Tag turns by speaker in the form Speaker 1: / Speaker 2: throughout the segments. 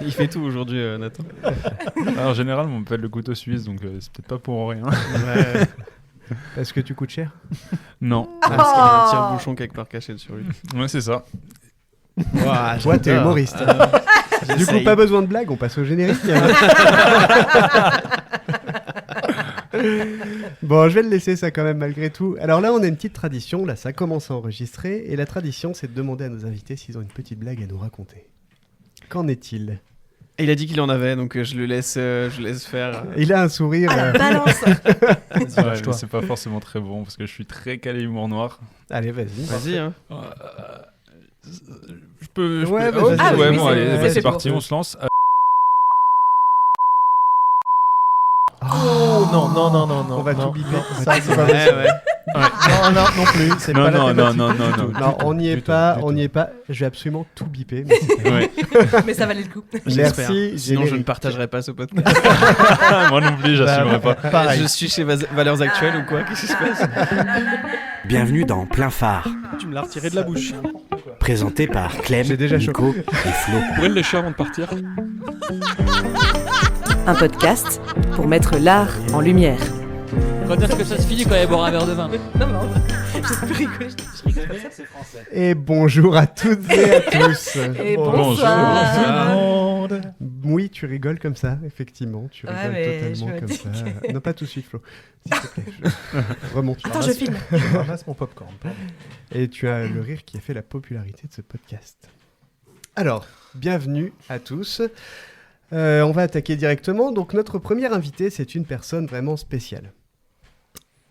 Speaker 1: Il fait tout aujourd'hui, Nathan.
Speaker 2: Alors, en général, on m'appelle le couteau suisse, donc c'est peut-être pas pour rien.
Speaker 3: Ouais. Parce que tu coûtes cher.
Speaker 2: Non.
Speaker 1: Parce qu'il y a un tire-bouchon quelque part caché sur lui.
Speaker 2: Ouais, c'est ça.
Speaker 1: Ouah,
Speaker 3: Toi, t'es humoriste. Du coup, pas besoin de blague, on passe au générique. Bon, je vais le laisser ça quand même malgré tout. Alors là, on a une petite tradition. Là, ça commence à enregistrer. Et la tradition, c'est de demander à nos invités s'ils ont une petite blague à nous raconter. Qu'en est-il ?
Speaker 1: Il a dit qu'il en avait, donc je le laisse faire.
Speaker 3: Il a un sourire.
Speaker 4: Ah, la balance.
Speaker 2: Ouais, mais c'est pas forcément très bon parce que je suis très calé humour noir.
Speaker 3: Allez, vas-y.
Speaker 1: Vas-y, hein.
Speaker 2: Je peux.
Speaker 3: Ouais,
Speaker 2: peux...
Speaker 3: vas-y.
Speaker 4: Ah,
Speaker 2: ouais,
Speaker 4: oui,
Speaker 2: bon,
Speaker 4: c'est-
Speaker 2: allez,
Speaker 4: c'est
Speaker 2: c'est
Speaker 4: fait
Speaker 2: parti,
Speaker 4: pour.
Speaker 2: on se lance.
Speaker 5: Oh non, non, non, non, non.
Speaker 3: On va
Speaker 5: non,
Speaker 3: tout biper.
Speaker 5: non,
Speaker 3: Ça,
Speaker 5: ça,
Speaker 3: c'est
Speaker 5: c'est
Speaker 3: pas
Speaker 5: pas
Speaker 1: Ouais, ouais.
Speaker 5: Non, non, non plus. C'est
Speaker 2: Non,
Speaker 5: pas
Speaker 2: non,
Speaker 5: la
Speaker 2: non,
Speaker 5: thématique
Speaker 2: non,
Speaker 5: du
Speaker 2: non,
Speaker 5: tout.
Speaker 2: non.
Speaker 3: Non, on n'y est
Speaker 5: Du tout,
Speaker 3: pas,
Speaker 5: du
Speaker 3: on
Speaker 5: tout.
Speaker 3: n'y est pas. Je vais absolument tout biper. Mais c'est pas grave.
Speaker 2: Ouais.
Speaker 4: Mais ça valait le coup.
Speaker 1: J'espère.
Speaker 3: Merci.
Speaker 1: Sinon, je ne
Speaker 3: générique.
Speaker 1: partagerai pas ce podcast.
Speaker 2: Moi non plus, j'assumerai pas.
Speaker 5: Pareil.
Speaker 1: Je suis chez Valeurs Actuelles ou quoi? Qu'est-ce qui se passe?
Speaker 6: Bienvenue dans Plein Phare,
Speaker 5: Tu me l'as retiré de la bouche.
Speaker 6: présenté par Clem,
Speaker 3: J'ai déjà
Speaker 6: Nico et Flo.
Speaker 2: Vous pouvez le lécher avant de partir?
Speaker 7: Un podcast pour mettre l'art en lumière.
Speaker 8: On va dire que ça se finit quand il boira un verre de vin.
Speaker 4: Non, non. J'ai plus rigolé. Je rigole comme ça.
Speaker 3: Et bonjour à toutes et à tous.
Speaker 4: Et
Speaker 2: Bonjour.
Speaker 4: bonsoir.
Speaker 3: Oui, tu rigoles comme ça, effectivement. Tu
Speaker 4: Ouais,
Speaker 3: rigoles
Speaker 4: mais je
Speaker 3: totalement
Speaker 4: me
Speaker 3: comme
Speaker 4: dis
Speaker 3: ça.
Speaker 4: que-
Speaker 3: Non, pas tout de suite, Flo. S'il te plaît, remonte.
Speaker 4: Attends, je filme.
Speaker 5: Je ramasse mon popcorn. pardon.
Speaker 3: Et tu as le rire qui a fait la popularité de ce podcast. Alors, bienvenue à tous. On va attaquer directement. Donc, notre premier invité, c'est une personne vraiment spéciale.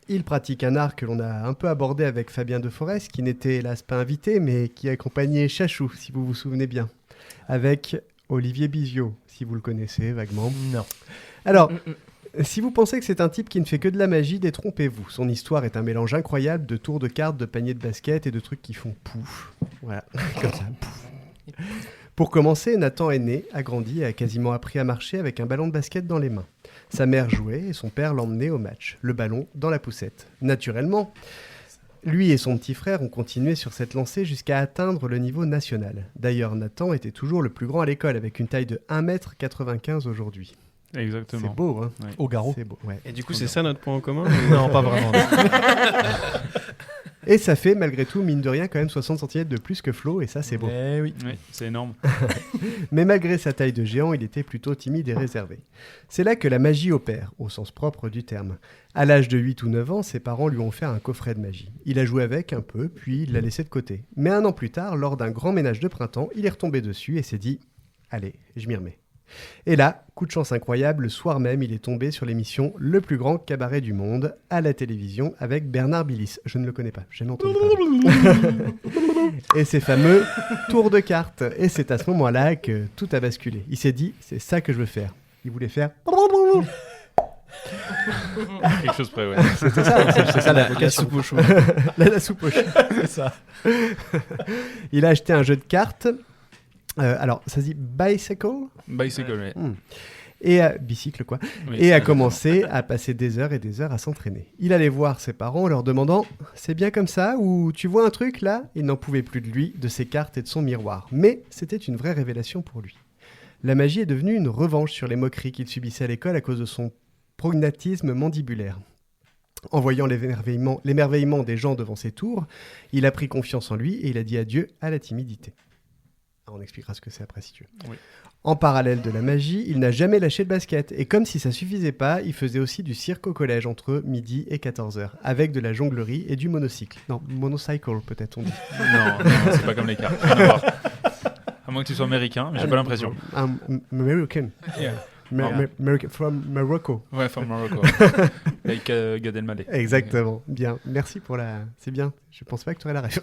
Speaker 3: Il pratique un art que l'on a un peu abordé avec Fabien Deforest, qui n'était hélas pas invité, mais qui accompagnait Chachou, si vous vous souvenez bien, avec Olivier Biziot, si vous le connaissez vaguement.
Speaker 5: Non.
Speaker 3: Alors, si vous pensez que c'est un type qui ne fait que de la magie, détrompez-vous. Son histoire est un mélange incroyable de tours de cartes, de paniers de basket et de trucs qui font pouf. Voilà, comme ça, pouf. Pour commencer, Nathan est né, a grandi et a quasiment appris à marcher avec un ballon de basket dans les mains. Sa mère jouait et son père l'emmenait au match, le ballon dans la poussette. Naturellement, lui et son petit frère ont continué sur cette lancée jusqu'à atteindre le niveau national. D'ailleurs, Nathan était toujours le plus grand à l'école avec une taille de 1m95 aujourd'hui.
Speaker 2: Exactement.
Speaker 3: C'est beau, hein?
Speaker 5: Au garrot.
Speaker 3: C'est beau, ouais.
Speaker 1: Et du coup, c'est ça notre point en commun?
Speaker 5: Non, pas vraiment.
Speaker 3: Et ça fait malgré tout, mine de rien, quand même 60 cm de plus que Flo, et ça c'est beau.
Speaker 5: Eh oui.
Speaker 2: Oui, c'est énorme.
Speaker 3: Mais malgré sa taille de géant, il était plutôt timide et réservé. C'est là que la magie opère, au sens propre du terme. À l'âge de 8 ou 9 ans, ses parents lui ont offert un coffret de magie. Il a joué avec un peu, puis il l'a laissé de côté. Mais un an plus tard, lors d'un grand ménage de printemps, il est retombé dessus et s'est dit « Allez, je m'y remets ». Et là, coup de chance incroyable, le soir même, il est tombé sur l'émission Le plus grand cabaret du monde à la télévision avec Bernard Billis. Je ne le connais pas, j'ai jamais entendu parler. Et ces fameux tours de cartes. Et c'est à ce moment-là que tout a basculé. Il s'est dit, c'est ça que je veux faire. Il voulait faire...
Speaker 2: Quelque chose près, ouais.
Speaker 3: C'est ça la
Speaker 1: La
Speaker 3: vocation.
Speaker 1: soupe au chou.
Speaker 3: La soupe au chou.
Speaker 5: C'est ça.
Speaker 3: Il a acheté un jeu de cartes. Alors, ça se dit bicycle
Speaker 2: Bicycle, ouais.
Speaker 3: et bicycle quoi.
Speaker 2: Oui.
Speaker 3: Et a commencé à passer des heures et des heures à s'entraîner. Il allait voir ses parents en leur demandant « C'est bien comme ça ?» ou « Tu vois un truc là ?» Il n'en pouvait plus de lui, de ses cartes et de son miroir. Mais c'était une vraie révélation pour lui. La magie est devenue une revanche sur les moqueries qu'il subissait à l'école à cause de son prognatisme mandibulaire. En voyant l'émerveillement des gens devant ses tours, il a pris confiance en lui et il a dit adieu à la timidité. On expliquera ce que c'est après si tu veux.
Speaker 2: Oui.
Speaker 3: En parallèle de la magie, il n'a jamais lâché le basket. Et comme si ça suffisait pas, il faisait aussi du cirque au collège entre midi et 14h, avec de la jonglerie et du monocycle. Non, monocycle peut-être on dit.
Speaker 2: Non, c'est pas comme les cartes. Rien à voir. À moins que tu sois américain, mais j'ai pas l'impression.
Speaker 3: American.
Speaker 2: Yeah.
Speaker 3: American from Morocco.
Speaker 2: Ouais, from Morocco. Avec Gad Elmaleh.
Speaker 3: Exactement. Bien. Merci pour la... C'est bien. Je pense pas que tu aurais la rêve.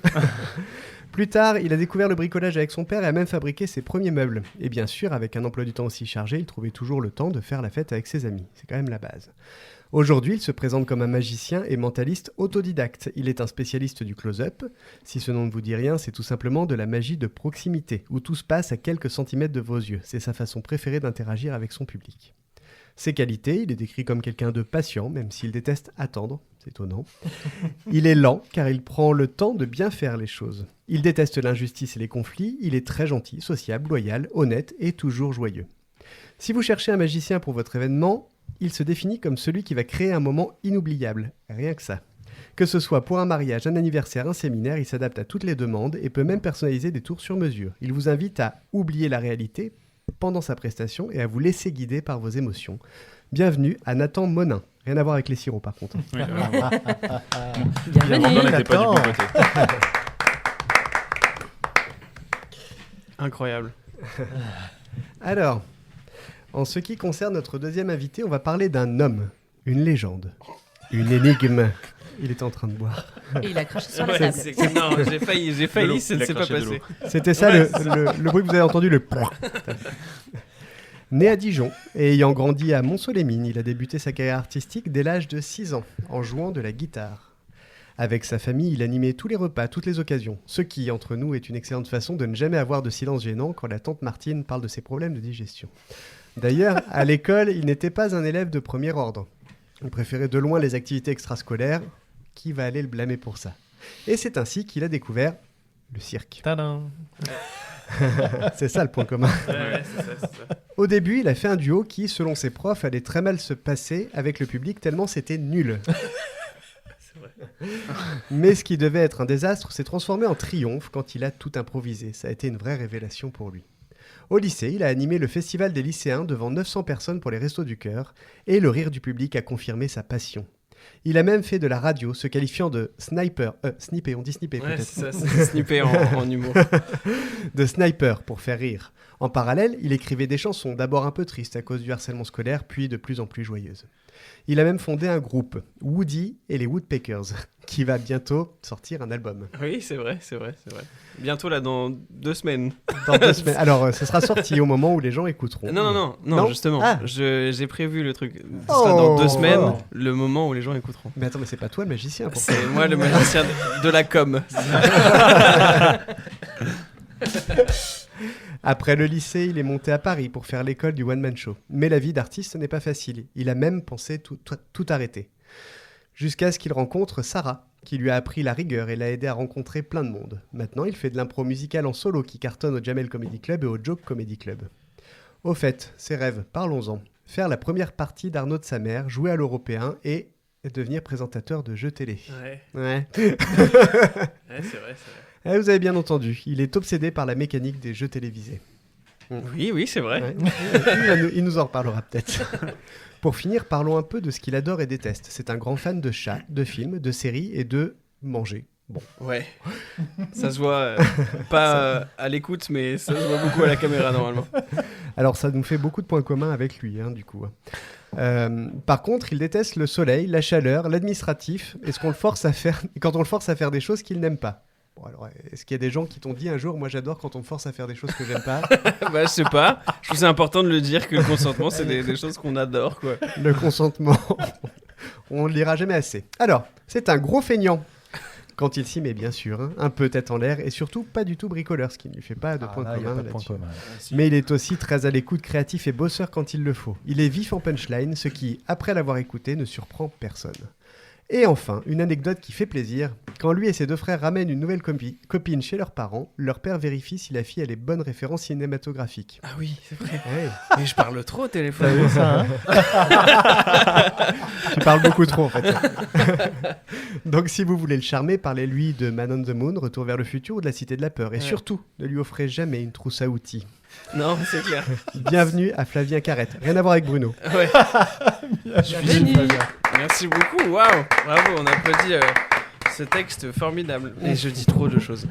Speaker 3: Plus tard, il a découvert le bricolage avec son père et a même fabriqué ses premiers meubles. Et bien sûr, avec un emploi du temps aussi chargé, il trouvait toujours le temps de faire la fête avec ses amis. C'est quand même la base. Aujourd'hui, il se présente comme un magicien et mentaliste autodidacte. Il est un spécialiste du close-up. Si ce nom ne vous dit rien, c'est tout simplement de la magie de proximité, où tout se passe à quelques centimètres de vos yeux. C'est sa façon préférée d'interagir avec son public. Ses qualités, il est décrit comme quelqu'un de patient, même s'il déteste attendre. c'est étonnant. Il est lent car il prend le temps de bien faire les choses. Il déteste l'injustice et les conflits. Il est très gentil, sociable, loyal, honnête et toujours joyeux. Si vous cherchez un magicien pour votre événement, il se définit comme celui qui va créer un moment inoubliable. Rien que ça. Que ce soit pour un mariage, un anniversaire, un séminaire, il s'adapte à toutes les demandes et peut même personnaliser des tours sur mesure. Il vous invite à oublier la réalité pendant sa prestation et à vous laisser guider par vos émotions. Bienvenue à Nathan Monin. Rien à voir avec les sirops par contre.
Speaker 2: Oui,
Speaker 8: Bienvenue.
Speaker 2: on n'était pas du bon côté.
Speaker 1: Incroyable.
Speaker 3: Alors, en ce qui concerne notre deuxième invité, on va parler d'un homme, une légende, une énigme. Il est en train de boire.
Speaker 4: Et il a craché sur la
Speaker 1: Ouais,
Speaker 4: table.
Speaker 1: non, j'ai failli, ça ne s'est pas passé.
Speaker 3: C'était ça le bruit que vous avez entendu, le point. Né à Dijon et ayant grandi à Mont-Soleil-Mines, il a débuté sa carrière artistique dès l'âge de 6 ans, en jouant de la guitare. Avec sa famille, il animait tous les repas, toutes les occasions, ce qui, entre nous, est une excellente façon de ne jamais avoir de silence gênant quand la tante Martine parle de ses problèmes de digestion. D'ailleurs, à l'école, il n'était pas un élève de premier ordre. Il préférait de loin les activités extrascolaires. Qui va aller le blâmer pour ça? Et c'est ainsi qu'il a découvert le cirque.
Speaker 5: Tadam.
Speaker 3: C'est ça le point commun.
Speaker 1: Ouais, c'est ça.
Speaker 3: Au début, il a fait un duo qui, selon ses profs, allait très mal se passer avec le public tellement c'était nul. Mais ce qui devait être un désastre s'est transformé en triomphe quand il a tout improvisé. Ça a été une vraie révélation pour lui. Au lycée, il a animé le festival des lycéens devant 900 personnes pour les Restos du Cœur et le rire du public a confirmé sa passion. Il a même fait de la radio, se qualifiant de sniper, snipper, on dit snipper
Speaker 1: Ouais,
Speaker 3: peut-être.
Speaker 1: c'est ça, c'est snipper en humour.
Speaker 3: De sniper pour faire rire. En parallèle, il écrivait des chansons, d'abord un peu tristes à cause du harcèlement scolaire, puis de plus en plus joyeuses. Il a même fondé un groupe, Woody et les Woodpeckers, qui va bientôt sortir un album.
Speaker 1: Oui, c'est vrai. Bientôt là, dans 2 semaines.
Speaker 3: Dans 2 semaines. Alors, ce sera sorti au moment où les gens écouteront.
Speaker 1: Non, justement.
Speaker 3: Ah.
Speaker 1: J'ai prévu le truc. Ce sera dans 2 semaines, le moment où les gens écouteront.
Speaker 3: Mais attends, mais c'est pas toi le magicien pour
Speaker 1: C'est moi le magicien de la com.
Speaker 3: Après le lycée, il est monté à Paris pour faire l'école du one-man show. Mais la vie d'artiste n'est pas facile. Il a même pensé tout arrêter. Jusqu'à ce qu'il rencontre Sarah, qui lui a appris la rigueur et l'a aidé à rencontrer plein de monde. Maintenant, il fait de l'impro musical en solo qui cartonne au Jamel Comedy Club et au Joke Comedy Club. Au fait, ses rêves, parlons-en. Faire la première partie d'Arnaud de sa mère, jouer à l'Européen et devenir présentateur de jeux télé. Ouais.
Speaker 1: C'est vrai.
Speaker 3: Vous avez bien entendu, il est obsédé par la mécanique des jeux télévisés.
Speaker 1: Oui, c'est vrai.
Speaker 3: Ouais. Il nous en reparlera peut-être. Pour finir, parlons un peu de ce qu'il adore et déteste. C'est un grand fan de chats, de films, de séries et de manger. Bon.
Speaker 1: Ouais. Ça se voit pas à l'écoute, mais ça se voit beaucoup à la caméra normalement.
Speaker 3: Alors ça nous fait beaucoup de points communs avec lui, du coup. Par contre, il déteste le soleil, la chaleur, l'administratif, et quand on le force à faire des choses qu'il n'aime pas. Bon, alors, est-ce qu'il y a des gens qui t'ont dit un jour, moi j'adore quand on me force à faire des choses que j'aime pas?
Speaker 1: Bah, je sais pas. Je trouve c'est important de le dire que le consentement, c'est des choses qu'on adore, quoi.
Speaker 3: Le consentement, on ne le dira jamais assez. Alors, c'est un gros feignant. Quand il s'y met, bien sûr, un peu tête en l'air et surtout pas du tout bricoleur, ce qui ne lui fait pas de point commun là-dessus. Mais il est aussi très à l'écoute, créatif et bosseur quand il le faut. Il est vif en punchline, ce qui, après l'avoir écouté, ne surprend personne. Et enfin, une anecdote qui fait plaisir. Quand lui et ses 2 frères ramènent une nouvelle copine chez leurs parents, leur père vérifie si la fille a les bonnes références cinématographiques.
Speaker 1: Ah oui, c'est vrai.
Speaker 3: Hey.
Speaker 1: Mais je parle trop au téléphone.
Speaker 5: T'as vu ça, hein?
Speaker 3: Tu parles beaucoup trop, en fait. Donc, si vous voulez le charmer, parlez-lui de Man on the Moon, Retour vers le futur ou de la Cité de la Peur. Et surtout, ne lui offrez jamais une trousse à outils.
Speaker 1: Non, c'est clair.
Speaker 3: Bienvenue à Flavien Carrette. Rien à voir avec Bruno.
Speaker 1: Ouais.
Speaker 4: Bienvenue.
Speaker 1: Merci beaucoup. Waouh. Bravo, on applaudit ce texte formidable. Et je dis trop de choses.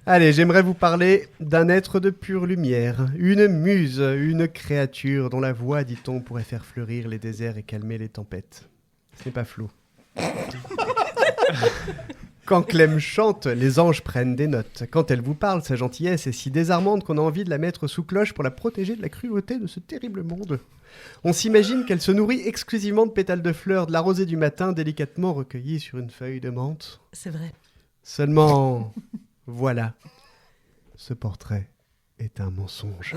Speaker 3: Allez, j'aimerais vous parler d'un être de pure lumière, une muse, une créature dont la voix, dit-on, pourrait faire fleurir les déserts et calmer les tempêtes. Ce n'est pas Flo. Quand Clem chante, les anges prennent des notes. Quand elle vous parle, sa gentillesse est si désarmante qu'on a envie de la mettre sous cloche pour la protéger de la cruauté de ce terrible monde. On s'imagine qu'elle se nourrit exclusivement de pétales de fleurs, de la rosée du matin, délicatement recueillie sur une feuille de menthe.
Speaker 4: C'est vrai.
Speaker 3: Seulement, voilà, ce portrait est un mensonge.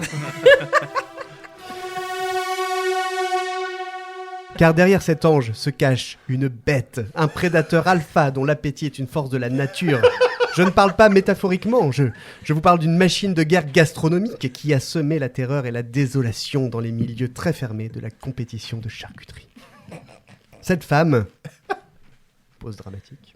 Speaker 3: Car derrière cet ange se cache une bête, un prédateur alpha dont l'appétit est une force de la nature. Je ne parle pas métaphoriquement, je vous parle d'une machine de guerre gastronomique qui a semé la terreur et la désolation dans les milieux très fermés de la compétition de charcuterie. Cette femme, pause dramatique,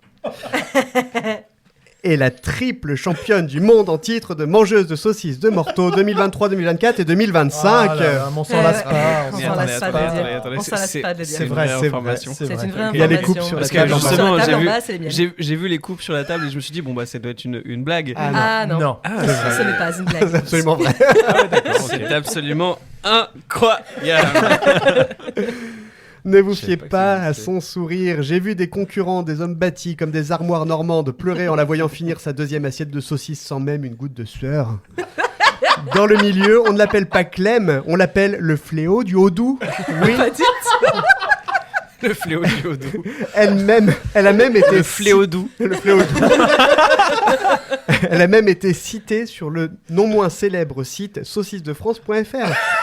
Speaker 3: est la triple championne du monde en titre de mangeuse de saucisses de Morteau 2023, 2024 et 2025.
Speaker 5: Ah là là, on s'en lasse pas.
Speaker 8: On
Speaker 1: Mais
Speaker 8: s'en lasse
Speaker 1: attendez,
Speaker 8: pas de le
Speaker 1: attendez,
Speaker 8: dire.
Speaker 1: attendez,
Speaker 8: On s'en lasse pas de le dire.
Speaker 3: c'est vrai,
Speaker 1: une vraie
Speaker 3: c'est
Speaker 1: information.
Speaker 3: vrai,
Speaker 8: C'est une vraie information.
Speaker 3: Il y a les coupes sur la
Speaker 1: Parce que
Speaker 3: table.
Speaker 1: justement,
Speaker 8: Sur la table
Speaker 1: j'ai
Speaker 8: en
Speaker 1: vu-
Speaker 8: bas, c'est les miennes.
Speaker 1: J'ai vu les coupes sur la table et je me suis dit, bon, bah, ça doit être une blague.
Speaker 3: Ah non,
Speaker 8: Ah non,
Speaker 5: Non.
Speaker 1: Ah,
Speaker 8: ce n'est pas une
Speaker 3: c'est
Speaker 8: blague.
Speaker 3: absolument vrai.
Speaker 1: c'est absolument incroyable.
Speaker 3: Ne vous
Speaker 2: Je savais
Speaker 3: fiez
Speaker 2: pas que
Speaker 3: pas
Speaker 2: ça
Speaker 3: à
Speaker 2: existait.
Speaker 3: son sourire. J'ai vu des concurrents, des hommes bâtis comme des armoires normandes pleurer en la voyant finir sa deuxième assiette de saucisse sans même une goutte de sueur. Dans le milieu, on ne l'appelle pas Clem, on l'appelle le fléau du Haut-Doubs. Oui,
Speaker 8: Pas dit.
Speaker 1: Le fléau du Haut-Doubs.
Speaker 3: elle a même été
Speaker 1: Le fléau doux.
Speaker 3: le fléau doux. Elle a même été citée sur le non moins célèbre site saucissesdefrance.fr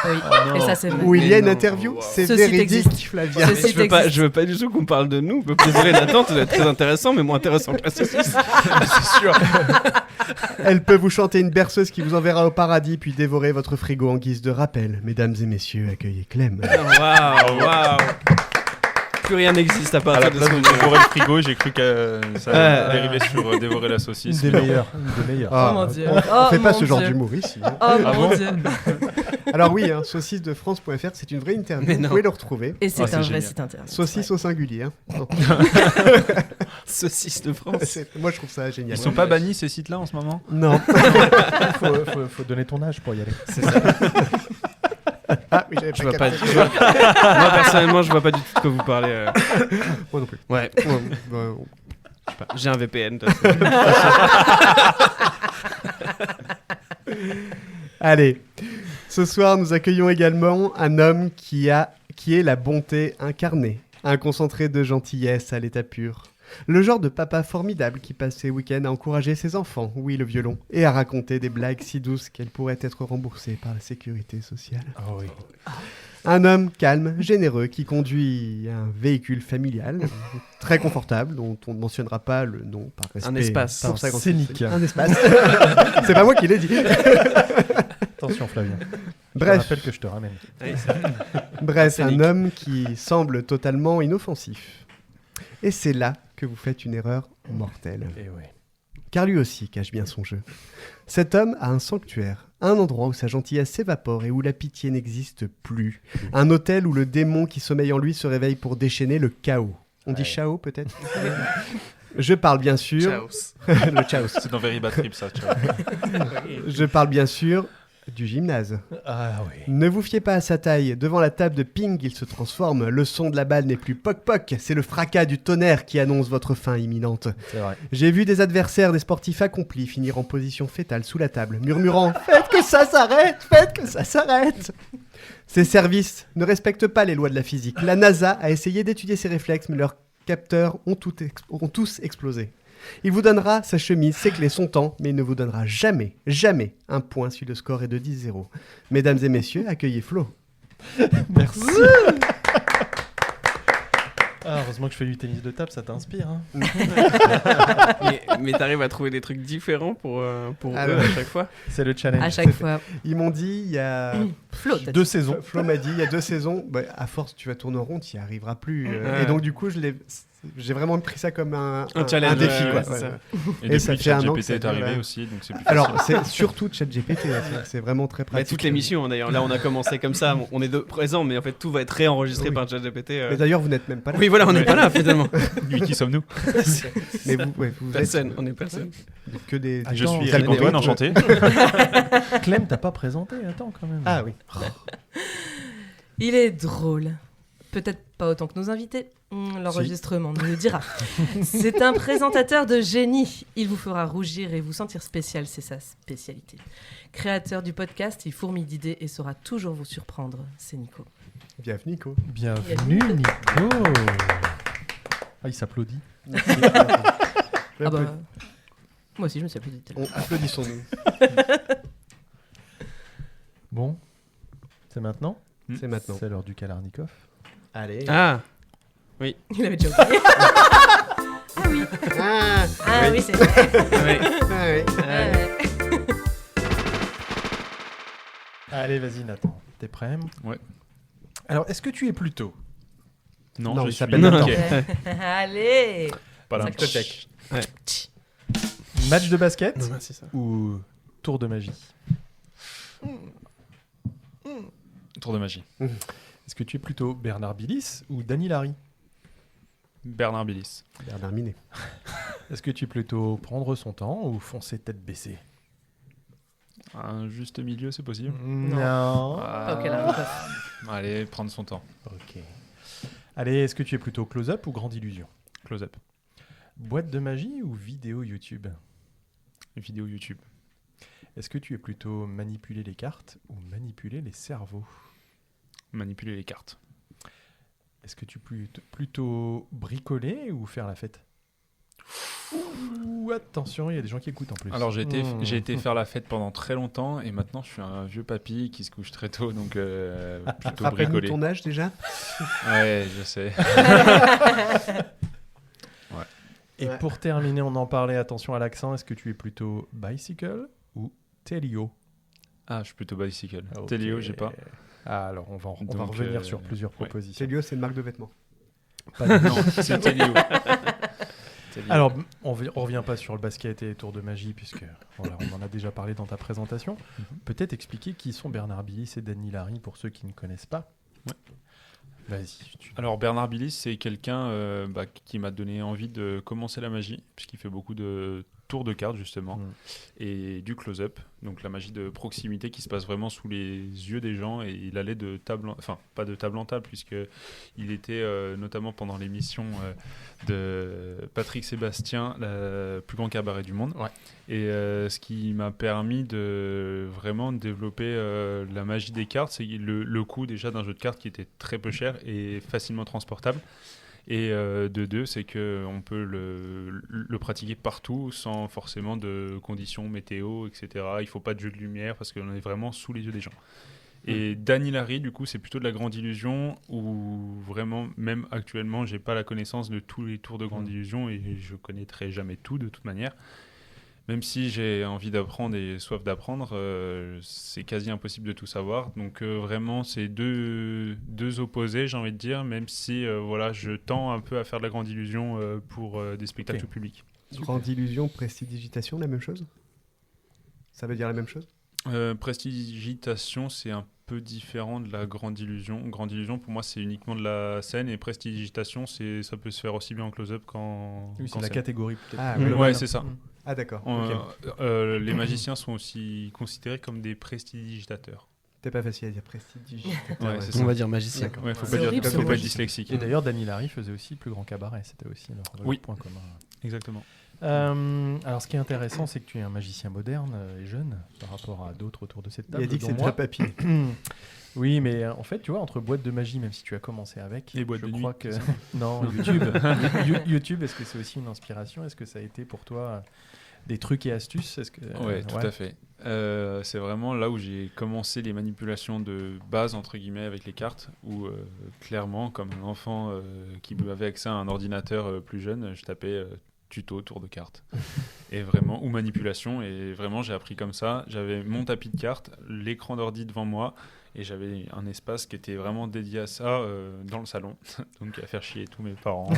Speaker 8: Oui, et ça c'est vrai.
Speaker 3: où il y a
Speaker 1: Mais
Speaker 3: une
Speaker 1: non,
Speaker 3: interview.
Speaker 1: wow.
Speaker 3: C'est
Speaker 8: Ce site
Speaker 3: véridique,
Speaker 8: existe.
Speaker 3: Flavia.
Speaker 8: Ce site existe.
Speaker 1: Je veux pas du tout qu'on parle de nous. Désolé Nathan, ça doit être très intéressant, mais moins intéressant que la saucisse. C'est sûr.
Speaker 3: Elle peut vous chanter une berceuse qui vous enverra au paradis puis dévorer votre frigo en guise de rappel. Mesdames et messieurs, accueillez Clem.
Speaker 1: Waouh. Plus rien n'existe à
Speaker 2: À
Speaker 1: partir
Speaker 2: la
Speaker 1: de
Speaker 2: place
Speaker 1: ce
Speaker 2: de
Speaker 1: moment.
Speaker 2: dévorer le frigo, j'ai cru que ça dérivait sur dévorer la saucisse.
Speaker 5: Une des meilleures. Une des meilleures.
Speaker 3: Ah,
Speaker 8: Oh mon Dieu.
Speaker 3: On
Speaker 8: Oh
Speaker 3: fait pas
Speaker 8: mon
Speaker 3: ce genre
Speaker 8: Dieu.
Speaker 3: d'humour ici. hein.
Speaker 8: Oh
Speaker 2: Ah
Speaker 8: mon
Speaker 2: bon
Speaker 8: Dieu.
Speaker 3: Alors oui, saucissesdefrance.fr, c'est une vraie interview.
Speaker 1: Mais
Speaker 3: Vous
Speaker 1: non.
Speaker 3: pouvez le retrouver.
Speaker 8: Et c'est
Speaker 2: Oh, c'est
Speaker 8: un vrai
Speaker 2: génial.
Speaker 8: site internet.
Speaker 3: Saucisse au singulier. hein. Non,
Speaker 1: Saucisse de France.
Speaker 3: moi, je trouve ça génial.
Speaker 2: Ils sont pas bannis ces sites-là en ce moment?
Speaker 3: Non.
Speaker 5: Faut donner ton âge pour y aller.
Speaker 3: Ah oui, j'avais
Speaker 1: Je vois pas.
Speaker 3: capté.
Speaker 1: Moi personnellement, je vois pas du tout de quoi vous parlez.
Speaker 3: Moi non plus.
Speaker 1: Ouais.
Speaker 3: Bah,
Speaker 1: Je sais pas. J'ai un VPN. de toute façon.
Speaker 3: Allez, ce soir nous accueillons également un homme qui est la bonté incarnée, un concentré de gentillesse à l'état pur. Le genre de papa formidable qui passe ses week-ends à encourager ses enfants, oui le violon, et à raconter des blagues si douces qu'elles pourraient être remboursées par la sécurité sociale.
Speaker 5: Oh oui.
Speaker 3: Un homme calme, généreux, qui conduit un véhicule familial, très confortable, dont on ne mentionnera pas le nom par respect.
Speaker 1: Un espace.
Speaker 3: pour sa
Speaker 5: Scénique.
Speaker 3: Un espace. C'est pas moi qui l'ai dit.
Speaker 5: Attention Flavien. Je te
Speaker 3: Bref.
Speaker 5: rappelle que je te ramène.
Speaker 3: Bref,
Speaker 1: Scénique.
Speaker 3: un homme qui semble totalement inoffensif. Et c'est là que vous faites une erreur mortelle.
Speaker 5: Et ouais.
Speaker 3: Car lui aussi cache bien son jeu. Cet homme a un sanctuaire, un endroit où sa gentillesse s'évapore et où la pitié n'existe plus. Un hôtel où le démon qui sommeille en lui se réveille pour déchaîner le chaos. On dit
Speaker 5: Ouais.
Speaker 3: chaos peut-être. Je parle bien sûr...
Speaker 1: Ciao.
Speaker 3: le chaos.
Speaker 2: C'est dans Very Bad Trip, ça. Tu vois.
Speaker 3: Je parle bien sûr du gymnase.
Speaker 5: Ah oui.
Speaker 3: Ne vous fiez pas à sa taille. Devant la table de ping, il se transforme. Le son de la balle n'est plus poc-poc. C'est le fracas du tonnerre qui annonce votre fin imminente.
Speaker 5: C'est vrai.
Speaker 3: J'ai vu des adversaires, des sportifs accomplis, finir en position fétale sous la table, murmurant « Faites que ça s'arrête! Faites que ça s'arrête !» Ces services ne respectent pas les lois de la physique. La NASA a essayé d'étudier ces réflexes, mais leurs capteurs ont tous explosé. Il vous donnera sa chemise, ses clés, son temps, mais il ne vous donnera jamais, jamais un point si le score est de 10-0. Mesdames et messieurs, accueillez Flo.
Speaker 5: Merci. Ah, heureusement que je fais du tennis de table, ça t'inspire. Hein.
Speaker 1: Mais t'arrives à trouver des trucs différents pour
Speaker 3: Ah
Speaker 1: eux
Speaker 3: ouais.
Speaker 1: à chaque fois.
Speaker 5: C'est le challenge.
Speaker 8: À chaque fois.
Speaker 3: Ils m'ont dit, il y a...
Speaker 8: Flo, t'as
Speaker 5: 2
Speaker 8: dit.
Speaker 5: saisons.
Speaker 3: Flo m'a dit, il y a 2 saisons, bah, à force tu vas tourner en rond, tu n'y arriveras plus.
Speaker 1: Ouais.
Speaker 3: Et donc du coup, j'ai vraiment pris ça comme un
Speaker 1: challenge,
Speaker 3: défi.
Speaker 1: ouais,
Speaker 3: quoi.
Speaker 1: c'est
Speaker 3: Ouais,
Speaker 1: ça.
Speaker 3: ouais.
Speaker 2: Et
Speaker 3: ça
Speaker 2: depuis,
Speaker 3: fait un an que
Speaker 2: ChatGPT
Speaker 3: ça
Speaker 2: est
Speaker 3: dure,
Speaker 2: arrivé
Speaker 3: là.
Speaker 2: aussi, donc c'est plus
Speaker 3: Alors,
Speaker 2: facile.
Speaker 3: c'est surtout ChatGPT, c'est vraiment très pratique.
Speaker 1: Toutes les missions hein, d'ailleurs. Là, on a commencé comme ça. On est présents, mais en fait, tout va être réenregistré
Speaker 3: Oui.
Speaker 1: par ChatGPT.
Speaker 3: Mais d'ailleurs, vous n'êtes même pas là.
Speaker 1: Oui, voilà, on n'est pas là finalement.
Speaker 2: Lui, qui sommes-nous?
Speaker 3: Mais vous êtes
Speaker 1: Personne, on est personne.
Speaker 3: que des...
Speaker 5: Ah,
Speaker 2: Je
Speaker 5: Attends,
Speaker 2: suis
Speaker 5: quel
Speaker 2: Eric Antoine,
Speaker 3: oui.
Speaker 2: enchanté.
Speaker 5: Clem, t'as pas présenté. Attends quand même.
Speaker 3: Ah oui.
Speaker 8: Il est drôle. Peut-être pas autant que nos invités. L'enregistrement nous le dira. C'est un présentateur de génie. Il vous fera rougir et vous sentir spécial, c'est sa spécialité. Créateur du podcast, il fourmille d'idées et saura toujours vous surprendre. C'est Nico.
Speaker 3: Bienvenue, Nico.
Speaker 5: Bienvenue Nico. Ah, il s'applaudit.
Speaker 8: Ah bah, moi aussi, je me suis applaudi.
Speaker 3: Applaudissons-nous.
Speaker 5: Bon, c'est maintenant.
Speaker 3: C'est maintenant.
Speaker 5: C'est l'heure du Kalarnikov.
Speaker 3: Allez.
Speaker 1: Ah,
Speaker 8: Il avait déjà oublié. Ah oui, c'est vrai.
Speaker 1: oui.
Speaker 5: Allez, vas-y, Nathan. T'es prêt?
Speaker 2: Ouais.
Speaker 5: Alors, est-ce que tu es plutôt
Speaker 3: Non,
Speaker 2: je
Speaker 3: il
Speaker 2: suis
Speaker 3: s'appelle
Speaker 2: Nathan.
Speaker 3: Nathan.
Speaker 8: Allez.
Speaker 2: Pas là.
Speaker 8: Ça
Speaker 2: Tech.
Speaker 5: match de basket
Speaker 1: Non, c'est ça.
Speaker 5: ou tour de magie?
Speaker 2: Tour de magie.
Speaker 5: Est-ce que tu es plutôt Bernard Billis ou Dany Larry?
Speaker 2: Bernard Billis.
Speaker 3: Bernard Minet.
Speaker 5: Est-ce que tu es plutôt prendre son temps ou foncer tête baissée?
Speaker 2: Un juste milieu, c'est possible.
Speaker 5: Non.
Speaker 8: Pas auquel âge.
Speaker 2: Allez, prendre son temps.
Speaker 5: Ok. Allez, est-ce que tu es plutôt close-up ou grande illusion?
Speaker 2: Close-up.
Speaker 5: Boîte de magie ou vidéo YouTube?
Speaker 2: Vidéo YouTube.
Speaker 5: Est-ce que tu es plutôt manipuler les cartes ou manipuler les cerveaux?
Speaker 2: Manipuler les cartes.
Speaker 5: Est-ce que tu es plutôt bricoler ou faire la fête? Ouh, attention, il y a des gens qui écoutent en plus.
Speaker 2: Alors j'ai été faire la fête pendant très longtemps et maintenant je suis un vieux papy qui se couche très tôt, donc plutôt
Speaker 3: Rappelle-nous
Speaker 2: bricoler.
Speaker 3: ton âge déjà.
Speaker 2: Ouais, je sais.
Speaker 5: Et
Speaker 3: Ouais.
Speaker 5: pour terminer, on en parlait, attention à l'accent, est-ce que tu es plutôt bicycle ou Telio?
Speaker 2: Ah, je suis plutôt bicycle.
Speaker 5: Ok.
Speaker 2: Téléo, j'ai pas.
Speaker 5: Ah, alors on va
Speaker 2: Donc,
Speaker 5: revenir sur plusieurs
Speaker 2: ouais.
Speaker 5: propositions.
Speaker 3: Célio, c'est une marque de vêtements.
Speaker 5: Pas du-
Speaker 2: Non, c'est Téléo. Téléo.
Speaker 5: Alors, on revient pas sur le basket et les tours de magie, puisque voilà, on en a déjà parlé dans ta présentation. Peut-être expliquer qui sont Bernard Billis et Dany Larry pour ceux qui ne connaissent pas.
Speaker 2: Ouais.
Speaker 5: Vas-y.
Speaker 2: Alors Bernard Billis, c'est quelqu'un qui m'a donné envie de commencer la magie, puisqu'il fait beaucoup de tours de cartes justement, et du close-up, donc la magie de proximité qui se passe vraiment sous les yeux des gens, et il allait de table, enfin pas de table en table, puisque il était notamment pendant l'émission de Patrick Sébastien, le plus grand cabaret du monde,
Speaker 5: Ouais.
Speaker 2: et ce qui m'a permis de vraiment développer la magie des cartes, c'est le coût déjà d'un jeu de cartes qui était très peu cher et facilement transportable. Et de deux, c'est qu'on peut le pratiquer partout sans forcément de conditions météo, etc. Il ne faut pas de jeu de lumière parce qu'on est vraiment sous les yeux des gens. Et Dany Larry, du coup, c'est plutôt de la grande illusion où vraiment, même actuellement, je n'ai pas la connaissance de tous les tours de grande illusion et je ne connaîtrai jamais tout de toute manière. Même si j'ai envie d'apprendre et soif d'apprendre, c'est quasi impossible de tout savoir. Donc vraiment, c'est deux opposés, j'ai envie de dire, même si voilà, je tends un peu à faire de la grande illusion pour des spectacles publics.
Speaker 3: Grande illusion, prestidigitation, la même chose? Ça veut dire la même chose?
Speaker 2: Prestidigitation, c'est un peu différent de la grande illusion. Grande illusion, pour moi, c'est uniquement de la scène, et prestidigitation, ça peut se faire aussi bien en close-up qu'en
Speaker 5: Oui, c'est
Speaker 2: qu'en
Speaker 5: la
Speaker 2: scène.
Speaker 5: catégorie peut-être.
Speaker 3: Ah,
Speaker 5: plus
Speaker 3: oui.
Speaker 5: globale.
Speaker 2: Ouais, c'est ça.
Speaker 3: Ah d'accord. Ok.
Speaker 2: Les magiciens sont aussi considérés comme des prestidigitateurs.
Speaker 3: C'était pas facile à dire prestidigitateur.
Speaker 2: Ouais, c'est
Speaker 1: On
Speaker 2: ça.
Speaker 1: va dire magicien.
Speaker 3: D'accord.
Speaker 2: Ouais, faut
Speaker 8: C'est
Speaker 2: pas dire,
Speaker 8: horrible,
Speaker 2: faut
Speaker 8: ce
Speaker 2: pas
Speaker 8: mot.
Speaker 2: être dyslexique.
Speaker 5: Et d'ailleurs, Dany Larry faisait aussi le plus grand cabaret. C'était aussi leur
Speaker 2: Oui.
Speaker 5: point commun.
Speaker 2: Exactement.
Speaker 5: Alors, ce qui est intéressant, c'est que tu es un magicien moderne et jeune par rapport à d'autres autour de cette
Speaker 3: Il
Speaker 5: table.
Speaker 3: a dit que
Speaker 5: dont
Speaker 3: c'était
Speaker 5: moi.
Speaker 3: un papier.
Speaker 5: Oui, mais en fait, tu vois, entre boîtes de magie, même si tu as commencé avec,
Speaker 2: Et boîtes
Speaker 5: je
Speaker 2: de nuit,
Speaker 5: crois que
Speaker 2: c'est ça.
Speaker 5: non, YouTube. YouTube, est-ce que c'est aussi une inspiration? Est-ce que ça a été pour toi des trucs et astuces? Est-ce que
Speaker 2: Ouais, tout à fait. C'est vraiment là où j'ai commencé les manipulations de base, entre guillemets, avec les cartes, où clairement, comme un enfant qui avait accès à un ordinateur plus jeune, je tapais tuto, tour de cartes. Et vraiment, ou manipulation, et vraiment j'ai appris comme ça. J'avais mon tapis de cartes, l'écran d'ordi devant moi, et j'avais un espace qui était vraiment dédié à ça dans le salon, donc à faire chier tous mes parents.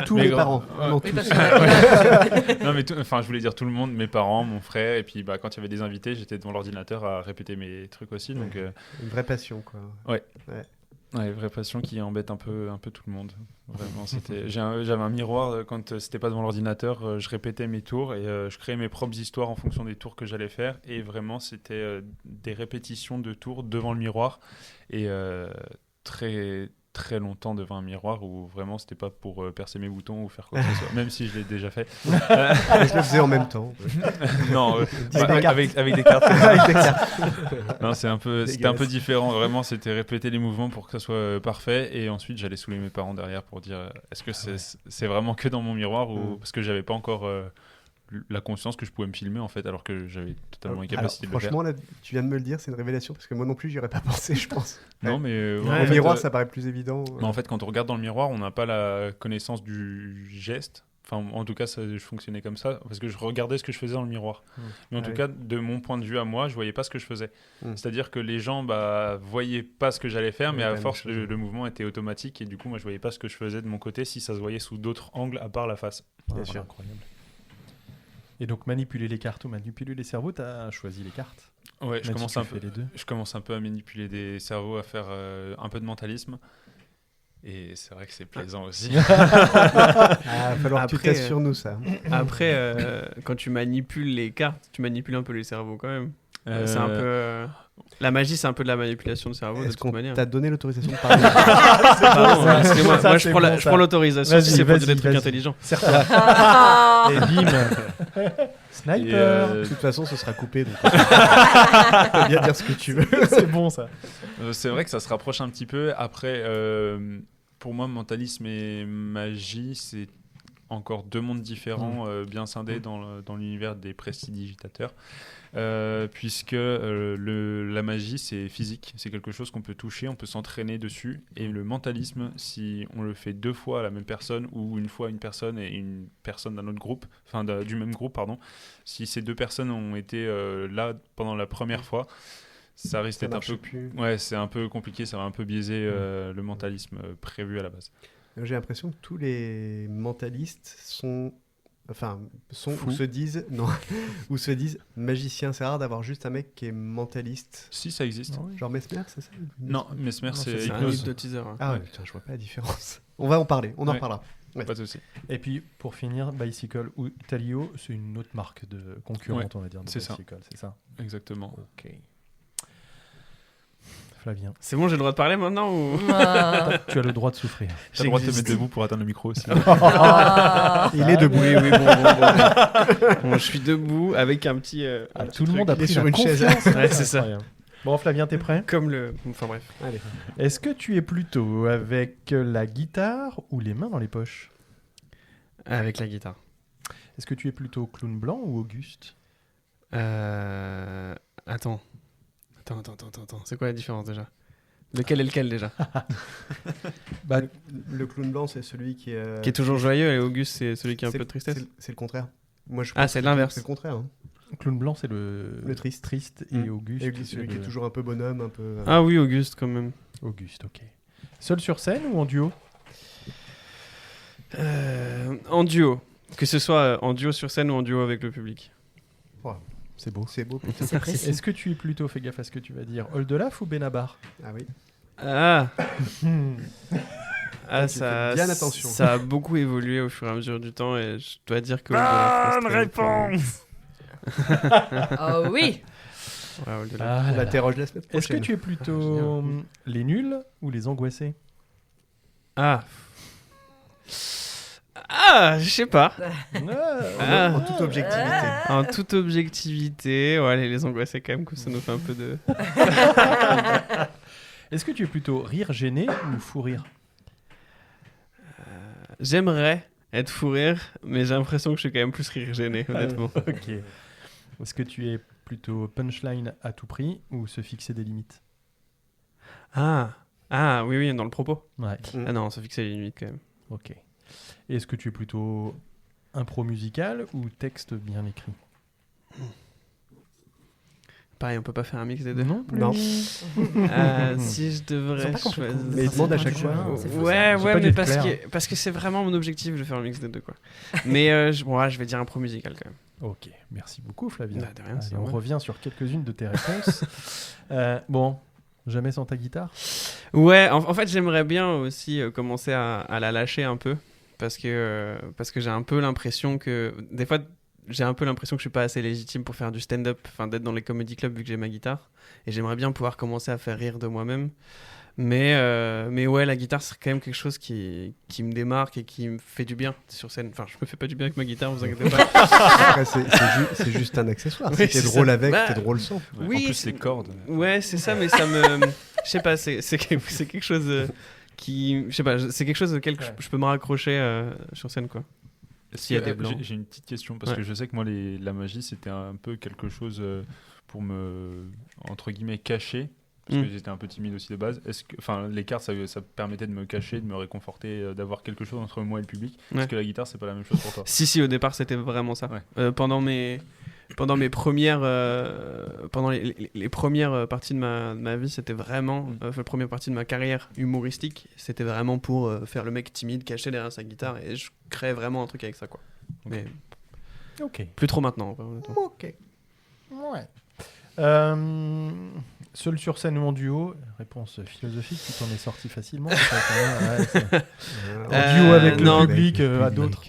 Speaker 3: Tous
Speaker 2: Mais
Speaker 3: les
Speaker 2: grand-
Speaker 3: parents.
Speaker 2: Ouais.
Speaker 3: Non,
Speaker 8: Oui,
Speaker 3: tous.
Speaker 8: parce que
Speaker 2: Non mais je voulais dire tout le monde, mes parents, mon frère, et puis quand il y avait des invités, j'étais devant l'ordinateur à répéter mes trucs aussi, donc
Speaker 3: Une vraie passion, quoi.
Speaker 2: ouais, vraie passion qui embête un peu tout le monde. Vraiment, j'avais un miroir quand c'était pas devant l'ordinateur, je répétais mes tours et je créais mes propres histoires en fonction des tours que j'allais faire, et vraiment c'était des répétitions de tours devant le miroir, et très très longtemps devant un miroir où vraiment c'était pas pour percer mes boutons ou faire quoi que ce soit, même si je l'ai déjà fait.
Speaker 3: Je le faisais en même temps.
Speaker 2: Non,
Speaker 3: Avec
Speaker 2: avec des cartes.
Speaker 3: Avec des cartes.
Speaker 2: Non, c'était un peu
Speaker 3: Dégueulasse.
Speaker 2: différent. Vraiment, c'était répéter les mouvements pour que ça soit parfait. Et ensuite, j'allais saouler mes parents derrière pour dire est-ce que c'est vraiment que dans mon miroir ou parce que j'avais pas encore la conscience que je pouvais me filmer en fait, alors que j'avais totalement incapacité de le faire.
Speaker 3: Franchement, là, tu viens de me le dire, c'est une révélation parce que moi non plus, j'y aurais pas pensé, je pense.
Speaker 2: Non, mais
Speaker 3: Au
Speaker 2: en fait,
Speaker 3: miroir, ça paraît plus évident.
Speaker 2: mais en fait, quand on regarde dans le miroir, on n'a pas la connaissance du geste. Enfin, en tout cas, je fonctionnais comme ça parce que je regardais ce que je faisais dans le miroir. Mais en tout cas, de mon point de vue à moi, je voyais pas ce que je faisais. C'est-à-dire que les gens voyaient pas ce que j'allais faire, mais à force, le mouvement était automatique et du coup, moi, je voyais pas ce que je faisais de mon côté si ça se voyait sous d'autres angles à part la face.
Speaker 3: Bien sûr.
Speaker 5: Incroyable. Et donc manipuler les cartes ou manipuler les cerveaux, tu as choisi les cartes.
Speaker 2: Ouais, je
Speaker 5: Même
Speaker 2: commence
Speaker 5: si
Speaker 2: un
Speaker 5: tu fais
Speaker 2: peu.
Speaker 5: les deux.
Speaker 2: Je commence un peu à manipuler des cerveaux, à faire un peu de mentalisme. Et c'est vrai que c'est plaisant aussi.
Speaker 3: Il va falloir que tu
Speaker 1: Après,
Speaker 3: testes sur nous ça.
Speaker 1: Après, quand tu manipules les cartes, tu manipules un peu les cerveaux quand même. C'est un peu. La magie, c'est un peu de la manipulation de cerveau de
Speaker 3: Est-ce
Speaker 1: toute
Speaker 3: qu'on
Speaker 1: manière.
Speaker 3: t'a donné l'autorisation de parler?
Speaker 1: Pardon, excusez-moi,
Speaker 5: Ça,
Speaker 1: moi
Speaker 5: c'est
Speaker 1: je prends,
Speaker 5: bon,
Speaker 1: je prends l'autorisation
Speaker 5: Vas-y,
Speaker 1: si c'est pour
Speaker 5: vas-y,
Speaker 1: dire des trucs
Speaker 5: vas-y.
Speaker 1: intelligents.
Speaker 5: Et bim. Sniper.
Speaker 3: De toute façon, ce sera coupé. Donc tu peux bien dire ce que tu veux.
Speaker 5: C'est bon ça.
Speaker 2: C'est vrai que ça se rapproche un petit peu. Après, pour moi, mentalisme et magie, c'est encore deux mondes différents, bien scindés dans l'univers des prestidigitateurs. Puisque la magie, c'est physique. C'est quelque chose qu'on peut toucher, on peut s'entraîner dessus. Et le mentalisme, si on le fait 2 fois à la même personne, ou une fois à une personne et une personne d'un autre groupe, enfin du même groupe, pardon, si ces 2 personnes ont été là pendant la première fois, ça risque d'être un peu... Ouais, c'est un peu compliqué, ça va un peu biaiser le mentalisme prévu à la base.
Speaker 3: J'ai l'impression que tous les mentalistes sont ou se disent magicien. C'est rare d'avoir juste un mec qui est mentaliste.
Speaker 2: Si, ça existe.
Speaker 3: Genre Mesmer, c'est ça?
Speaker 2: Non, Mesmer, c'est
Speaker 1: C'est un
Speaker 2: hypnose.
Speaker 1: hypnotiseur.
Speaker 3: Ah ouais, putain, je vois pas la différence. On va en parler, on en
Speaker 2: Ouais.
Speaker 3: reparlera. Ouais.
Speaker 2: Pas de souci.
Speaker 5: Et puis pour finir, Bicycle ou Talio, c'est une autre marque de concurrente, on va dire. De
Speaker 2: c'est ça.
Speaker 5: Bicycle, c'est ça.
Speaker 2: Exactement.
Speaker 5: Ok. Flavien,
Speaker 1: C'est bon, j'ai le droit de parler maintenant ou...
Speaker 8: Ah.
Speaker 5: tu as le droit de souffrir.
Speaker 2: T'as le droit de te
Speaker 1: J'existe.
Speaker 2: mettre debout pour atteindre le micro aussi.
Speaker 8: Ah.
Speaker 3: Il est debout.
Speaker 1: Oui, bon. Bon, je suis debout avec un petit...
Speaker 5: Tout le monde a
Speaker 3: il est
Speaker 5: pris
Speaker 3: sur
Speaker 5: la
Speaker 3: une chaise.
Speaker 5: confiance.
Speaker 1: Ouais, c'est ça.
Speaker 5: Incroyable. Bon, Flavien, t'es prêt?
Speaker 1: Comme le... Enfin bref.
Speaker 3: Allez.
Speaker 5: Est-ce que tu es plutôt avec la guitare ou les mains dans les poches?
Speaker 1: Avec la guitare.
Speaker 5: Est-ce que tu es plutôt clown blanc ou Auguste?
Speaker 1: Attends. C'est quoi la différence déjà? Lequel est lequel déjà?
Speaker 5: Bah,
Speaker 3: Le clown blanc, c'est celui qui est...
Speaker 1: Qui est toujours joyeux et Auguste, c'est celui qui a un
Speaker 3: c'est-
Speaker 1: peu de tristesse?
Speaker 3: C'est le contraire. Moi, je
Speaker 1: Ah,
Speaker 3: pense
Speaker 1: c'est
Speaker 3: que
Speaker 1: l'inverse.
Speaker 3: C'est le contraire. Hein.
Speaker 5: clown blanc, c'est le
Speaker 3: triste.
Speaker 5: et
Speaker 1: Mm.
Speaker 5: Auguste,
Speaker 3: Et Auguste,
Speaker 5: c'est
Speaker 3: celui qui est
Speaker 5: le-
Speaker 3: toujours un peu bonhomme, un peu...
Speaker 1: Ah oui, Auguste quand même.
Speaker 5: Auguste, ok. Seul sur scène ou en duo?
Speaker 1: En duo. Que ce soit en duo sur scène ou en duo avec le public.
Speaker 5: C'est beau.
Speaker 3: C'est beau, putain.
Speaker 4: C'est précis.
Speaker 5: Est-ce que tu es plutôt, fais gaffe à ce que tu vas dire, Oldelaf ou Benabar?
Speaker 3: Ah oui.
Speaker 1: Ah,
Speaker 3: Tu fais bien attention.
Speaker 1: Ça a beaucoup évolué au fur et à mesure du temps et je dois dire que...
Speaker 2: Bonne réponse.
Speaker 8: Oh oui.
Speaker 1: Ouais, Oldelaf.
Speaker 5: Ah
Speaker 3: On
Speaker 5: là là.
Speaker 3: l'interroge la semaine
Speaker 5: Est-ce que
Speaker 3: prochaine.
Speaker 5: tu es plutôt les nuls ou les angoissés?
Speaker 1: Ah, je sais pas.
Speaker 3: En toute objectivité.
Speaker 1: En toute objectivité, ouais, les angoissés quand même, que ça nous fait un peu de...
Speaker 5: Est-ce que tu es plutôt rire gêné ou fou rire?
Speaker 1: J'aimerais être fou rire, mais j'ai l'impression que je suis quand même plus rire gêné, honnêtement.
Speaker 5: Ok. Est-ce que tu es plutôt punchline à tout prix ou se fixer des limites?
Speaker 1: Ah, oui, dans le propos.
Speaker 5: Ouais.
Speaker 1: Ah non, ça fixer les limites quand même.
Speaker 5: Ok. Et est-ce que tu es plutôt impro musical ou texte bien écrit?
Speaker 1: Pareil, on peut pas faire un mix des deux.
Speaker 5: Non plus.
Speaker 3: Non.
Speaker 1: Si je devrais
Speaker 4: Ils sont pas
Speaker 1: choisir...
Speaker 3: Mais demande à chaque fois.
Speaker 4: C'est fou,
Speaker 1: Ouais,
Speaker 5: J'ai
Speaker 1: ouais,
Speaker 5: pas
Speaker 1: mais
Speaker 5: dû
Speaker 1: parce
Speaker 5: te plaire.
Speaker 1: que c'est vraiment mon objectif de faire un mix des deux, quoi. Mais je vais dire un pro musical quand même.
Speaker 5: Ok, merci beaucoup Flavien.
Speaker 1: Bah, de rien, c'est
Speaker 5: Allez, on
Speaker 1: normal.
Speaker 5: revient sur quelques-unes de tes réponses. Bon, jamais sans ta guitare?
Speaker 1: Ouais, en fait, j'aimerais bien aussi commencer à la lâcher un peu parce que j'ai un peu l'impression que des fois j'ai un peu l'impression que je suis pas assez légitime pour faire du stand-up, enfin d'être dans les comedy clubs vu que j'ai ma guitare et j'aimerais bien pouvoir commencer à faire rire de moi-même. Mais ouais, la guitare c'est quand même quelque chose qui me démarque et qui me fait du bien sur scène. Enfin, je me fais pas du bien avec ma guitare, vous inquiétez pas.
Speaker 3: Après, c'est juste un accessoire.
Speaker 1: Oui,
Speaker 3: Si t'es
Speaker 1: c'est
Speaker 3: drôle
Speaker 1: ça.
Speaker 3: avec,
Speaker 1: Bah,
Speaker 3: t'es drôle sans.
Speaker 1: Oui,
Speaker 2: en plus,
Speaker 1: c'est-
Speaker 2: les cordes.
Speaker 1: Ouais, c'est ça, mais ça me... Je sais pas, c'est quelque chose qui... Je sais pas, c'est quelque chose auquel je peux me raccrocher sur scène, quoi. s'il y a des blancs.
Speaker 2: J'ai une petite question parce que je sais que moi la magie c'était un peu quelque chose pour me entre guillemets cacher parce que j'étais un peu timide aussi de base. Les cartes ça permettait de me cacher, de me réconforter, d'avoir quelque chose entre moi et le public. Est-ce que la guitare c'est pas la même chose pour toi?
Speaker 1: Si, au départ c'était vraiment ça. Pendant mes premières pendant les premières parties de ma vie, c'était vraiment la première partie de ma carrière humoristique, c'était vraiment pour faire le mec timide caché derrière sa guitare, et je créais vraiment un truc avec ça, quoi. Mais plus trop maintenant, honnêtement.
Speaker 5: Ok. Ouais. Seul sur scène ou en duo? Réponse philosophique qui t'en est sortie facilement. En duo avec le public, à d'autres.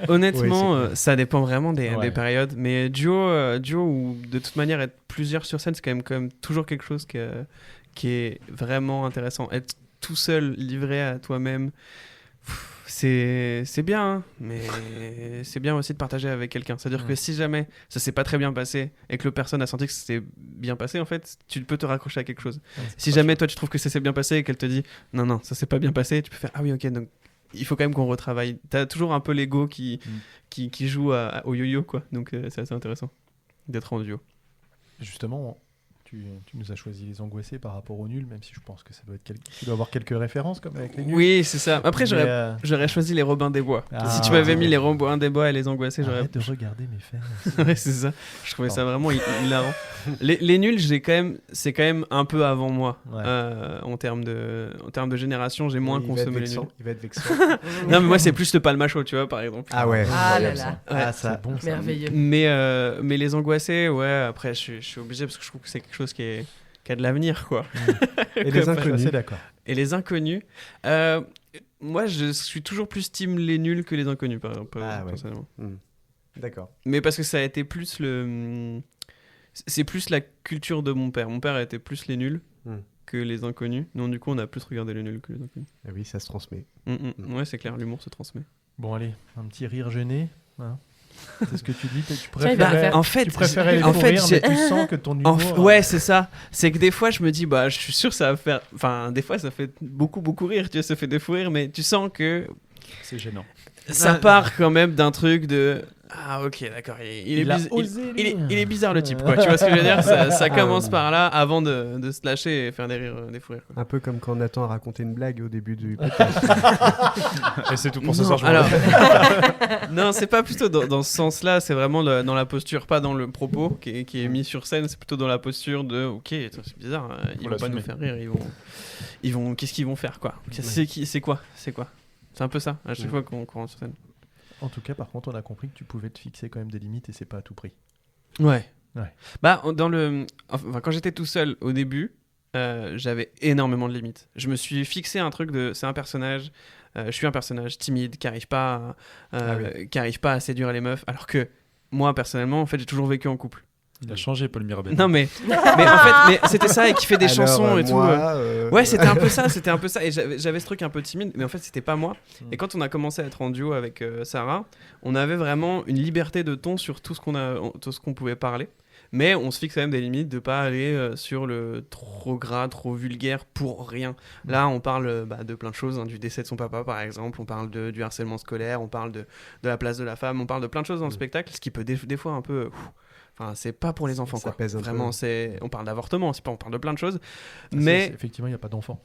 Speaker 1: Honnêtement, ça dépend vraiment des périodes. Mais duo ou de toute manière être plusieurs sur scène, c'est quand même toujours quelque chose qui est vraiment intéressant. Être tout seul, livré à toi-même, c'est bien, hein, mais c'est bien aussi de partager avec quelqu'un. C'est-à-dire que si jamais ça s'est pas très bien passé et que l'autre personne a senti que c'était bien passé, en fait, tu peux te raccrocher à quelque chose. Si jamais toi tu trouves que ça s'est bien passé et qu'elle te dit non, ça s'est pas bien passé, tu peux faire ah oui, ok, donc il faut quand même qu'on retravaille. T'as toujours un peu l'ego qui joue au yo-yo, quoi. Donc c'est assez intéressant d'être en duo.
Speaker 5: Justement, tu nous as choisi les angoissés par rapport aux nuls, même si je pense que ça doit être tu dois avoir quelques références comme avec les nuls.
Speaker 1: Oui, c'est ça. Après, j'aurais choisi les Robins des Bois. Si tu m'avais mis les Robins des Bois et les angoissés, j'aurais...
Speaker 5: Arrête de regarder mes faits.
Speaker 1: Ouais, c'est ça. Je trouvais ça vraiment hilarant. Les nuls, c'est quand même un peu avant moi. En termes de génération, j'ai moins consommé les nuls.
Speaker 3: Il va être vexant.
Speaker 1: Non, mais moi, c'est plus le Palmacho, tu vois, par exemple.
Speaker 3: Ah ouais.
Speaker 8: Ah là là.
Speaker 3: Ah, ça.
Speaker 5: C'est bon, ça.
Speaker 8: Merveilleux.
Speaker 1: Mais les angoissés, après, je suis obligé parce que je trouve que c'est quelque chose qui a de l'avenir, quoi.
Speaker 3: Et les inconnus.
Speaker 5: C'est d'accord.
Speaker 1: Et les inconnus, moi, je suis toujours plus team les nuls que les inconnus, personnellement.
Speaker 3: D'accord.
Speaker 1: Mais parce que ça a été plus c'est plus la culture de mon père. Mon père a été plus les nuls que les inconnus. Non, du coup, on a plus regardé les nuls que les inconnus.
Speaker 3: Et oui, ça se transmet.
Speaker 1: Ouais, c'est clair, l'humour se transmet.
Speaker 5: Bon, allez, un petit rire gêné. Hein. C'est ce que tu dis. Tu
Speaker 8: préférais
Speaker 5: les faux rires, mais tu sens que ton humour...
Speaker 1: Ouais, c'est ça. C'est que des fois, je me dis, je suis sûr que ça va faire... Enfin, des fois, ça fait beaucoup rire. Tu vois, ça fait des faux rires, mais tu sens que...
Speaker 5: C'est gênant.
Speaker 1: Ça part quand même d'un truc de... Ah ok, d'accord, il est bizarre le type, quoi. Tu vois ce que je veux dire? Ça commence par là avant de se lâcher et faire des fous rires, quoi.
Speaker 3: Un peu comme quand Nathan a raconté une blague au début du podcast.
Speaker 2: Et c'est tout pour ce soir, je
Speaker 1: alors... Non, c'est pas plutôt dans ce sens-là, c'est vraiment dans la posture, pas dans le propos qui est mis sur scène, c'est plutôt dans la posture de ok, c'est bizarre, ils vont pas nous faire rire, ils vont qu'est-ce qu'ils vont faire, quoi. C'est quoi? C'est un peu ça, à chaque fois qu'on rentre sur scène.
Speaker 5: En tout cas, par contre, on a compris que tu pouvais te fixer quand même des limites et c'est pas à tout prix.
Speaker 1: Ouais. Quand j'étais tout seul au début, j'avais énormément de limites. Je me suis fixé un truc c'est un personnage, je suis un personnage timide qui arrive pas à séduire les meufs, alors que moi personnellement, en fait, j'ai toujours vécu en couple.
Speaker 2: Il a changé, Paul Mirabel.
Speaker 1: Non mais en fait, c'était ça, et qui fait des chansons et tout. Ouais, c'était un peu ça. Et j'avais ce truc un peu timide, mais en fait, c'était pas moi. Et quand on a commencé à être en duo avec Sarah, on avait vraiment une liberté de ton sur tout ce qu'on pouvait parler. Mais on se fixe quand même des limites de pas aller sur le trop gras, trop vulgaire pour rien. Là, on parle de plein de choses, hein, du décès de son papa par exemple, on parle du harcèlement scolaire, on parle de la place de la femme, on parle de plein de choses dans le spectacle, ce qui peut des fois un peu... Enfin, c'est pas pour les enfants,
Speaker 3: ça
Speaker 1: quoi.
Speaker 3: Pèse
Speaker 1: vraiment, on parle d'avortement, on parle de plein de choses.
Speaker 5: Effectivement, il n'y a pas d'enfants.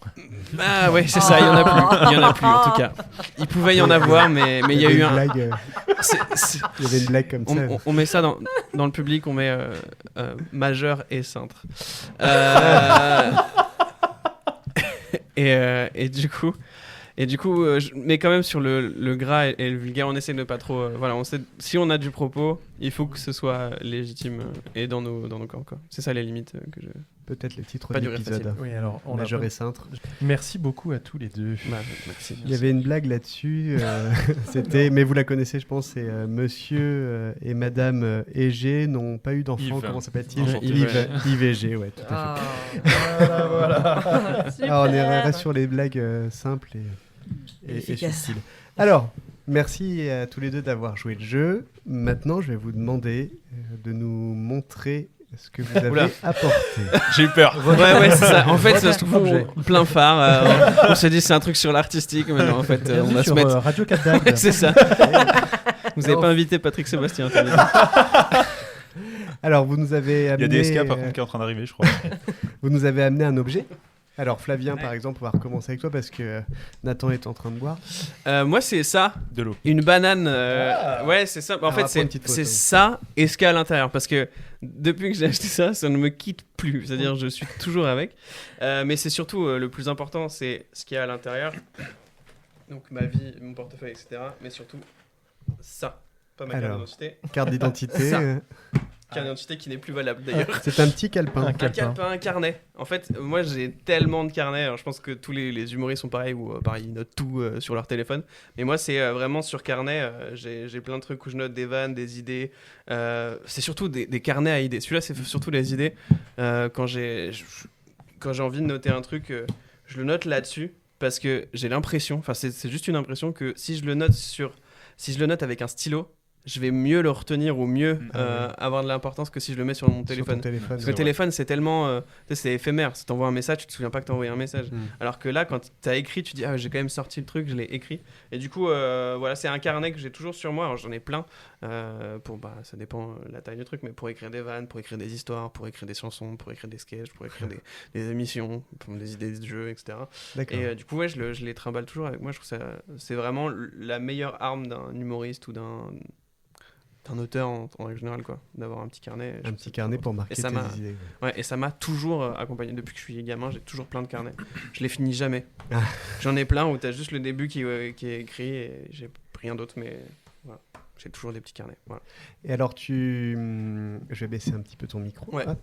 Speaker 1: Ah ouais, c'est ça, il y en a plus en tout cas. Il pouvait y en avoir, mais il y a eu un...
Speaker 3: blague, il y avait une blague comme ça.
Speaker 1: On met ça dans le public, on met majeur et cintre. Et du coup... je mets quand même sur le gras et le vulgaire, on essaie de ne pas trop... si on a du propos, il faut que ce soit légitime et dans nos corps, quoi. C'est ça les limites que je...
Speaker 3: Peut-être le titre
Speaker 1: de
Speaker 3: l'épisode.
Speaker 5: Oui, alors,
Speaker 3: Majeur et cintre.
Speaker 5: Merci beaucoup à tous les deux.
Speaker 1: Merci.
Speaker 3: Il y avait une blague là-dessus, c'était, mais vous la connaissez, je pense, c'est Monsieur et Madame Égé n'ont pas eu d'enfant.
Speaker 2: Yves.
Speaker 3: Comment s'appelle-t-il?
Speaker 1: Yves
Speaker 3: Égé, ouais, tout à fait.
Speaker 5: Voilà.
Speaker 3: Alors, on reste sur les blagues simples et subtiles. Alors, merci à tous les deux d'avoir joué le jeu. Maintenant, je vais vous demander de nous montrer ce que vous avez apporté.
Speaker 2: J'ai eu peur.
Speaker 1: Ouais, c'est ça. En fait, ça se trouve plein phare. On s'est dit c'est un truc sur l'artistique, mais non, en fait, on va se mettre...
Speaker 5: Radio 4
Speaker 1: c'est ça. Vous n'avez pas invité Patrick Sébastien.
Speaker 3: Alors, vous nous avez
Speaker 2: Il y
Speaker 3: amené...
Speaker 2: a des SK par contre qui est en train d'arriver, je crois.
Speaker 3: Vous nous avez amené un objet. Alors, Flavien, par exemple, on va recommencer avec toi parce que Nathan est en train de boire.
Speaker 1: Moi, c'est ça.
Speaker 2: De l'eau.
Speaker 1: Une banane. Ouais, c'est ça. En
Speaker 3: Alors,
Speaker 1: fait,
Speaker 3: après, une petite photo.
Speaker 1: c'est ça et ce qu'il y a à l'intérieur. Parce que depuis que j'ai acheté ça, ça ne me quitte plus. C'est-à-dire, je suis toujours avec. Mais c'est surtout le plus important, c'est ce qu'il y a à l'intérieur. Donc, ma vie, mon portefeuille, etc. Mais surtout, ça. Pas ma carte
Speaker 3: Alors.
Speaker 1: d'identité.
Speaker 3: Carte d'identité.
Speaker 1: Ça. Carte d'identité qui n'est plus valable d'ailleurs.
Speaker 3: C'est un petit calepin.
Speaker 5: Un
Speaker 1: Un
Speaker 5: calepin.
Speaker 1: calepin, un carnet. En fait, moi j'ai tellement de carnets. Alors, je pense que tous les humoristes sont pareils ou pareil, ils notent tout sur leur téléphone. Mais moi, c'est vraiment sur carnet. J'ai plein de trucs où je note des vannes, des idées. C'est surtout des carnets à idées. Celui-là, c'est surtout les idées. Quand j'ai envie de noter un truc, je le note là-dessus parce que j'ai l'impression, enfin, c'est juste une impression que si je le note avec un stylo, je vais mieux le retenir ou mieux avoir de l'importance que si je le mets sur mon téléphone. Parce que le téléphone, c'est tellement. Tu sais, c'est éphémère. Si t'envoies un message, tu te souviens pas que t'as envoyé un message. Alors que là, quand t'as écrit, tu dis ah, j'ai quand même sorti le truc, je l'ai écrit. Et du coup, voilà, c'est un carnet que j'ai toujours sur moi. Alors, j'en ai plein. Ça dépend la taille du truc, mais pour écrire des vannes, pour écrire des histoires, pour écrire des chansons, pour écrire des sketchs, pour écrire des émissions, pour des idées de jeux, etc.
Speaker 3: D'accord.
Speaker 1: Et du coup, ouais, je les trimballe toujours avec moi. Je trouve ça c'est vraiment la meilleure arme d'un humoriste ou d'un auteur en règle générale, quoi, d'avoir un petit carnet.
Speaker 3: Un petit carnet pour marquer
Speaker 1: Et ça
Speaker 3: tes
Speaker 1: m'a-
Speaker 3: idées.
Speaker 1: Ouais, et ça m'a toujours accompagné depuis que je suis gamin. J'ai toujours plein de carnets. Je les finis jamais.
Speaker 3: Ah.
Speaker 1: J'en ai plein où t'as juste le début qui est écrit et j'ai rien d'autre, mais voilà. J'ai toujours des petits carnets. Voilà.
Speaker 3: Et alors, je vais baisser un petit peu ton micro.
Speaker 1: Ouais.
Speaker 3: Hop.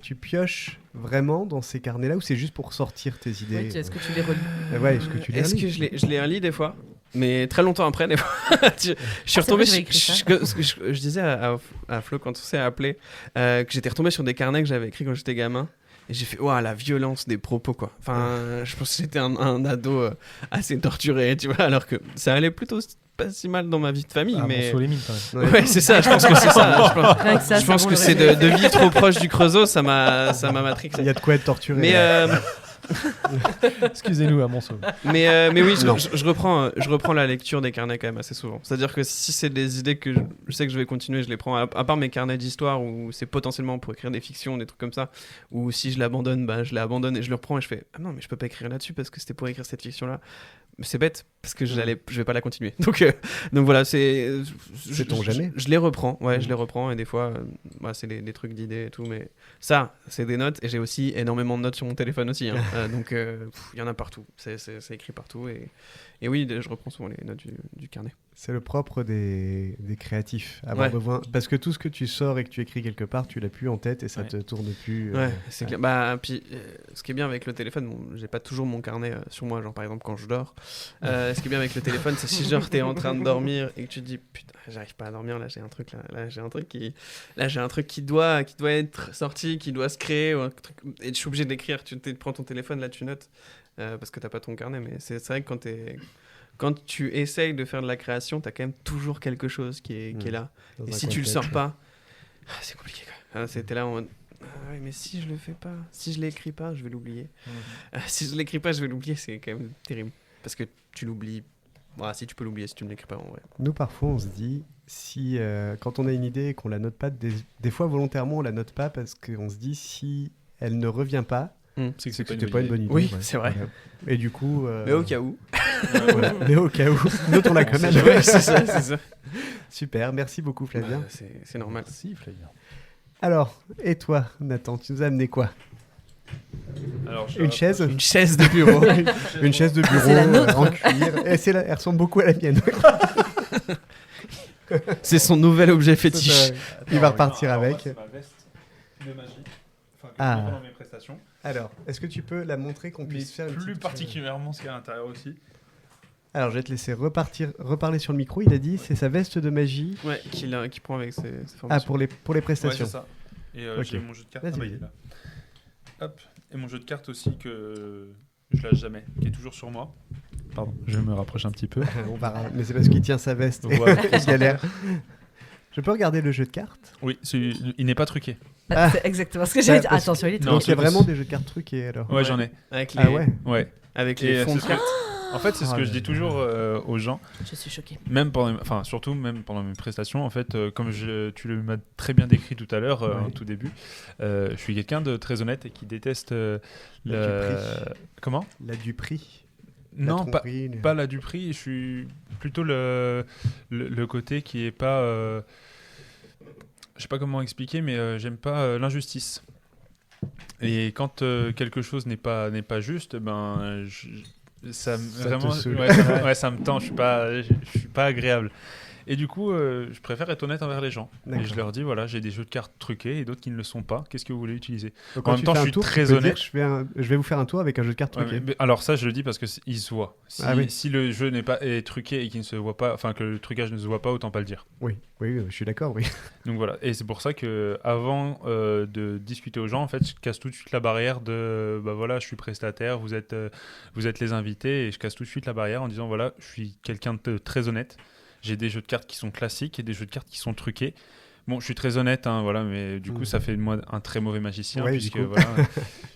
Speaker 3: Tu pioches vraiment dans ces carnets-là ou c'est juste pour sortir tes idées
Speaker 8: Ouais, est-ce que tu les relis?
Speaker 3: Ouais, est-ce que tu les
Speaker 1: Est-ce
Speaker 3: relis
Speaker 1: que je les relis des fois? Mais très longtemps après, des fois. Je suis
Speaker 8: c'est
Speaker 1: retombé.
Speaker 8: vrai que j'avais écrit ça.
Speaker 1: Je disais à Flo quand on s'est appelé que j'étais retombé sur des carnets que j'avais écrits quand j'étais gamin. Et j'ai fait, waouh, la violence des propos, quoi. Enfin, je pense que j'étais un ado assez torturé, tu vois, alors que ça allait plutôt pas si mal dans ma vie de famille.
Speaker 5: Ah,
Speaker 1: mais
Speaker 5: Monceau les mines, quand même.
Speaker 1: ouais, c'est ça, je pense que c'est ça.
Speaker 8: Rien que ça,
Speaker 1: Je pense
Speaker 8: bon,
Speaker 1: que
Speaker 8: le
Speaker 1: c'est
Speaker 8: réveil.
Speaker 1: de vie trop proche du Creusot, ça m'a matrixé.
Speaker 3: Il y a de quoi être torturé.
Speaker 1: Mais,
Speaker 5: Excusez-nous à Monceau.
Speaker 1: mais oui,
Speaker 3: Non.
Speaker 1: je reprends la lecture des carnets quand même assez souvent. C'est-à-dire que si c'est des idées que je sais que je vais continuer, je les prends. À part mes carnets d'histoire où c'est potentiellement pour écrire des fictions, des trucs comme ça, ou si je l'abandonne, bah, je l'abonne et je le reprends et je fais ah non, mais je peux pas écrire là-dessus parce que c'était pour écrire cette fiction-là. Mais c'est bête parce que je vais pas la continuer. Donc voilà,
Speaker 3: Sait-on jamais.
Speaker 1: Je les reprends, ouais, je les reprends et des fois, c'est des trucs d'idées et tout, mais ça, c'est des notes et j'ai aussi énormément de notes sur mon téléphone aussi. Hein. Donc il y en a partout, c'est écrit partout et oui, je reprends souvent les notes du carnet.
Speaker 3: C'est le propre des créatifs. Avoir
Speaker 1: Ouais.
Speaker 3: besoin... Parce que tout ce que tu sors et que tu écris quelque part, tu l'as plus en tête et ça
Speaker 1: Ouais.
Speaker 3: te tourne plus.
Speaker 1: Ouais, c'est clair. Bah, puis, ce qui est bien avec le téléphone, bon, j'ai pas toujours mon carnet sur moi, genre par exemple quand je dors. Ce qui est bien avec le téléphone, c'est si genre t'es en train de dormir et que tu te dis putain, j'arrive pas à dormir, là j'ai un truc j'ai un truc qui doit être sorti, qui doit se créer, ou un truc, et je suis obligé d'écrire. Tu prends ton téléphone, là tu notes parce que t'as pas ton carnet, mais c'est vrai que quand tu essayes de faire de la création, t'as quand même toujours quelque chose qui est là.
Speaker 3: Dans
Speaker 1: Et
Speaker 3: un
Speaker 1: si tu le
Speaker 3: contexte.
Speaker 1: sors pas, c'est compliqué quoi. C'était là en mode ouais, mais si je le fais pas, si je l'écris pas, je vais l'oublier. Si je l'écris pas, je vais l'oublier, c'est quand même terrible. Parce que tu l'oublies. Si tu peux l'oublier si tu ne l'écris pas en vrai.
Speaker 3: Nous, parfois, on se dit, si quand on a une idée et qu'on la note pas, des fois volontairement, on la note pas parce qu'on se dit, si elle ne revient pas,
Speaker 2: C'est que
Speaker 3: c'est que
Speaker 2: c'est
Speaker 3: c'était pas une bonne idée.
Speaker 1: Oui,
Speaker 3: ouais.
Speaker 1: c'est vrai.
Speaker 3: Voilà. Et du coup.
Speaker 1: Mais au cas où.
Speaker 3: Voilà. Mais au cas où. Nous, on l'a quand même.
Speaker 1: Ouais, c'est ça.
Speaker 3: Super, merci beaucoup, Flavien.
Speaker 1: C'est normal.
Speaker 5: Si, Flavien.
Speaker 3: Alors, et toi, Nathan, tu nous as amené quoi?
Speaker 2: Alors,
Speaker 3: Une chaise
Speaker 1: Une chaise de bureau.
Speaker 3: Une chaise de bureau
Speaker 8: C'est la nôtre.
Speaker 3: en cuir. Et elle ressemble beaucoup à la mienne.
Speaker 1: C'est son nouvel objet fétiche.
Speaker 3: Il va repartir avec.
Speaker 2: C'est ma veste de magie. Enfin, que
Speaker 3: Ah.
Speaker 2: je mets pendant mes prestations.
Speaker 3: Alors, est-ce que tu peux la montrer qu'on
Speaker 2: Mais
Speaker 3: puisse faire une
Speaker 2: plus
Speaker 3: petite-
Speaker 2: particulièrement ce qu'il y a à l'intérieur aussi.
Speaker 3: Alors, je vais te laisser reparler sur le micro. Il a dit c'est sa veste de magie.
Speaker 1: Ouais, qui prend avec ses
Speaker 3: Ah,
Speaker 1: formations.
Speaker 3: pour les
Speaker 2: Ouais, c'est
Speaker 3: prestations.
Speaker 2: ça. Et
Speaker 3: Ok.
Speaker 2: j'ai mon jeu de cartes.
Speaker 3: Vas-y,
Speaker 2: Ah bah, il
Speaker 3: vas-y.
Speaker 2: est là. Hop. Et mon jeu de cartes aussi que je lâche jamais, qui est toujours sur moi. Pardon, je me rapproche un petit peu.
Speaker 3: Mais c'est parce qu'il tient sa veste.
Speaker 2: Donc voilà,
Speaker 3: Il galère. Je peux regarder le jeu de cartes?
Speaker 2: Oui, il n'est pas truqué.
Speaker 3: Ah.
Speaker 8: C'est exactement ce que j'allais dire.
Speaker 3: parce-
Speaker 8: Attention, il est
Speaker 2: Non,
Speaker 3: Donc, il y a
Speaker 2: c'est
Speaker 3: vraiment
Speaker 2: possible.
Speaker 3: des jeux de cartes truqués alors.
Speaker 2: Ouais, j'en ai.
Speaker 1: Avec les,
Speaker 3: Ah ouais.
Speaker 2: Ouais.
Speaker 1: avec
Speaker 2: Et
Speaker 1: les fonds de
Speaker 2: ce
Speaker 1: cartes.
Speaker 2: En fait, c'est ce
Speaker 3: Oh
Speaker 2: que
Speaker 3: là
Speaker 2: je dis
Speaker 3: là.
Speaker 2: toujours aux gens,
Speaker 8: Je suis choquée.
Speaker 2: surtout même pendant mes prestations. En fait, comme tu m'as très bien décrit tout à l'heure,
Speaker 3: Ouais.
Speaker 2: en tout début, je suis quelqu'un de très honnête et qui déteste
Speaker 3: La duperie.
Speaker 2: Comment
Speaker 3: La duperie. La
Speaker 2: Non,
Speaker 3: tromperie,
Speaker 2: pas la duperie. Je suis plutôt le côté qui est pas. Je sais pas comment expliquer, mais j'aime pas l'injustice. Et quand quelque chose n'est pas juste, ben ça
Speaker 3: Ça te
Speaker 2: vraiment
Speaker 3: saoule.
Speaker 2: ouais, ça me tend. Je suis pas agréable. Et du coup, je préfère être honnête envers les gens. Et
Speaker 3: D'accord.
Speaker 2: je leur dis voilà, j'ai des jeux de cartes truqués et d'autres qui ne le sont pas. Qu'est-ce que vous voulez utiliser?
Speaker 3: Donc,
Speaker 2: En
Speaker 3: quand
Speaker 2: même
Speaker 3: tu
Speaker 2: temps,
Speaker 3: fais
Speaker 2: je
Speaker 3: un
Speaker 2: suis
Speaker 3: tour,
Speaker 2: très
Speaker 3: tu peux
Speaker 2: honnête.
Speaker 3: dire, je vais vous faire un tour avec un jeu de cartes
Speaker 2: Ouais,
Speaker 3: truqué.
Speaker 2: mais alors ça, je le dis parce que il se voit.
Speaker 3: Ah oui.
Speaker 2: Si le jeu est truqué et qu'il ne se voit pas, enfin que le trucage ne se voit pas, autant pas le dire.
Speaker 3: Oui, je suis d'accord, oui.
Speaker 2: Donc voilà, et c'est pour ça que avant de discuter aux gens, en fait, je casse tout de suite la barrière de bah voilà, je suis prestataire, vous êtes les invités, et je casse tout de suite la barrière en disant voilà, je suis quelqu'un de très honnête. J'ai des jeux de cartes qui sont classiques et des jeux de cartes qui sont truqués. Bon, je suis très honnête, hein, voilà, mais du coup, ça fait de moi un très mauvais magicien,
Speaker 3: Ouais,
Speaker 2: puisque
Speaker 3: du coup.
Speaker 2: voilà,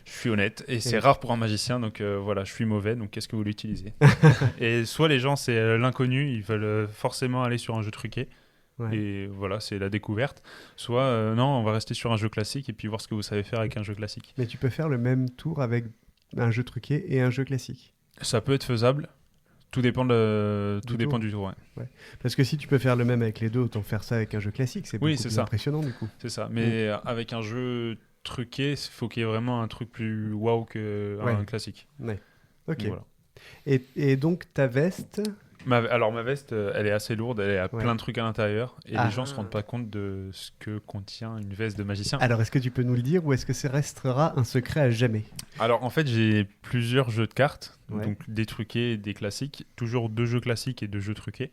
Speaker 2: je suis honnête et c'est
Speaker 3: Et-
Speaker 2: rare pour un magicien, donc voilà, je suis mauvais, donc qu'est-ce que vous voulez utiliser? Et soit les gens, c'est l'inconnu, ils veulent forcément aller sur un jeu truqué.
Speaker 3: Ouais.
Speaker 2: Et voilà, c'est la découverte. Soit non, on va rester sur un jeu classique et puis voir ce que vous savez faire avec un jeu classique.
Speaker 3: Mais tu peux faire le même tour avec un jeu truqué et un jeu classique.
Speaker 2: Ça peut être faisable. Tout dépend du tour. Ouais.
Speaker 3: Parce que si tu peux faire le même avec les deux, autant faire ça avec un jeu classique. C'est
Speaker 2: Oui,
Speaker 3: beaucoup
Speaker 2: c'est
Speaker 3: plus
Speaker 2: ça.
Speaker 3: impressionnant du coup.
Speaker 2: C'est ça. Mais avec un jeu truqué, il faut qu'il y ait vraiment un truc plus waouh qu'un
Speaker 3: Ouais.
Speaker 2: classique.
Speaker 3: Ouais. Ok.
Speaker 2: Donc, voilà.
Speaker 3: Et donc ta veste,
Speaker 2: Alors ma veste, elle est assez lourde, elle a
Speaker 3: Ouais.
Speaker 2: plein de trucs à l'intérieur et
Speaker 3: Ah.
Speaker 2: les gens se rendent pas compte de ce que contient une veste de magicien.
Speaker 3: alors est-ce que tu peux nous le dire ou est-ce que ça restera un secret à jamais?
Speaker 2: Alors en fait j'ai plusieurs jeux de cartes,
Speaker 3: Ouais.
Speaker 2: donc des truqués et des classiques, toujours 2 jeux classiques et 2 jeux truqués.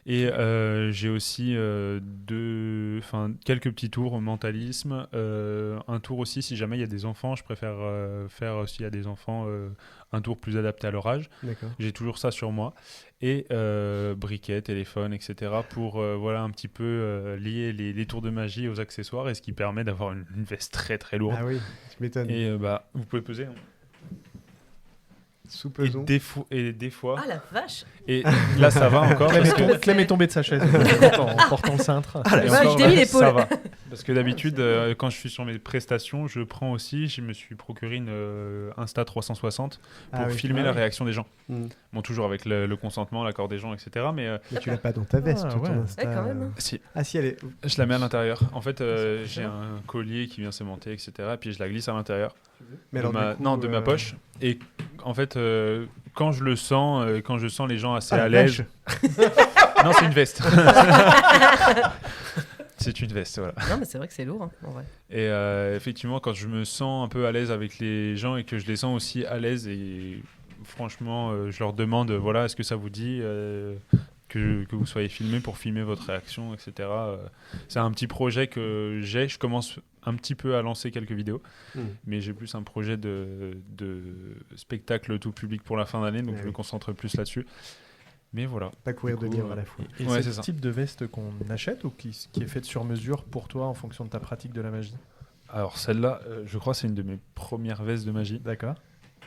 Speaker 2: Et j'ai aussi quelques petits tours au mentalisme, un tour aussi si jamais il y a des enfants, je préfère faire s'il y a des enfants un tour plus adapté à leur âge.
Speaker 3: D'accord.
Speaker 2: J'ai toujours ça sur moi. Et briquet, téléphone, etc. pour voilà, un petit peu lier les tours de magie aux accessoires et ce qui permet d'avoir une veste très très lourde.
Speaker 3: Ah oui, tu m'étonnes.
Speaker 2: Et vous pouvez peser. Hein.
Speaker 3: Sous-pesons.
Speaker 2: Et des fois.
Speaker 8: Ah la vache.
Speaker 2: Et là ça va encore. parce que-
Speaker 5: Clem est tombé de sa chaise en portant le cintre.
Speaker 2: Et
Speaker 8: vache,
Speaker 2: encore,
Speaker 8: je t'ai mis
Speaker 2: là,
Speaker 8: l'épaule.
Speaker 2: ça va. Parce que d'habitude, quand je suis sur mes prestations, je me suis procuré une Insta 360 pour
Speaker 3: Ah oui.
Speaker 2: filmer
Speaker 3: Ah
Speaker 2: la
Speaker 3: oui.
Speaker 2: réaction des gens.
Speaker 3: Mm.
Speaker 2: Bon, toujours avec le consentement, l'accord des gens, etc. Mais
Speaker 3: Mais tu l'as pas dans ta veste,
Speaker 5: Ah,
Speaker 3: ton
Speaker 5: ouais.
Speaker 3: Insta.
Speaker 8: Ouais, quand même.
Speaker 2: si,
Speaker 3: Ah si, elle est.
Speaker 2: je la mets à l'intérieur. En fait, j'ai un collier qui vient s'aimanter, etc. Et puis je la glisse à l'intérieur
Speaker 3: Mais
Speaker 2: de
Speaker 3: alors,
Speaker 2: ma,
Speaker 3: du coup,
Speaker 2: non, de ma poche. Et en fait, quand je sens les gens assez
Speaker 3: Ah,
Speaker 2: à
Speaker 3: la
Speaker 2: l'aise.
Speaker 3: vache.
Speaker 2: Non, c'est une veste. C'est une veste, voilà.
Speaker 8: Non, mais c'est vrai que c'est lourd, hein, en vrai.
Speaker 2: Et effectivement, quand je me sens un peu à l'aise avec les gens et que je les sens aussi à l'aise, et franchement, je leur demande, voilà, est-ce que ça vous dit que vous soyez filmé pour filmer votre réaction, etc. C'est un petit projet que j'ai. Je commence un petit peu à lancer quelques vidéos, mais j'ai plus un projet de spectacle tout public pour la fin d'année, donc
Speaker 3: Ah
Speaker 2: je
Speaker 3: oui.
Speaker 2: me concentre plus là-dessus. Mais voilà.
Speaker 3: Pas courir
Speaker 2: Du
Speaker 3: de
Speaker 2: coup,
Speaker 3: livres à la fois.
Speaker 5: Et
Speaker 2: Ouais,
Speaker 5: c'est
Speaker 2: c'est ça.
Speaker 5: ce type de veste qu'on achète ou qui est faite sur mesure pour toi en fonction de ta pratique de la magie?
Speaker 2: Alors celle-là, je crois c'est une de mes premières vestes de magie.
Speaker 5: D'accord.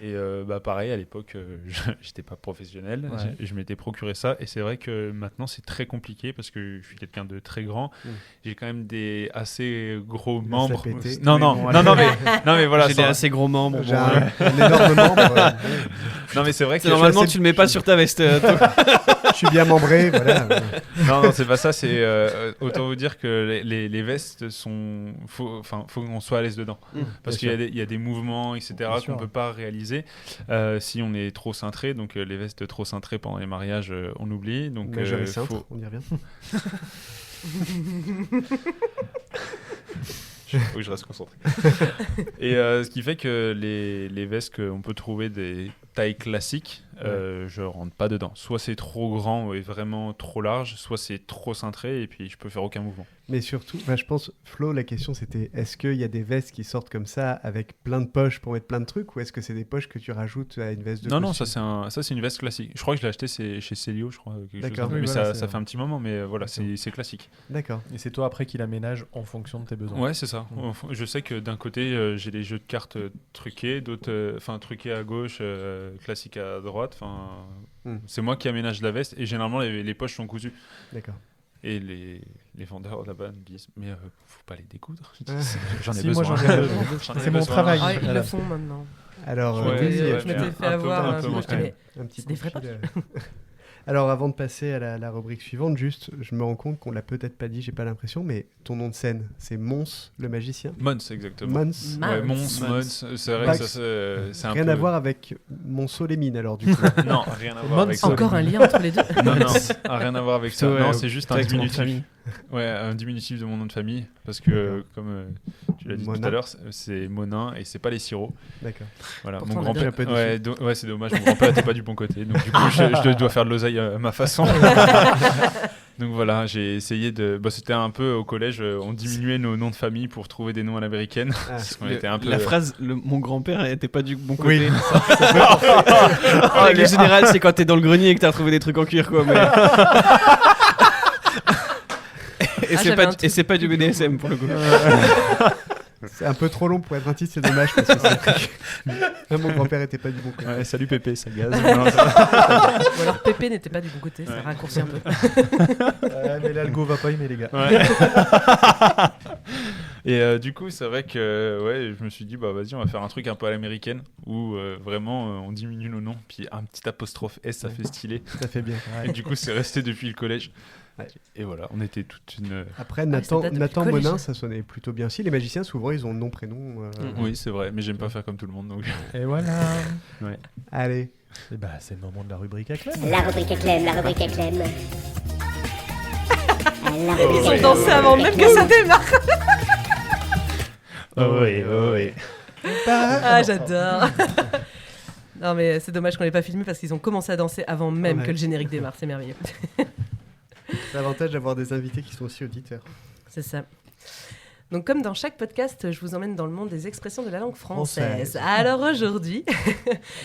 Speaker 2: Et pareil, à l'époque, j'étais pas professionnel,
Speaker 5: Ouais.
Speaker 2: je m'étais procuré ça, et c'est vrai que maintenant c'est très compliqué parce que je suis quelqu'un de très grand, j'ai quand même des assez gros
Speaker 3: Il va
Speaker 2: membres.
Speaker 3: se la péter.
Speaker 2: Non,
Speaker 3: Oui,
Speaker 2: non,
Speaker 3: bon,
Speaker 2: non, mais voilà.
Speaker 1: J'ai des
Speaker 2: ça-
Speaker 1: assez gros membres.
Speaker 3: J'ai
Speaker 1: bon,
Speaker 3: un énorme membre.
Speaker 2: Non, mais c'est vrai que
Speaker 1: c'est normalement
Speaker 3: assez-
Speaker 1: tu le mets pas sur ta veste. Toi.
Speaker 3: Je suis bien membré, voilà.
Speaker 2: non, c'est pas ça. C'est autant vous dire que les vestes sont, faut qu'on soit à l'aise dedans, parce
Speaker 3: bien
Speaker 2: qu'il y a des mouvements, etc.
Speaker 5: Bien
Speaker 2: qu'on
Speaker 5: sûr.
Speaker 2: peut pas réaliser si on est trop cintré. Donc les vestes trop cintrées pendant les mariages, on oublie. Donc
Speaker 3: Mais jamais cintre,
Speaker 2: faut
Speaker 3: on y revient.
Speaker 2: faut que je reste concentré. Et ce qui fait que les vestes qu'on peut trouver des tailles classiques, je rentre pas dedans. Soit c'est trop grand et vraiment trop large, soit c'est trop cintré et puis je peux faire aucun mouvement.
Speaker 3: Mais surtout, je pense, Flo, la question c'était est-ce qu'il y a des vestes qui sortent comme ça avec plein de poches pour mettre plein de trucs ou est-ce que c'est des poches que tu rajoutes à une veste de
Speaker 2: Non,
Speaker 3: costume?
Speaker 2: ça c'est une veste classique. Je crois que je l'ai acheté chez Célio, je crois. Quelque chose
Speaker 3: D'accord.
Speaker 2: comme ça.
Speaker 5: Oui,
Speaker 2: Mais
Speaker 5: voilà,
Speaker 2: ça
Speaker 5: c'est-
Speaker 2: fait un petit moment, mais voilà,
Speaker 5: D'accord.
Speaker 2: c'est classique.
Speaker 3: D'accord.
Speaker 5: Et c'est toi après qui l'aménage en fonction de tes besoins.
Speaker 2: Ouais, c'est ça. Je sais que d'un côté, j'ai des jeux de cartes truqués, d'autres, truqués à gauche, classiques à droite. droite. C'est moi qui aménage la veste et généralement les poches sont cousues.
Speaker 3: D'accord.
Speaker 2: Et les vendeurs là-bas me disent mais faut pas les découdre.
Speaker 5: J'en ai
Speaker 2: Si,
Speaker 5: besoin.
Speaker 2: moi,
Speaker 5: C'est mon travail.
Speaker 8: Ah, ils
Speaker 5: Voilà.
Speaker 8: le font maintenant.
Speaker 3: Alors,
Speaker 2: Ouais,
Speaker 3: oui,
Speaker 8: je m'étais fait avoir.
Speaker 2: un peu,
Speaker 8: je me
Speaker 2: ouais.
Speaker 8: dis, mais
Speaker 3: un petit
Speaker 8: c'est des
Speaker 3: coup de
Speaker 8: vrais
Speaker 3: fil, Alors, avant de passer à la rubrique suivante, juste, je me rends compte qu'on l'a peut-être pas dit, j'ai pas l'impression, mais ton nom de scène, c'est Mons le magicien.
Speaker 2: Mons, exactement.
Speaker 3: Mons.
Speaker 2: Ouais,
Speaker 8: Mons.
Speaker 2: Mons. C'est vrai
Speaker 3: Pas
Speaker 2: que c'est un
Speaker 3: Rien
Speaker 2: peu...
Speaker 3: à voir avec Monceau-les-Mines, alors, du coup.
Speaker 2: Non, rien à voir
Speaker 5: Mons.
Speaker 2: avec ça.
Speaker 8: encore un lien entre les deux.
Speaker 2: Non, rien à voir avec ça.
Speaker 1: Ouais,
Speaker 2: Non, c'est juste un
Speaker 1: direct, mon nom de
Speaker 2: diminutif.
Speaker 1: famille.
Speaker 2: Ouais, un diminutif de mon nom de famille. Parce que, comme tu l'as dit
Speaker 3: Monin.
Speaker 2: tout à l'heure, c'est Monin et c'est pas les sirops.
Speaker 3: D'accord.
Speaker 2: Voilà,
Speaker 8: Pourtant,
Speaker 2: mon
Speaker 8: on
Speaker 2: grand-père.
Speaker 3: adore. Un peu
Speaker 2: Ouais, c'est dommage. Mon grand-père était pas du bon côté. Donc, du coup, je dois faire de l'oseille à ma façon. Donc voilà, j'ai essayé de. C'était un peu au collège, on diminuait nos noms de famille pour trouver des noms à l'américaine.
Speaker 3: Ah,
Speaker 2: Parce qu'on était un peu.
Speaker 1: La phrase mon grand-père était pas du bon
Speaker 3: Oui,
Speaker 1: côté. En règle générale, c'est quand t'es dans le grenier et que t'as retrouvé des trucs en cuir, quoi. Mais... Et c'est
Speaker 8: j'avais
Speaker 1: pas,
Speaker 8: un truc.
Speaker 1: et c'est pas du BDSM pour le coup.
Speaker 3: c'est un peu trop long pour être un titre, c'est dommage, parce que c'est... Mon grand-père était pas du bon côté.
Speaker 2: Ouais, salut Pépé, ça gaz.
Speaker 8: Ou alors Pépé n'était pas du bon côté, ça raccourcit un peu.
Speaker 5: Mais l'algo va pas aimer, les gars.
Speaker 2: Ouais. Et du coup, c'est vrai que je me suis dit, vas-y, on va faire un truc un peu à l'américaine où vraiment on diminue nos noms, puis un petit apostrophe S, ça fait stylé.
Speaker 3: Ça fait bien.
Speaker 2: Et du coup, c'est resté depuis le collège.
Speaker 3: Ouais.
Speaker 2: Et voilà, on était toute une.
Speaker 3: Après,
Speaker 8: ça date depuis
Speaker 3: Nathan
Speaker 8: le collège.
Speaker 3: Monin, ça sonnait plutôt bien aussi. Les magiciens, souvent, ils ont nom, prénom.
Speaker 2: Oui, c'est vrai, mais j'aime pas faire comme tout le monde. Donc...
Speaker 5: Et voilà.
Speaker 3: Allez.
Speaker 5: Et c'est le moment de la rubrique à Clem.
Speaker 9: La rubrique à Clem, la rubrique à Clem.
Speaker 8: Ils ont dansé avant même que ça démarre.
Speaker 2: oui.
Speaker 8: Ah, j'adore. Non, mais c'est dommage qu'on l'ait pas filmé parce qu'ils ont commencé à danser avant même
Speaker 3: Ouais.
Speaker 8: que le générique démarre. C'est merveilleux.
Speaker 3: C'est l'avantage d'avoir des invités qui sont aussi auditeurs.
Speaker 8: C'est ça. Donc, comme dans chaque podcast, je vous emmène dans le monde des expressions de la langue française. Alors aujourd'hui,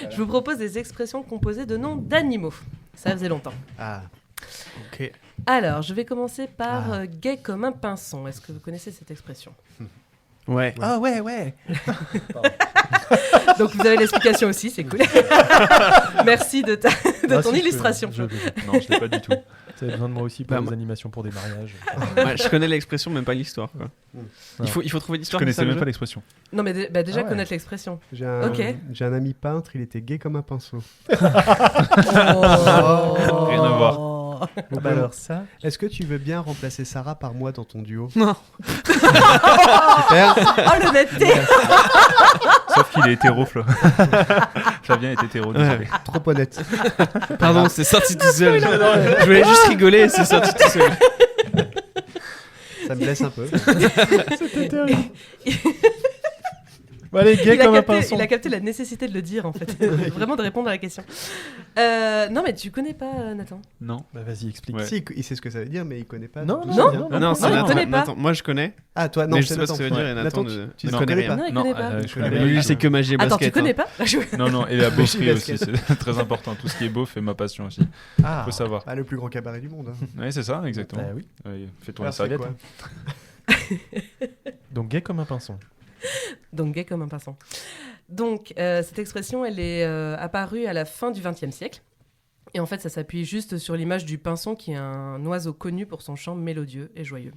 Speaker 8: je vous propose des expressions composées de noms d'animaux. Ça faisait longtemps.
Speaker 3: Ah,
Speaker 1: Ok.
Speaker 8: Alors, je vais commencer par gai comme un pinson. Est-ce que vous connaissez cette expression?
Speaker 1: Ouais.
Speaker 5: Ah ouais.
Speaker 8: Donc, vous avez l'explication aussi, c'est cool. Merci de ton illustration.
Speaker 2: Non, je l'ai pas du tout.
Speaker 5: Tu as besoin de moi aussi pour
Speaker 1: Bah,
Speaker 5: des
Speaker 1: moi-
Speaker 5: animations pour des mariages.
Speaker 1: Ouais, je connais l'expression, même pas l'histoire. Quoi. Il faut trouver
Speaker 2: Je
Speaker 1: l'histoire.
Speaker 2: connaissais
Speaker 1: c'est ça,
Speaker 2: même
Speaker 1: déjà
Speaker 2: pas l'expression.
Speaker 8: Non, mais déjà
Speaker 5: Ah ouais.
Speaker 8: connaître l'expression.
Speaker 3: j'ai un,
Speaker 8: Ok.
Speaker 3: j'ai un ami peintre, il était gay comme un pinceau.
Speaker 2: Rien à voir.
Speaker 5: Alors ça.
Speaker 3: Est-ce que tu veux bien remplacer Sarah par moi dans ton duo?
Speaker 1: Non.
Speaker 3: Super.
Speaker 8: Oh, l'honnêteté.
Speaker 2: Sauf qu'il est hétéro, Flo. Flavien est hétéro, désolé.
Speaker 3: Trop honnête.
Speaker 1: Pardon, c'est sorti tout seul. Je voulais juste rigoler et c'est sorti tout seul.
Speaker 3: Ça me blesse un peu.
Speaker 5: Allez, gay comme un pinson.
Speaker 8: Il a capté la nécessité de le dire, en fait. Vraiment de répondre à la question. Non, mais tu connais pas, Nathan?
Speaker 2: Non.
Speaker 5: Vas-y, explique.
Speaker 2: Ouais.
Speaker 3: Si, il sait ce que ça veut dire, mais il connaît pas.
Speaker 5: Non,
Speaker 1: Non, c'est
Speaker 8: il
Speaker 1: Nathan.
Speaker 8: connaît pas.
Speaker 1: Nathan. Moi, je connais.
Speaker 3: Ah, toi, non,
Speaker 1: Mais je
Speaker 3: c'est
Speaker 1: sais pas ce que ça veut dire et Nathan
Speaker 3: tu
Speaker 1: ne
Speaker 3: ne
Speaker 1: connais
Speaker 3: connais
Speaker 1: rien.
Speaker 3: pas.
Speaker 8: Non, il connaît pas.
Speaker 2: je connais
Speaker 1: Lui,
Speaker 2: pas.
Speaker 1: c'est que magie et
Speaker 8: Attends,
Speaker 1: basket.
Speaker 8: tu connais
Speaker 1: hein.
Speaker 8: pas?
Speaker 2: Non, et la bosserie
Speaker 3: basket.
Speaker 2: aussi, c'est très important. Tout ce qui est beau fait ma passion aussi.
Speaker 5: Ah,
Speaker 2: Faut savoir.
Speaker 3: Ah, le plus grand cabaret du monde. hein.
Speaker 2: Oui, c'est ça, exactement.
Speaker 5: oui.
Speaker 2: Ouais, fais-toi une
Speaker 3: Alors, c'est
Speaker 2: serviette.
Speaker 3: quoi
Speaker 5: Donc gay comme un pinson.
Speaker 8: Donc, gay comme un pinson. Donc, cette expression, elle est apparue à la fin du XXe siècle. Et en fait, ça s'appuie juste sur l'image du pinson, qui est un oiseau connu pour son chant mélodieux et joyeux.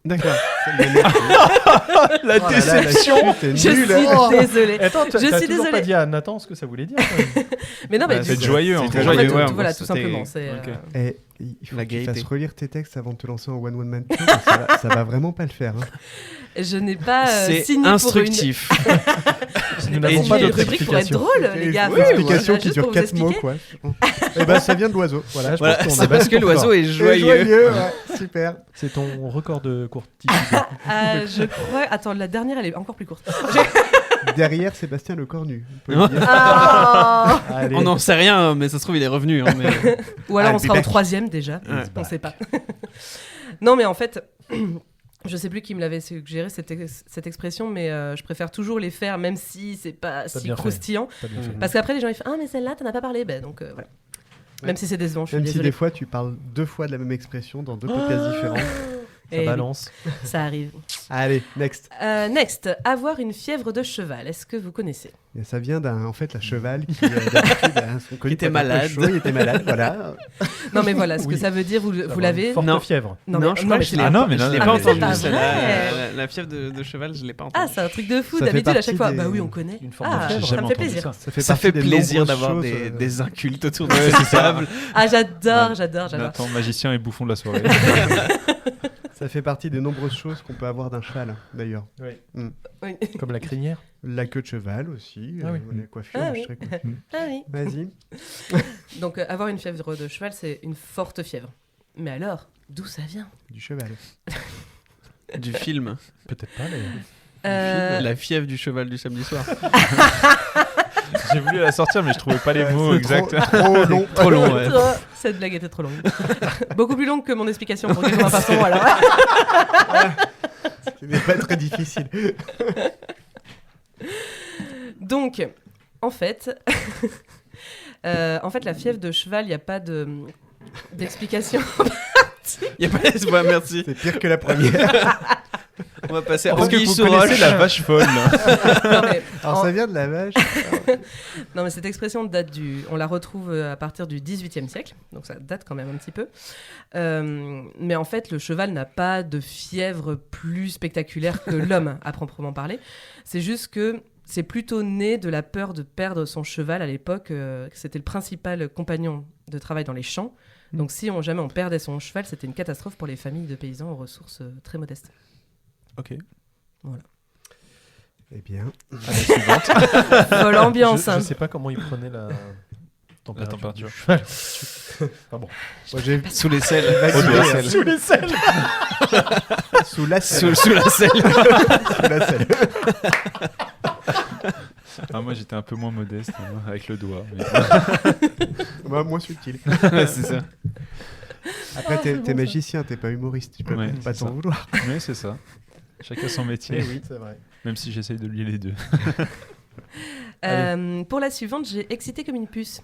Speaker 3: D'accord.
Speaker 5: La
Speaker 3: Oh là là, la chute est
Speaker 8: Je
Speaker 3: nulle.
Speaker 8: suis
Speaker 3: Oh.
Speaker 8: désolée.
Speaker 5: Attends,
Speaker 8: Je
Speaker 5: t'as
Speaker 8: suis
Speaker 5: toujours
Speaker 8: désolée.
Speaker 5: pas dit à Nathan ce que ça voulait dire. quand même.
Speaker 8: Mais non, mais
Speaker 2: C'est joyeux, en
Speaker 1: C'est
Speaker 2: fait.
Speaker 1: très
Speaker 8: En fait,
Speaker 1: joyeux, ouais,
Speaker 8: voilà,
Speaker 1: en
Speaker 8: tout
Speaker 1: fait, c'était-
Speaker 8: simplement. C'est,
Speaker 2: Ok.
Speaker 3: Eh, il faut
Speaker 1: La
Speaker 3: que tu
Speaker 1: gaieté.
Speaker 3: fasses relire tes textes avant de te lancer en one-woman show, parce que ça va vraiment pas le faire. hein.
Speaker 8: je n'ai pas
Speaker 1: C'est
Speaker 8: signé
Speaker 1: instructif.
Speaker 5: Nous
Speaker 8: pour
Speaker 5: n'avons
Speaker 8: une...
Speaker 5: pas
Speaker 8: une
Speaker 5: d'autres
Speaker 8: rubrique pour être
Speaker 5: explications.
Speaker 8: drôle, les gars.
Speaker 3: Une explication
Speaker 8: Voilà,
Speaker 3: qui
Speaker 8: juste
Speaker 3: dure
Speaker 8: pour vous
Speaker 3: 4 mots,
Speaker 8: expliquer.
Speaker 3: quoi. Et ben, ça vient de l'oiseau. Voilà.
Speaker 5: je
Speaker 1: Voilà,
Speaker 5: pense qu'on
Speaker 1: c'est
Speaker 5: est
Speaker 1: parce que
Speaker 5: bon pour
Speaker 1: l'oiseau
Speaker 5: ça.
Speaker 1: est
Speaker 3: Et
Speaker 1: joyeux.
Speaker 3: ouais, super.
Speaker 5: C'est ton record de courtitude.
Speaker 8: Je crois... Attends, la dernière, elle est encore plus courte.
Speaker 3: Derrière Sébastien Lecornu. on peut le dire.
Speaker 8: Ah
Speaker 5: Allez.
Speaker 1: On n'en sait rien, mais ça se trouve, il est revenu. hein, mais-
Speaker 8: Ou alors
Speaker 3: Ah,
Speaker 8: on sera en
Speaker 3: Bibek.
Speaker 8: 3e déjà,
Speaker 1: Ouais.
Speaker 8: on sait pas. Non mais en fait, je sais plus qui me l'avait suggéré cette expression, mais je préfère toujours les faire même si c'est pas si
Speaker 5: bien fait.
Speaker 8: croustillant.
Speaker 5: T'as bien fait.
Speaker 8: Parce qu'après les gens ils font ah mais celle-là t'en as pas parlé, ben donc voilà.
Speaker 3: Ouais.
Speaker 8: Même si c'est décevant, je suis
Speaker 3: Même si
Speaker 8: désolée.
Speaker 3: des fois tu parles 2 fois de la même expression dans 2 podcasts différents.
Speaker 5: Ça
Speaker 8: Et
Speaker 5: balance.
Speaker 8: ça arrive.
Speaker 3: Allez, next.
Speaker 8: Next, avoir une fièvre de cheval. Est-ce que vous connaissez?
Speaker 3: Et ça vient d'un cheval qui d'habitude a son collier
Speaker 1: était
Speaker 3: un peu
Speaker 1: malade.
Speaker 3: chaud, il était malade, voilà.
Speaker 8: Non, mais voilà, ce que
Speaker 5: Oui.
Speaker 8: ça veut dire, vous l'avez?
Speaker 5: Forte
Speaker 1: Non.
Speaker 5: fièvre.
Speaker 8: Non,
Speaker 1: je crois que je l'ai
Speaker 2: Ah non, mais non,
Speaker 1: je l'ai
Speaker 2: non,
Speaker 1: pas
Speaker 2: mais
Speaker 1: entendu.
Speaker 8: c'est pas
Speaker 1: celle-là.
Speaker 8: vrai.
Speaker 1: La fièvre de cheval, je l'ai pas entendu.
Speaker 8: Ah, c'est un truc de fou.
Speaker 3: Ça fait
Speaker 8: D'habitude, à
Speaker 3: partie
Speaker 8: chaque fois,
Speaker 3: des-
Speaker 8: bah oui, on connaît.
Speaker 5: Une forme de
Speaker 8: Ah,
Speaker 5: fièvre.
Speaker 8: ça me
Speaker 2: Jamais
Speaker 8: fait
Speaker 2: entendu
Speaker 8: plaisir.
Speaker 2: ça.
Speaker 1: Ça fait
Speaker 3: des
Speaker 1: plaisir
Speaker 3: nombreuses
Speaker 1: d'avoir
Speaker 3: choses,
Speaker 1: des incultes autour de
Speaker 2: Ouais,
Speaker 1: cette
Speaker 2: c'est ça.
Speaker 1: table.
Speaker 8: Ah, j'adore.
Speaker 2: Nathan, magicien et bouffon de la soirée.
Speaker 3: Ça fait partie des nombreuses choses qu'on peut avoir d'un cheval, d'ailleurs.
Speaker 8: Oui.
Speaker 5: Comme la crinière.
Speaker 3: La queue de cheval aussi,
Speaker 5: Ah oui.
Speaker 3: les coiffures,
Speaker 8: Ah
Speaker 3: je
Speaker 8: oui.
Speaker 3: serais coiffé.
Speaker 8: Ah oui.
Speaker 3: Vas-y.
Speaker 8: Donc, avoir une fièvre de cheval, c'est une forte fièvre. Mais alors, d'où ça vient?
Speaker 3: Du cheval.
Speaker 1: Du film.
Speaker 5: Peut-être pas d'ailleurs.
Speaker 1: La fièvre du cheval du samedi soir.
Speaker 2: J'ai voulu la sortir, mais je trouvais pas les mots
Speaker 3: C'est
Speaker 2: exacts.
Speaker 3: Trop long.
Speaker 1: Trop long, ouais.
Speaker 8: Cette blague était trop longue. Beaucoup plus longue que mon explication pour dire ma façon. Alors.
Speaker 3: C'était pas très difficile.
Speaker 8: Donc, en fait, la fièvre de cheval, il n'y a pas d'explication.
Speaker 1: Il y a pas ouais, merci.
Speaker 3: C'est pire que la première.
Speaker 1: On va passer
Speaker 2: Parce que
Speaker 1: Anguille
Speaker 2: vous
Speaker 1: sous
Speaker 2: connaissez
Speaker 1: roche.
Speaker 2: la vache folle.
Speaker 8: Non, mais,
Speaker 3: Alors ça vient de la vache.
Speaker 8: non, mais cette expression date on la retrouve à partir du XVIIIe siècle, donc ça date quand même un petit peu. Mais en fait, le cheval n'a pas de fièvre plus spectaculaire que l'homme, à proprement parler. C'est juste que c'est plutôt né de la peur de perdre son cheval à l'époque. C'était le principal compagnon de travail dans les champs. Donc si jamais on perdait son cheval, c'était une catastrophe pour les familles de paysans aux ressources très modestes.
Speaker 5: Ok.
Speaker 3: Eh bien,
Speaker 8: Folle ambiance.
Speaker 5: Je sais pas comment il prenait la température.
Speaker 2: température.
Speaker 5: du cheval. Ah bon.
Speaker 3: moi j'ai
Speaker 1: Sous les selles.
Speaker 3: vacillé,
Speaker 5: Sous les selles.
Speaker 3: sous la selle.
Speaker 1: Sous la selle.
Speaker 3: Sous la selle.
Speaker 2: Ah, moi, j'étais un peu moins modeste, avec le doigt. mais-
Speaker 3: Moi, moins subtil.
Speaker 1: Ouais, c'est ça.
Speaker 3: Après,
Speaker 8: c'est
Speaker 3: t'es
Speaker 8: bon, ça.
Speaker 3: magicien, t'es pas humoriste. Tu peux
Speaker 2: Ouais,
Speaker 3: pas
Speaker 2: c'est
Speaker 3: t'en
Speaker 2: ça.
Speaker 3: vouloir.
Speaker 2: Oui, c'est ça. Chacun son métier,
Speaker 5: Eh oui, c'est vrai.
Speaker 2: même si j'essaye de lier les deux.
Speaker 8: Pour la suivante, j'ai excité comme une puce.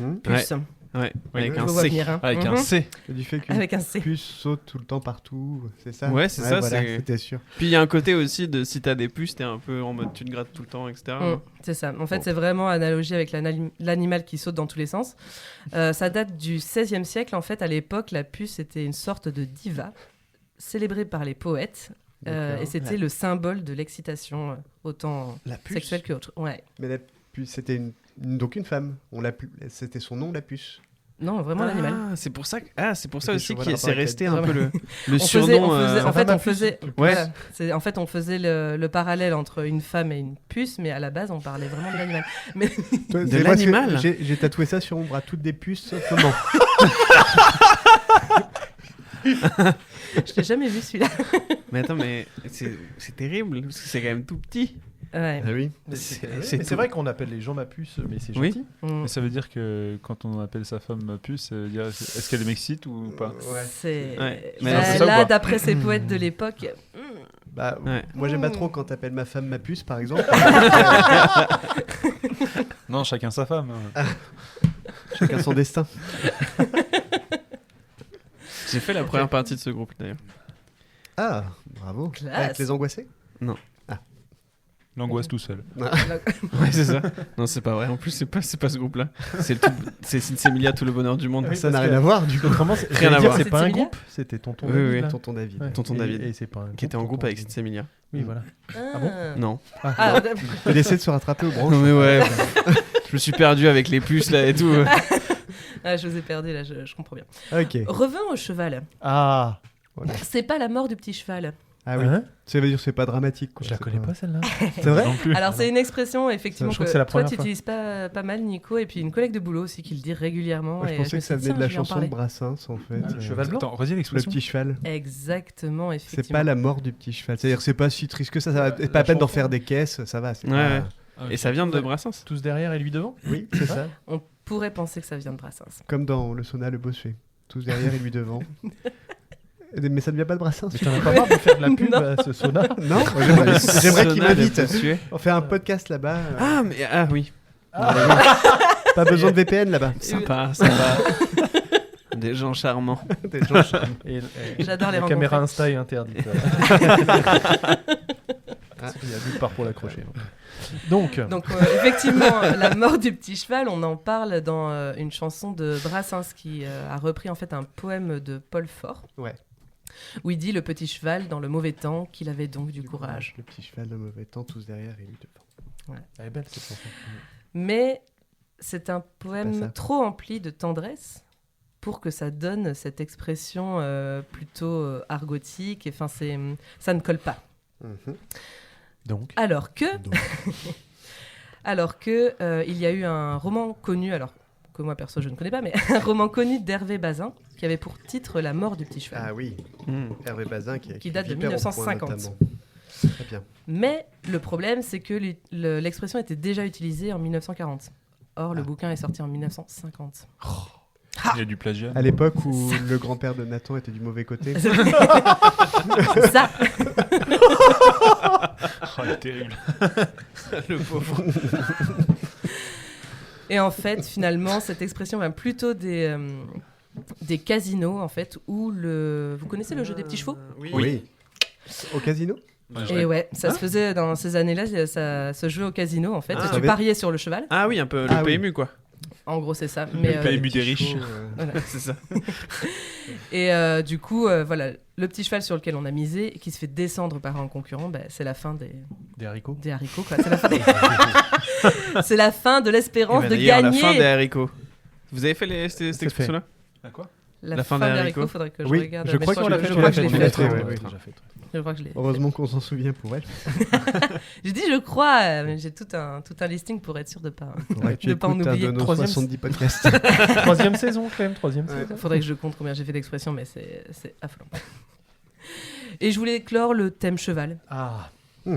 Speaker 3: Hmm
Speaker 8: Puce.
Speaker 1: Ouais,
Speaker 2: Oui,
Speaker 1: avec
Speaker 8: Je
Speaker 1: un
Speaker 8: vous vois
Speaker 1: C.
Speaker 8: venir, hein.
Speaker 2: Avec un
Speaker 8: Mhm.
Speaker 2: C.
Speaker 3: Du fait qu'une
Speaker 8: Avec un C.
Speaker 3: puce saute tout le temps partout, c'est ça
Speaker 1: Ouais, c'est ça,
Speaker 3: voilà,
Speaker 1: c'est-
Speaker 3: c'était sûr.
Speaker 1: Puis il y a un côté aussi de si t'as des puces, t'es un peu en mode tu te grattes tout le temps, etc.
Speaker 8: C'est ça. En fait,
Speaker 3: Bon.
Speaker 8: c'est vraiment analogie avec l'animal qui saute dans tous les sens. Ça date du XVIe siècle. En fait, à l'époque, la puce était une sorte de diva célébrée par les poètes.
Speaker 3: D'accord.
Speaker 8: Et c'était le symbole de l'excitation, autant
Speaker 3: La puce.
Speaker 8: sexuelle que autre. Ouais.
Speaker 3: Mais la puce, c'était donc une femme. C'était son nom, la puce.
Speaker 8: Non, vraiment l'animal.
Speaker 1: C'est pour ça, c'est pour ça
Speaker 3: C'était
Speaker 1: aussi
Speaker 3: sur
Speaker 1: que
Speaker 3: le
Speaker 1: c'est
Speaker 3: rapport
Speaker 1: resté
Speaker 8: avec
Speaker 1: un peu le
Speaker 8: On
Speaker 1: surnom.
Speaker 8: faisait,
Speaker 1: euh,
Speaker 8: en fait,
Speaker 5: ma
Speaker 8: on
Speaker 5: puce.
Speaker 8: faisait,
Speaker 1: Ouais.
Speaker 8: voilà. En fait, on faisait le parallèle entre une femme et une puce, mais à la base, on parlait vraiment de l'animal. Mais
Speaker 3: Toi,
Speaker 1: De
Speaker 3: c'est moi,
Speaker 1: l'animal.
Speaker 3: J'ai tatoué ça sur mon bras, toutes des puces sauf le nom.
Speaker 8: je l'ai jamais vu celui-là.
Speaker 1: Mais attends, mais c'est terrible parce que c'est quand même tout petit.
Speaker 8: Ouais.
Speaker 3: Ah oui.
Speaker 5: Mais
Speaker 1: C'est-
Speaker 5: c'est
Speaker 1: c'est
Speaker 5: mais
Speaker 1: tout.
Speaker 5: c'est vrai qu'on appelle les gens ma puce, mais c'est
Speaker 1: Oui.
Speaker 5: gentil.
Speaker 8: Mm.
Speaker 2: Mais ça veut dire que quand on appelle sa femme ma puce, ça veut dire est-ce qu'elle m'excite ou pas?
Speaker 8: C'est
Speaker 1: Ouais. Mais
Speaker 8: Bah,
Speaker 1: alors,
Speaker 2: c'est ça ou
Speaker 8: là,
Speaker 2: pas
Speaker 8: d'après ces poètes de l'époque,
Speaker 3: Bah,
Speaker 1: Ouais.
Speaker 3: moi, j'aime pas trop quand t'appelles ma femme ma puce, par exemple.
Speaker 2: Non, chacun sa femme.
Speaker 3: Chacun son destin.
Speaker 1: J'ai fait la première partie de ce groupe d'ailleurs.
Speaker 3: Ah, bravo.
Speaker 8: Classe.
Speaker 3: Avec les angoissés
Speaker 2: L'angoisse tout seul.
Speaker 1: Ouais, c'est ça. Non, c'est pas vrai. En plus, c'est pas ce groupe-là. C'est Sinsemilia, tout le bonheur du monde.
Speaker 5: Oui,
Speaker 3: Ça
Speaker 5: parce
Speaker 3: n'a rien
Speaker 5: que-
Speaker 3: à voir, du coup.
Speaker 5: Autrement,
Speaker 1: Rien
Speaker 5: j'allais
Speaker 1: à
Speaker 5: dire,
Speaker 1: voir.
Speaker 5: c'est pas un
Speaker 8: C'est
Speaker 5: groupe, c'était tonton
Speaker 1: Oui,
Speaker 5: David.
Speaker 1: oui.
Speaker 5: là.
Speaker 3: Tonton David.
Speaker 5: Ouais.
Speaker 1: Tonton
Speaker 5: Et-
Speaker 1: David.
Speaker 5: Et c'est pas un
Speaker 1: Qui était en
Speaker 5: tonton
Speaker 1: groupe avec
Speaker 5: David.
Speaker 1: Sinsemilia.
Speaker 5: Oui, voilà.
Speaker 8: Ah
Speaker 5: bon
Speaker 1: Non.
Speaker 8: Ah,
Speaker 3: Il essaie de se rattraper aux branches.
Speaker 1: Non, mais ouais. Je me suis perdu avec les puces là et tout.
Speaker 8: ah, je vous ai perdu là, je comprends bien.
Speaker 3: Ok.
Speaker 8: Revenons au cheval.
Speaker 5: Ah,
Speaker 8: C'est pas la mort du petit cheval.
Speaker 3: Ah oui.
Speaker 5: Hein
Speaker 3: Ça veut dire que c'est pas dramatique. Quoi.
Speaker 5: Je la
Speaker 3: C'est
Speaker 5: connais pas celle-là.
Speaker 3: C'est vrai
Speaker 2: Non plus.
Speaker 8: Alors, c'est une expression effectivement
Speaker 5: Je crois
Speaker 8: que,
Speaker 5: que c'est la
Speaker 8: toi
Speaker 5: première
Speaker 8: tu
Speaker 5: fois.
Speaker 8: utilises pas mal, Nico, et puis une collègue de boulot aussi qui le dit régulièrement.
Speaker 3: Moi, je
Speaker 8: et
Speaker 3: pensais
Speaker 8: me
Speaker 3: que ça
Speaker 8: suis dit,
Speaker 3: venait de la
Speaker 8: tiens, je vais en
Speaker 3: chanson
Speaker 8: parler.
Speaker 3: de Brassens, en fait.
Speaker 5: Le cheval blanc.
Speaker 2: Attends, redis
Speaker 3: Le
Speaker 2: l'expression.
Speaker 3: petit cheval.
Speaker 8: Exactement, effectivement.
Speaker 3: C'est pas la mort du petit cheval. C'est-à-dire que c'est pas si triste que ça. Ça va pas la peine d'en faire des caisses, ça va. c'est
Speaker 1: Ouais,
Speaker 3: pas-
Speaker 1: ouais. Et ça vient de Brassens.
Speaker 5: Tous derrière et lui devant.
Speaker 3: Oui, c'est ça.
Speaker 8: On pourrait penser que ça vient de Brassens.
Speaker 3: Comme dans le sauna, le bossuet. Tous derrière et lui devant. Mais ça ne vient pas de Brassens.
Speaker 5: Mais t'en as pas marre de faire de la pub
Speaker 8: Non.
Speaker 5: à ce sauna?
Speaker 3: Non, moi, j'aimerais qu'il
Speaker 1: Sona, le
Speaker 3: m'invite.
Speaker 1: bossuet.
Speaker 3: On fait un podcast là-bas.
Speaker 1: Ah, mais oui.
Speaker 3: Pas besoin de VPN là-bas.
Speaker 1: Sympa, sympa. Des gens charmants.
Speaker 3: Des gens charmants.
Speaker 8: J'adore les
Speaker 5: La
Speaker 8: rencontrer.
Speaker 5: caméra Insta est interdite. Il y a nulle part pour l'accrocher. Donc,
Speaker 8: Effectivement, la mort du petit cheval, on en parle dans une chanson de Brassens qui a repris en fait un poème de Paul Fort.
Speaker 3: Ouais.
Speaker 8: Où il dit le petit cheval dans le mauvais temps qu'il avait donc du courage.
Speaker 3: Le petit cheval, le mauvais temps, tous derrière et lui devant.
Speaker 5: elle est belle cette chanson.
Speaker 8: Mais c'est un
Speaker 3: Pas
Speaker 8: poème
Speaker 3: ça.
Speaker 8: trop empli de tendresse pour que ça donne cette expression plutôt argotique. Enfin, ça ne colle pas.
Speaker 3: Mhm.
Speaker 5: Donc,
Speaker 8: Alors que il y a eu un roman connu, alors que moi perso je ne connais pas, mais un roman connu d'Hervé Bazin qui avait pour titre La mort du petit cheval.
Speaker 3: Ah oui, Hervé Bazin qui a écrit
Speaker 8: date de
Speaker 3: Vipère au point,
Speaker 8: 1950.
Speaker 3: notamment. Très bien.
Speaker 8: Mais le problème, c'est que l'expression était déjà utilisée en 1940. Or, le bouquin est sorti en 1950.
Speaker 2: Il y a du plagiat.
Speaker 3: À l'époque où le grand-père de Nathan était du mauvais côté.
Speaker 8: C'est ça.
Speaker 2: Oh, il est terrible.
Speaker 1: Le pauvre.
Speaker 8: Et en fait, finalement, cette expression vient plutôt des casinos, en fait, où vous connaissez le jeu des petits chevaux ?
Speaker 3: Oui. Au casino.
Speaker 8: Et ouais, ça se faisait dans ces années-là, ça se jouait au casino, en fait.
Speaker 1: Ah.
Speaker 8: Tu pariais sur le cheval.
Speaker 1: Ah oui, un peu
Speaker 3: Ah
Speaker 1: le
Speaker 3: oui.
Speaker 1: PMU, quoi.
Speaker 8: En gros, c'est ça. Mais,
Speaker 2: Le PMU des riches.
Speaker 8: voilà.
Speaker 1: C'est ça.
Speaker 8: Et du coup, voilà, le petit cheval sur lequel on a misé, et qui se fait descendre par un concurrent, bah, c'est la fin
Speaker 5: des haricots.
Speaker 8: des haricots, quoi. C'est la fin, c'est la fin de l'espérance de
Speaker 1: D'ailleurs,
Speaker 8: gagner.
Speaker 1: la fin des haricots. Vous avez fait cette
Speaker 3: fait.
Speaker 1: expression-là?
Speaker 2: À quoi?
Speaker 8: La fin des haricots, faudrait que je
Speaker 3: Oui,
Speaker 8: regarde.
Speaker 3: je
Speaker 8: mais
Speaker 3: crois
Speaker 8: crois
Speaker 3: qu'on l'a
Speaker 8: que
Speaker 3: fait,
Speaker 8: je crois que je l'ai
Speaker 3: on l'a
Speaker 8: fait.
Speaker 3: fait,
Speaker 8: Ouais.
Speaker 3: oui.
Speaker 8: Je crois que je l'ai.
Speaker 3: Heureusement qu'on s'en souvient pour elle.
Speaker 8: J'ai dit je crois, mais j'ai tout un listing pour être sûr de pas
Speaker 3: Faudrait que tu
Speaker 8: de pas en
Speaker 3: écoutes un
Speaker 8: oublier.
Speaker 3: de nos
Speaker 5: Troisième-
Speaker 3: 70 podcasts.
Speaker 5: Troisième saison, Clem, troisième saison.
Speaker 8: Faudrait que je compte combien j'ai fait d'expressions, mais c'est affolant. Et je voulais clore le thème cheval
Speaker 5: Ah,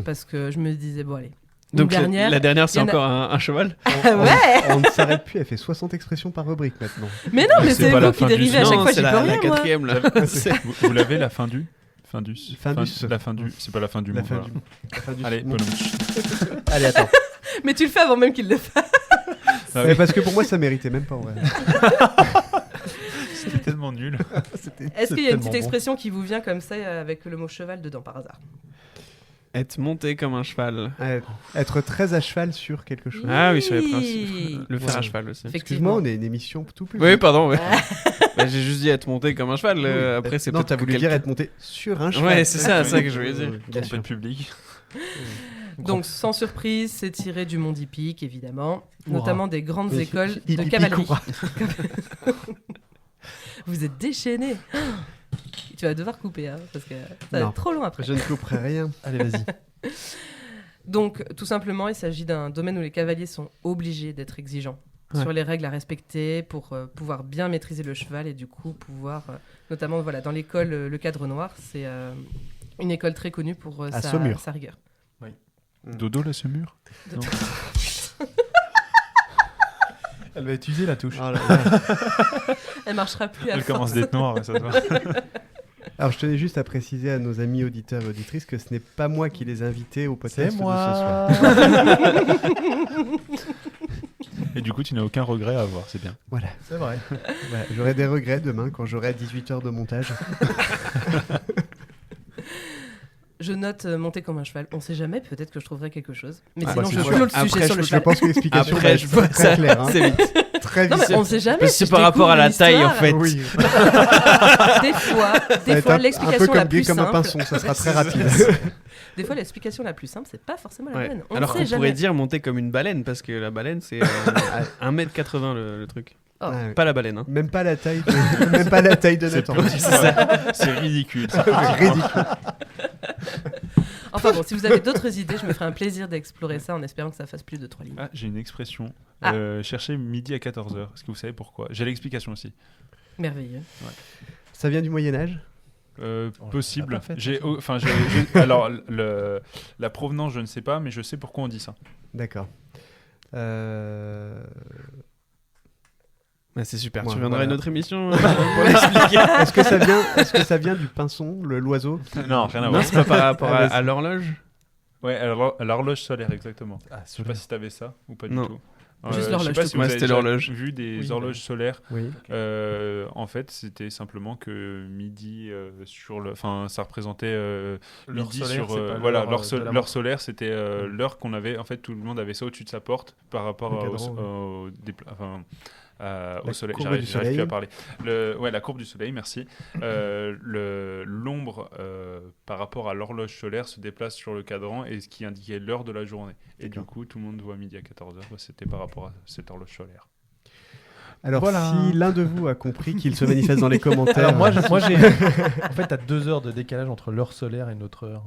Speaker 8: parce que je me disais bon allez. Une
Speaker 1: Donc
Speaker 8: dernière.
Speaker 1: la dernière,
Speaker 8: il
Speaker 1: c'est
Speaker 8: y en a-
Speaker 1: encore un cheval?
Speaker 8: Ouais.
Speaker 3: On ne s'arrête plus, elle fait 60 expressions par rubrique maintenant.
Speaker 8: Mais non, mais
Speaker 2: C'est
Speaker 8: c'est
Speaker 2: pas la
Speaker 8: vous qui
Speaker 2: fin du
Speaker 8: dérivez à
Speaker 1: Non,
Speaker 8: chaque fois,
Speaker 1: c'est
Speaker 8: j'y
Speaker 1: la
Speaker 8: peux rien moi.
Speaker 1: quatrième, là.
Speaker 2: Vous l'avez, la fin du Findus.
Speaker 3: Findus.
Speaker 2: La fin du. C'est pas la fin du
Speaker 3: La
Speaker 2: monde.
Speaker 3: fin
Speaker 2: voilà.
Speaker 3: La fin du
Speaker 2: Allez,
Speaker 3: monde.
Speaker 2: bonne
Speaker 3: Allez, attends.
Speaker 8: Mais tu le fais avant même qu'il le fasse.
Speaker 2: Ah
Speaker 3: Ouais,
Speaker 2: oui.
Speaker 3: parce que pour moi, ça méritait même pas en vrai.
Speaker 2: C'était tellement nul.
Speaker 8: Est-ce qu'il y a une petite
Speaker 5: tellement bon.
Speaker 8: expression qui vous vient comme ça avec le mot cheval dedans par hasard?
Speaker 1: Être monté comme un cheval.
Speaker 3: Ouais, être très à cheval sur quelque chose.
Speaker 1: Ah oui, sur les
Speaker 8: Oui.
Speaker 1: principes. Le faire
Speaker 3: Ouais.
Speaker 1: à cheval aussi.
Speaker 3: Excuse-moi,
Speaker 8: Effectivement.
Speaker 3: on est une émission tout plus.
Speaker 1: Oui, pardon, ouais. Bah, j'ai juste dit être monté comme un cheval. Après, c'est
Speaker 3: non,
Speaker 1: peut-être
Speaker 3: t'as
Speaker 1: que
Speaker 3: voulu dire
Speaker 1: quelqu'un-
Speaker 3: être monté sur un cheval.
Speaker 1: Ouais, c'est ça que je voulais dire.
Speaker 3: Bien
Speaker 2: Trompé
Speaker 3: sûr.
Speaker 2: le public.
Speaker 8: Donc sans surprise, c'est tiré du monde hippique évidemment,
Speaker 3: Ouah.
Speaker 8: notamment des grandes
Speaker 3: Mais
Speaker 8: écoles de
Speaker 3: hippique,
Speaker 8: cavalerie.
Speaker 3: ouah.
Speaker 8: Vous êtes déchaînés. Tu vas devoir couper hein, parce que ça va
Speaker 3: Non.
Speaker 8: être trop long après.
Speaker 3: Je ne couperai rien.
Speaker 5: allez, vas-y.
Speaker 8: Donc, tout simplement, il s'agit d'un domaine où les cavaliers sont obligés d'être exigeants
Speaker 1: Ouais.
Speaker 8: sur les règles à respecter pour pouvoir bien maîtriser le cheval et du coup pouvoir, notamment voilà, dans l'école Le Cadre Noir, c'est une école très connue pour
Speaker 3: À Saumur.
Speaker 8: sa rigueur.
Speaker 2: Dodo, la semure? Non.
Speaker 5: Elle va utiliser la touche.
Speaker 3: Oh là là.
Speaker 8: Elle marchera plus à
Speaker 2: Elle
Speaker 8: force.
Speaker 2: commence d'être noire, ça se voit.
Speaker 3: Alors, je tenais juste à préciser à nos amis auditeurs et auditrices que ce n'est pas moi qui les ai invités au podcast
Speaker 5: C'est
Speaker 3: de ce
Speaker 5: moi.
Speaker 3: soir.
Speaker 2: Et du coup, tu n'as aucun regret à avoir, c'est bien.
Speaker 3: Voilà.
Speaker 5: C'est vrai.
Speaker 3: Voilà. J'aurai des regrets demain quand j'aurai 18 heures de montage.
Speaker 8: Je note monter comme un cheval. On sait jamais, peut-être que je trouverai quelque chose. Mais
Speaker 3: Ah,
Speaker 8: sinon,
Speaker 3: bah,
Speaker 8: je
Speaker 3: c'est
Speaker 8: clôt le
Speaker 1: sûr.
Speaker 8: sujet
Speaker 1: Après,
Speaker 8: sur le
Speaker 3: Je
Speaker 8: cheval.
Speaker 3: pense que l'explication
Speaker 1: Après,
Speaker 3: va
Speaker 1: je
Speaker 3: être
Speaker 1: vois
Speaker 3: très
Speaker 1: ça.
Speaker 3: claire. Hein.
Speaker 1: C'est vite.
Speaker 3: Très
Speaker 8: Non,
Speaker 3: vite.
Speaker 8: mais on sait jamais.
Speaker 1: Parce que
Speaker 8: si
Speaker 1: c'est par
Speaker 8: je
Speaker 1: rapport à la
Speaker 8: découvre
Speaker 1: taille, en
Speaker 8: l'histoire,
Speaker 1: fait.
Speaker 3: Oui.
Speaker 8: Des fois,
Speaker 3: Ça va être un peu
Speaker 8: l'explication la
Speaker 3: comme
Speaker 8: plus
Speaker 3: gay comme un
Speaker 8: simple.
Speaker 3: pinson, ça sera très rapide.
Speaker 8: Des fois, l'explication la plus simple, c'est pas forcément la
Speaker 1: Ouais.
Speaker 8: bonne. On
Speaker 1: Alors
Speaker 8: sait
Speaker 1: qu'on
Speaker 8: jamais.
Speaker 1: pourrait dire monter comme une baleine, parce que la baleine, c'est 1m80 le truc.
Speaker 8: Oh.
Speaker 3: Ouais.
Speaker 1: Pas la baleine, hein.
Speaker 3: Même pas la taille de, même pas la taille de
Speaker 2: C'est
Speaker 3: Nathan.
Speaker 2: C'est ridicule.
Speaker 3: Ridicule.
Speaker 8: Enfin bon, si vous avez d'autres idées, je me ferai un plaisir d'explorer ça en espérant que ça fasse plus de 3 lignes.
Speaker 2: Ah, j'ai une expression.
Speaker 8: Ah.
Speaker 2: Chercher midi à 14h. Est-ce que vous savez pourquoi? J'ai l'explication aussi.
Speaker 8: Merveilleux.
Speaker 3: Ça vient du Moyen-Âge.
Speaker 2: Possible.
Speaker 5: l'a pas fait,
Speaker 2: J'ai,
Speaker 5: ça.
Speaker 2: enfin, alors, la provenance, je ne sais pas, mais je sais pourquoi on dit ça.
Speaker 3: D'accord.
Speaker 1: Bah, c'est super.
Speaker 3: Ouais,
Speaker 1: Tu viendras à
Speaker 3: voilà.
Speaker 1: une autre émission pour l'expliquer.
Speaker 3: Est-ce que ça vient du pinson, l'oiseau?
Speaker 2: Non, rien à
Speaker 1: Non,
Speaker 2: voir.
Speaker 1: c'est pas par rapport
Speaker 3: Ah,
Speaker 1: à,
Speaker 3: mais
Speaker 1: à l'horloge.
Speaker 2: Ouais, à l'horloge solaire, exactement.
Speaker 5: Ah,
Speaker 2: Je sais pas si t'avais ça ou pas du
Speaker 1: Non.
Speaker 2: tout.
Speaker 8: Juste
Speaker 2: je
Speaker 8: l'horloge,
Speaker 2: sais pas
Speaker 8: tout
Speaker 2: si vous
Speaker 1: court.
Speaker 2: avez
Speaker 1: C'était
Speaker 2: déjà
Speaker 1: l'horloge.
Speaker 2: vu des
Speaker 5: Oui,
Speaker 2: horloges solaires.
Speaker 3: Oui.
Speaker 2: En fait, c'était simplement que midi sur le, enfin, ça représentait
Speaker 5: L'heure
Speaker 2: midi
Speaker 5: solaire,
Speaker 2: sur
Speaker 5: c'est pas
Speaker 2: voilà,
Speaker 5: l'heure, de la
Speaker 2: l'heure
Speaker 5: montre.
Speaker 2: solaire, c'était l'heure qu'on avait. En fait, tout le monde avait ça au-dessus de sa porte par rapport
Speaker 3: Le cadran,
Speaker 2: au soleil.
Speaker 3: courbe du
Speaker 2: J'arrive
Speaker 3: soleil.
Speaker 2: plus à parler. La courbe du soleil, merci. L'ombre par rapport à l'horloge solaire se déplace sur le cadran et ce qui indiquait l'heure de la journée. Et du coup, tout le monde voit midi à 14h. C'était par rapport à cette horloge solaire.
Speaker 3: Alors,
Speaker 5: Voilà.
Speaker 3: si l'un de vous a compris, qu'il se manifeste dans les commentaires.
Speaker 5: Alors moi, j'ai... En fait, t'as 2 heures de décalage entre l'heure solaire et notre heure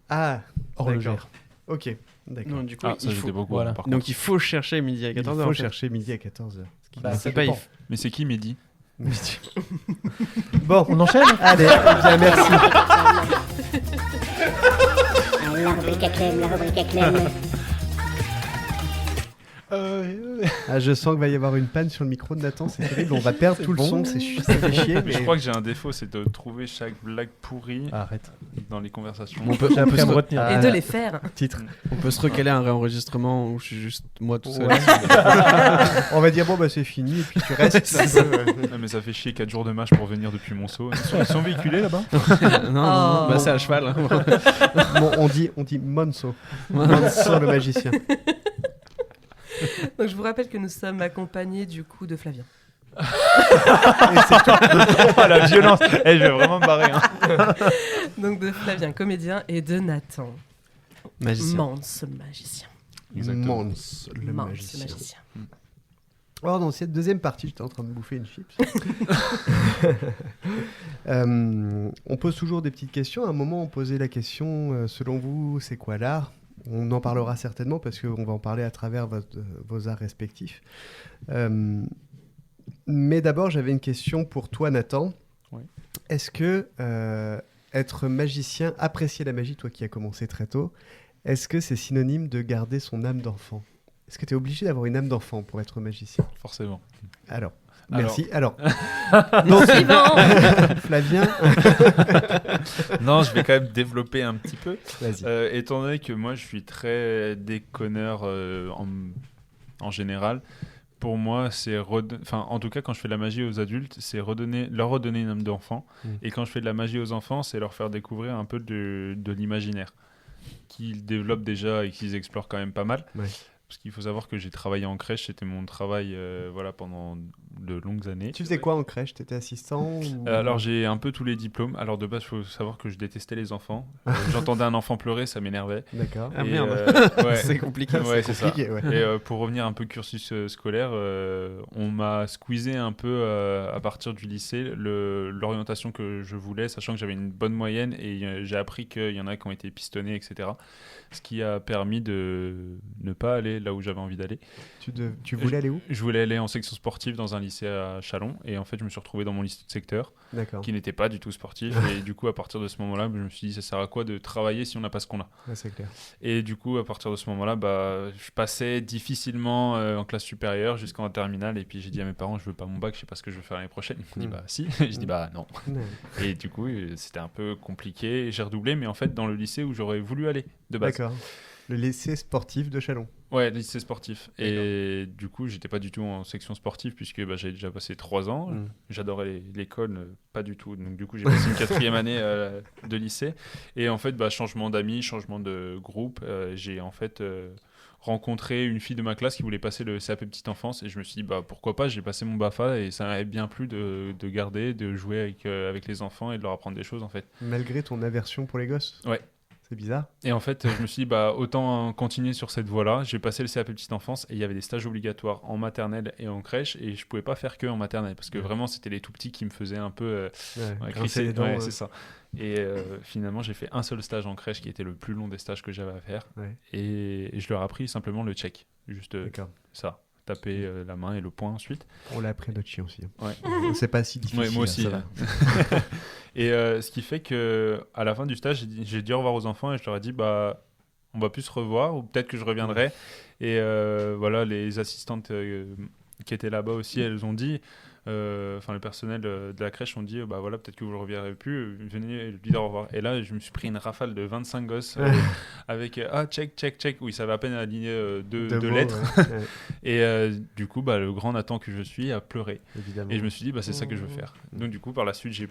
Speaker 3: Ah,
Speaker 5: horlogère.
Speaker 3: Ok, d'accord.
Speaker 1: Non, du coup,
Speaker 2: Ah, ça
Speaker 1: il
Speaker 2: j'étais
Speaker 1: faut...
Speaker 2: beaucoup.
Speaker 5: Voilà.
Speaker 2: Par contre.
Speaker 1: Donc il faut chercher midi à 14h.
Speaker 3: Il faut chercher midi à 14h.
Speaker 5: Bah, ça
Speaker 1: c'est pas
Speaker 5: dépend.
Speaker 2: Mais c'est qui midi?
Speaker 3: Bon,
Speaker 5: On enchaîne.
Speaker 3: allez, bien, merci.
Speaker 9: La rubrique à Clem, la rubrique à Clem.
Speaker 3: Ah, je sens qu'il va y avoir une panne sur le micro de Nathan, c'est terrible, on va perdre tout le son, ça fait chier.
Speaker 2: Mais
Speaker 3: Mais...
Speaker 2: je crois que j'ai un défaut, c'est de trouver chaque blague pourrie
Speaker 5: Arrête.
Speaker 2: dans les conversations.
Speaker 5: J'ai appris à me retenir.
Speaker 3: Ah.
Speaker 8: Et de les faire.
Speaker 3: Titre.
Speaker 1: On peut se recaler un réenregistrement où je suis juste moi tout seul.
Speaker 3: Ouais. On va dire bon bah c'est fini et puis tu restes.
Speaker 2: Ah, mais ça fait chier 4 jours de marche pour venir depuis Monceau. Ils sont véhiculés là-bas?
Speaker 1: non,
Speaker 8: Oh.
Speaker 1: bah c'est à cheval. hein.
Speaker 3: Bon, on dit Monso. Monso le magicien.
Speaker 8: Donc je vous rappelle que nous sommes accompagnés du coup de Flavien.
Speaker 2: Ah, la violence. Je vais vraiment me barrer. Hein.
Speaker 8: Donc de Flavien, comédien, et de Nathan,
Speaker 1: Magicien.
Speaker 8: Mance, magicien.
Speaker 2: Exactement.
Speaker 3: Mons le
Speaker 8: Mance,
Speaker 3: magicien. Oh, dans cette deuxième partie, j'étais en train de bouffer une chips. On pose toujours des petites questions. À un moment, on posait la question, selon vous, c'est quoi l'art ? On en parlera certainement parce qu'on va en parler à travers vos arts respectifs. Mais d'abord, j'avais une question pour toi, Nathan.
Speaker 2: Oui.
Speaker 3: Est-ce que être magicien, apprécier la magie, toi qui as commencé très tôt, est-ce que c'est synonyme de garder son âme d'enfant ? Est-ce que tu es obligé d'avoir une âme d'enfant pour être magicien ?
Speaker 2: Forcément.
Speaker 3: Alors, merci. Alors,
Speaker 8: Suivant.
Speaker 3: Flavien,
Speaker 2: Non, je vais quand même développer un petit peu.
Speaker 3: vas-y.
Speaker 2: Étant donné que moi, je suis très déconneur en général, pour moi, c'est en tout cas, quand je fais de la magie aux adultes, c'est leur redonner une âme d'enfant. Et quand je fais de la magie aux enfants, c'est leur faire découvrir un peu de l'imaginaire qu'ils développent déjà et qu'ils explorent quand même pas mal.
Speaker 3: Ouais.
Speaker 2: Parce qu'il faut savoir que j'ai travaillé en crèche, c'était mon travail pendant de longues années.
Speaker 3: Tu faisais quoi en crèche ? Tu étais assistant ou...
Speaker 2: Alors j'ai un peu tous les diplômes. Alors de base, il faut savoir que je détestais les enfants. J'entendais un enfant pleurer, ça m'énervait.
Speaker 3: D'accord.
Speaker 1: Ah
Speaker 2: Et,
Speaker 1: merde.
Speaker 2: ouais.
Speaker 1: C'est compliqué.
Speaker 2: Ouais, c'est ça.
Speaker 3: compliqué, ouais.
Speaker 2: Et pour revenir un peu cursus scolaire, on m'a squeezé un peu à partir du lycée l'orientation que je voulais, sachant que j'avais une bonne moyenne et j'ai appris qu'il y en a qui ont été pistonnés, etc. Ce qui a permis de ne pas aller là où j'avais envie d'aller.
Speaker 3: Tu voulais aller où ?
Speaker 2: Je voulais aller en section sportive dans un lycée à Châlons et en fait je me suis retrouvé dans mon lycée de secteur
Speaker 3: D'accord.
Speaker 2: qui n'était pas du tout sportif et du coup à partir de ce moment-là je me suis dit ça sert à quoi de travailler si on n'a pas ce qu'on a.
Speaker 3: Ouais, c'est clair.
Speaker 2: Et du coup, à partir de ce moment-là, je passais difficilement en classe supérieure jusqu'en terminale. Et puis j'ai dit à mes parents, je veux pas mon bac, je sais pas ce que je veux faire l'année prochaine. Ils m'ont dit, bah si. Je dis, bah non.
Speaker 3: Ouais.
Speaker 2: Et du coup, c'était un peu compliqué. Et j'ai redoublé, mais en fait, dans le lycée où j'aurais voulu aller de base.
Speaker 3: D'accord. Le lycée sportif de Châlons.
Speaker 2: Ouais, lycée sportif. Et du coup, j'étais pas du tout en section sportive puisque j'avais déjà passé 3 ans. J'adorais l'école, pas du tout. Donc du coup, j'ai passé une 4e année de lycée. Et en fait, changement d'amis, changement de groupe. J'ai en fait rencontré une fille de ma classe qui voulait passer le CAP Petite Enfance. Et je me suis dit, pourquoi pas, j'ai passé mon BAFA et ça m'avait bien plu de garder, de jouer avec les enfants et de leur apprendre des choses en fait.
Speaker 3: Malgré ton aversion pour les gosses ?
Speaker 2: Ouais.
Speaker 3: C'est bizarre.
Speaker 2: Et en fait, je me suis dit, autant continuer sur cette voie-là. J'ai passé le CAP Petite Enfance et il y avait des stages obligatoires en maternelle et en crèche et je pouvais pas faire que en maternelle parce que vraiment, c'était les tout petits qui me faisaient un peu
Speaker 3: grincer les dents.
Speaker 2: Ouais, c'est ça. Et finalement, j'ai fait un seul stage en crèche qui était le plus long des stages que j'avais à faire.
Speaker 3: Ouais.
Speaker 2: Et je leur ai appris simplement le check. Juste
Speaker 3: D'accord.
Speaker 2: ça. Taper la main et le poing ensuite.
Speaker 3: On l'a appris à notre chien aussi.
Speaker 2: Ouais.
Speaker 3: C'est pas si difficile.
Speaker 2: Ouais, moi aussi.
Speaker 3: Ça va.
Speaker 2: Et ce qui fait que à la fin du stage, j'ai dit au revoir aux enfants et je leur ai dit on va plus se revoir ou peut-être que je reviendrai. Et voilà, les assistantes qui étaient là-bas aussi, elles ont dit le personnel de la crèche ont dit bah voilà, peut-être que vous le reverrez plus, venez lui dire au revoir. Et là je me suis pris une rafale de 25 gosses avec check, où ils savaient à peine aligner deux
Speaker 3: mots,
Speaker 2: lettres.
Speaker 3: ouais.
Speaker 2: Et du coup le grand Nathan que je suis a pleuré.
Speaker 3: Évidemment.
Speaker 2: Et je me suis dit c'est ça que je veux faire. Donc du coup par la suite j'ai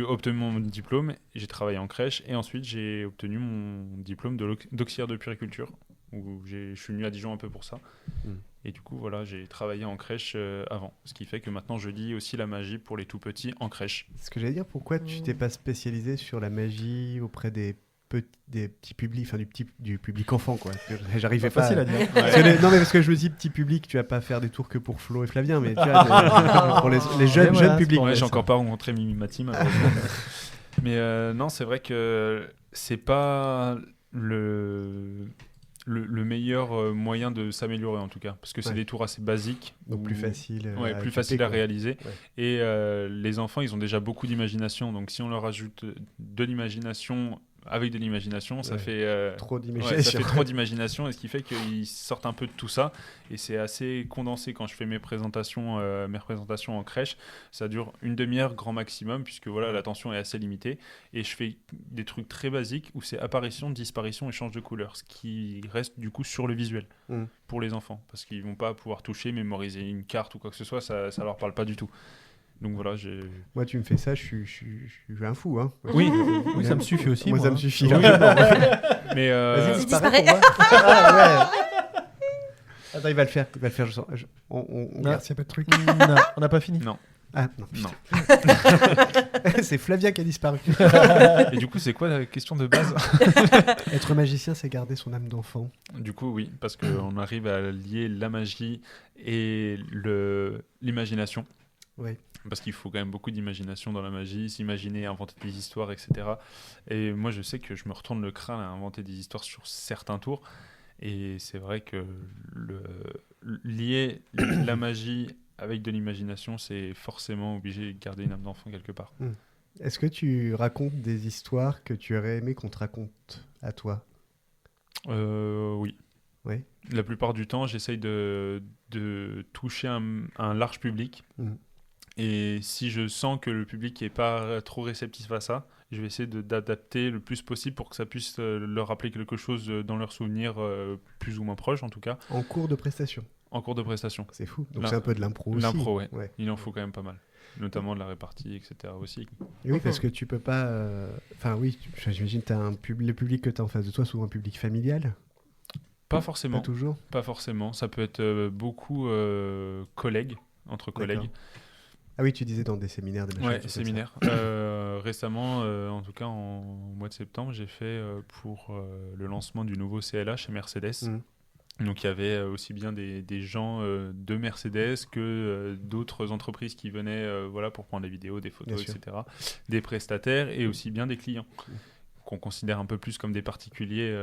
Speaker 2: obtenu mon diplôme, j'ai travaillé en crèche et ensuite j'ai obtenu mon diplôme d'auxiliaire de puériculture où je suis venu à Dijon un peu pour ça. Et du coup, voilà, j'ai travaillé en crèche avant. Ce qui fait que maintenant, je lis aussi la magie pour les tout petits en crèche.
Speaker 3: Ce que j'allais dire, pourquoi tu t'es pas spécialisé sur la magie auprès des petits publics, enfin du public enfant, quoi. J'arrivais pas
Speaker 5: facile à dire.
Speaker 3: Non, mais parce que je me dis, petit public, tu vas pas faire des tours que pour Flo et Flavien, mais tu vois, pour les jeunes publics.
Speaker 2: Ouais, j'ai encore pas rencontré Mimi Mati, malheureusement. Mais non, c'est vrai que c'est pas le meilleur moyen de s'améliorer en tout cas, parce que c'est des tours assez basiques,
Speaker 3: donc plus facile
Speaker 2: plus facile à réaliser.
Speaker 3: Ouais.
Speaker 2: Et les enfants, ils ont déjà beaucoup d'imagination, donc si on leur ajoute de l'imagination avec de l'imagination, ça fait
Speaker 3: trop d'imagination.
Speaker 2: Ça fait trop d'imagination, et ce qui fait qu'ils sortent un peu de tout ça, et c'est assez condensé quand je fais mes représentations en crèche. Ça dure une demi-heure grand maximum, puisque voilà, l'attention est assez limitée, et je fais des trucs très basiques où c'est apparition, disparition, échange de couleurs, ce qui reste du coup sur le visuel pour les enfants, parce qu'ils vont pas pouvoir toucher, mémoriser une carte ou quoi que ce soit, ça leur parle pas du tout. Donc voilà,
Speaker 3: moi, tu me fais ça, je suis un fou, hein.
Speaker 5: Oui, ça me suffit aussi.
Speaker 3: Moi, ça me suffit.
Speaker 2: Oui, mais
Speaker 3: vas-y,
Speaker 4: disparaît.
Speaker 3: Attends, il va le faire. On regarde s'il n'y a pas de truc.
Speaker 5: Non, on n'a pas fini.
Speaker 2: Non.
Speaker 3: Ah, non. C'est Flavien qui a disparu.
Speaker 2: Et du coup, c'est quoi la question de base?
Speaker 3: Être magicien, c'est garder son âme d'enfant.
Speaker 2: Du coup, oui, parce qu'on arrive à lier la magie et l'imagination.
Speaker 3: Oui.
Speaker 2: Parce qu'il faut quand même beaucoup d'imagination dans la magie, s'imaginer, inventer des histoires, etc. Et moi, je sais que je me retourne le crâne à inventer des histoires sur certains tours. Et c'est vrai que lier la magie avec de l'imagination, c'est forcément obligé de garder une âme d'enfant quelque part.
Speaker 3: Est-ce que tu racontes des histoires que tu aurais aimé qu'on te raconte à toi?
Speaker 2: Oui.
Speaker 3: Oui.
Speaker 2: La plupart du temps, j'essaye de toucher un large public. Et si je sens que le public n'est pas trop réceptif à ça, je vais essayer d'adapter le plus possible pour que ça puisse leur rappeler quelque chose dans leurs souvenirs plus ou moins proches, en tout cas.
Speaker 3: En cours de prestation.
Speaker 2: En cours de prestation.
Speaker 3: C'est fou. Donc c'est un peu de l'impro aussi.
Speaker 2: L'impro, ouais. Il en faut quand même pas mal. Notamment de la répartie, etc. aussi.
Speaker 3: Et oui, parce que tu peux pas... Enfin oui, j'imagine que le public que tu as en face de toi, souvent un public familial.
Speaker 2: Pas forcément.
Speaker 3: Pas toujours.
Speaker 2: Pas forcément. Ça peut être beaucoup collègues, entre collègues.
Speaker 3: D'accord. Ah oui, tu disais dans des séminaires, des machins.
Speaker 2: Ouais, séminaires. Récemment, en tout cas en mois de septembre, j'ai fait pour le lancement du nouveau CLH chez Mercedes. Donc il y avait aussi bien des gens de Mercedes que d'autres entreprises qui venaient pour prendre des vidéos, des photos, etc. Des prestataires et aussi bien des clients qu'on considère un peu plus comme des particuliers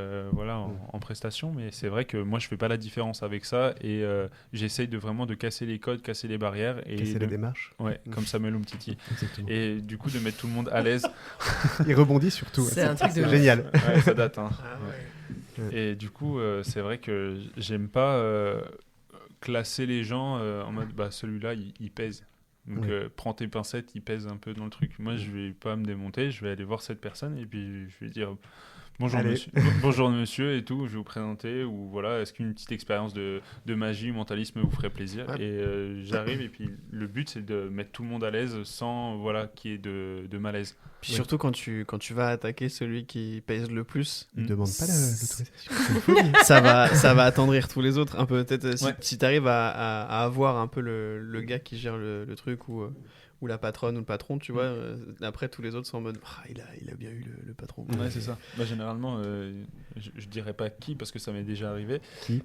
Speaker 2: en prestation. Mais c'est vrai que moi je fais pas la différence avec ça et j'essaye de casser les codes, casser les barrières. Et
Speaker 3: casser la démarche.
Speaker 2: Ouais, comme Samuel Umtiti. Et du coup de mettre tout le monde à l'aise.
Speaker 3: Il rebondit surtout.
Speaker 8: C'est un truc de
Speaker 3: génial.
Speaker 2: Ouais, ça date. Hein.
Speaker 1: Ah ouais.
Speaker 2: Et du coup, c'est vrai que j'aime pas classer les gens en mode celui-là il pèse. Donc prends tes pincettes, il pèse un peu dans le truc. Moi je vais pas me démonter, je vais aller voir cette personne et puis je vais dire bonjour monsieur, bonjour monsieur et tout, je vais vous présenter ou voilà, est-ce qu'une petite expérience de magie ou mentalisme vous ferait plaisir. Et j'arrive et puis le but c'est de mettre tout le monde à l'aise sans qu'il y ait de malaise.
Speaker 1: Puis surtout quand tu vas attaquer celui qui pèse le plus,
Speaker 3: il demande pas l'autorisation.
Speaker 1: ça va attendrir tous les autres un peu. Peut-être si tu arrives à avoir un peu le gars qui gère le truc ou la patronne ou le patron, tu vois, après tous les autres sont en mode il a bien eu le patron.
Speaker 2: Ouais, c'est ça. Généralement je dirais pas qui parce que ça m'est déjà arrivé.
Speaker 3: Qui?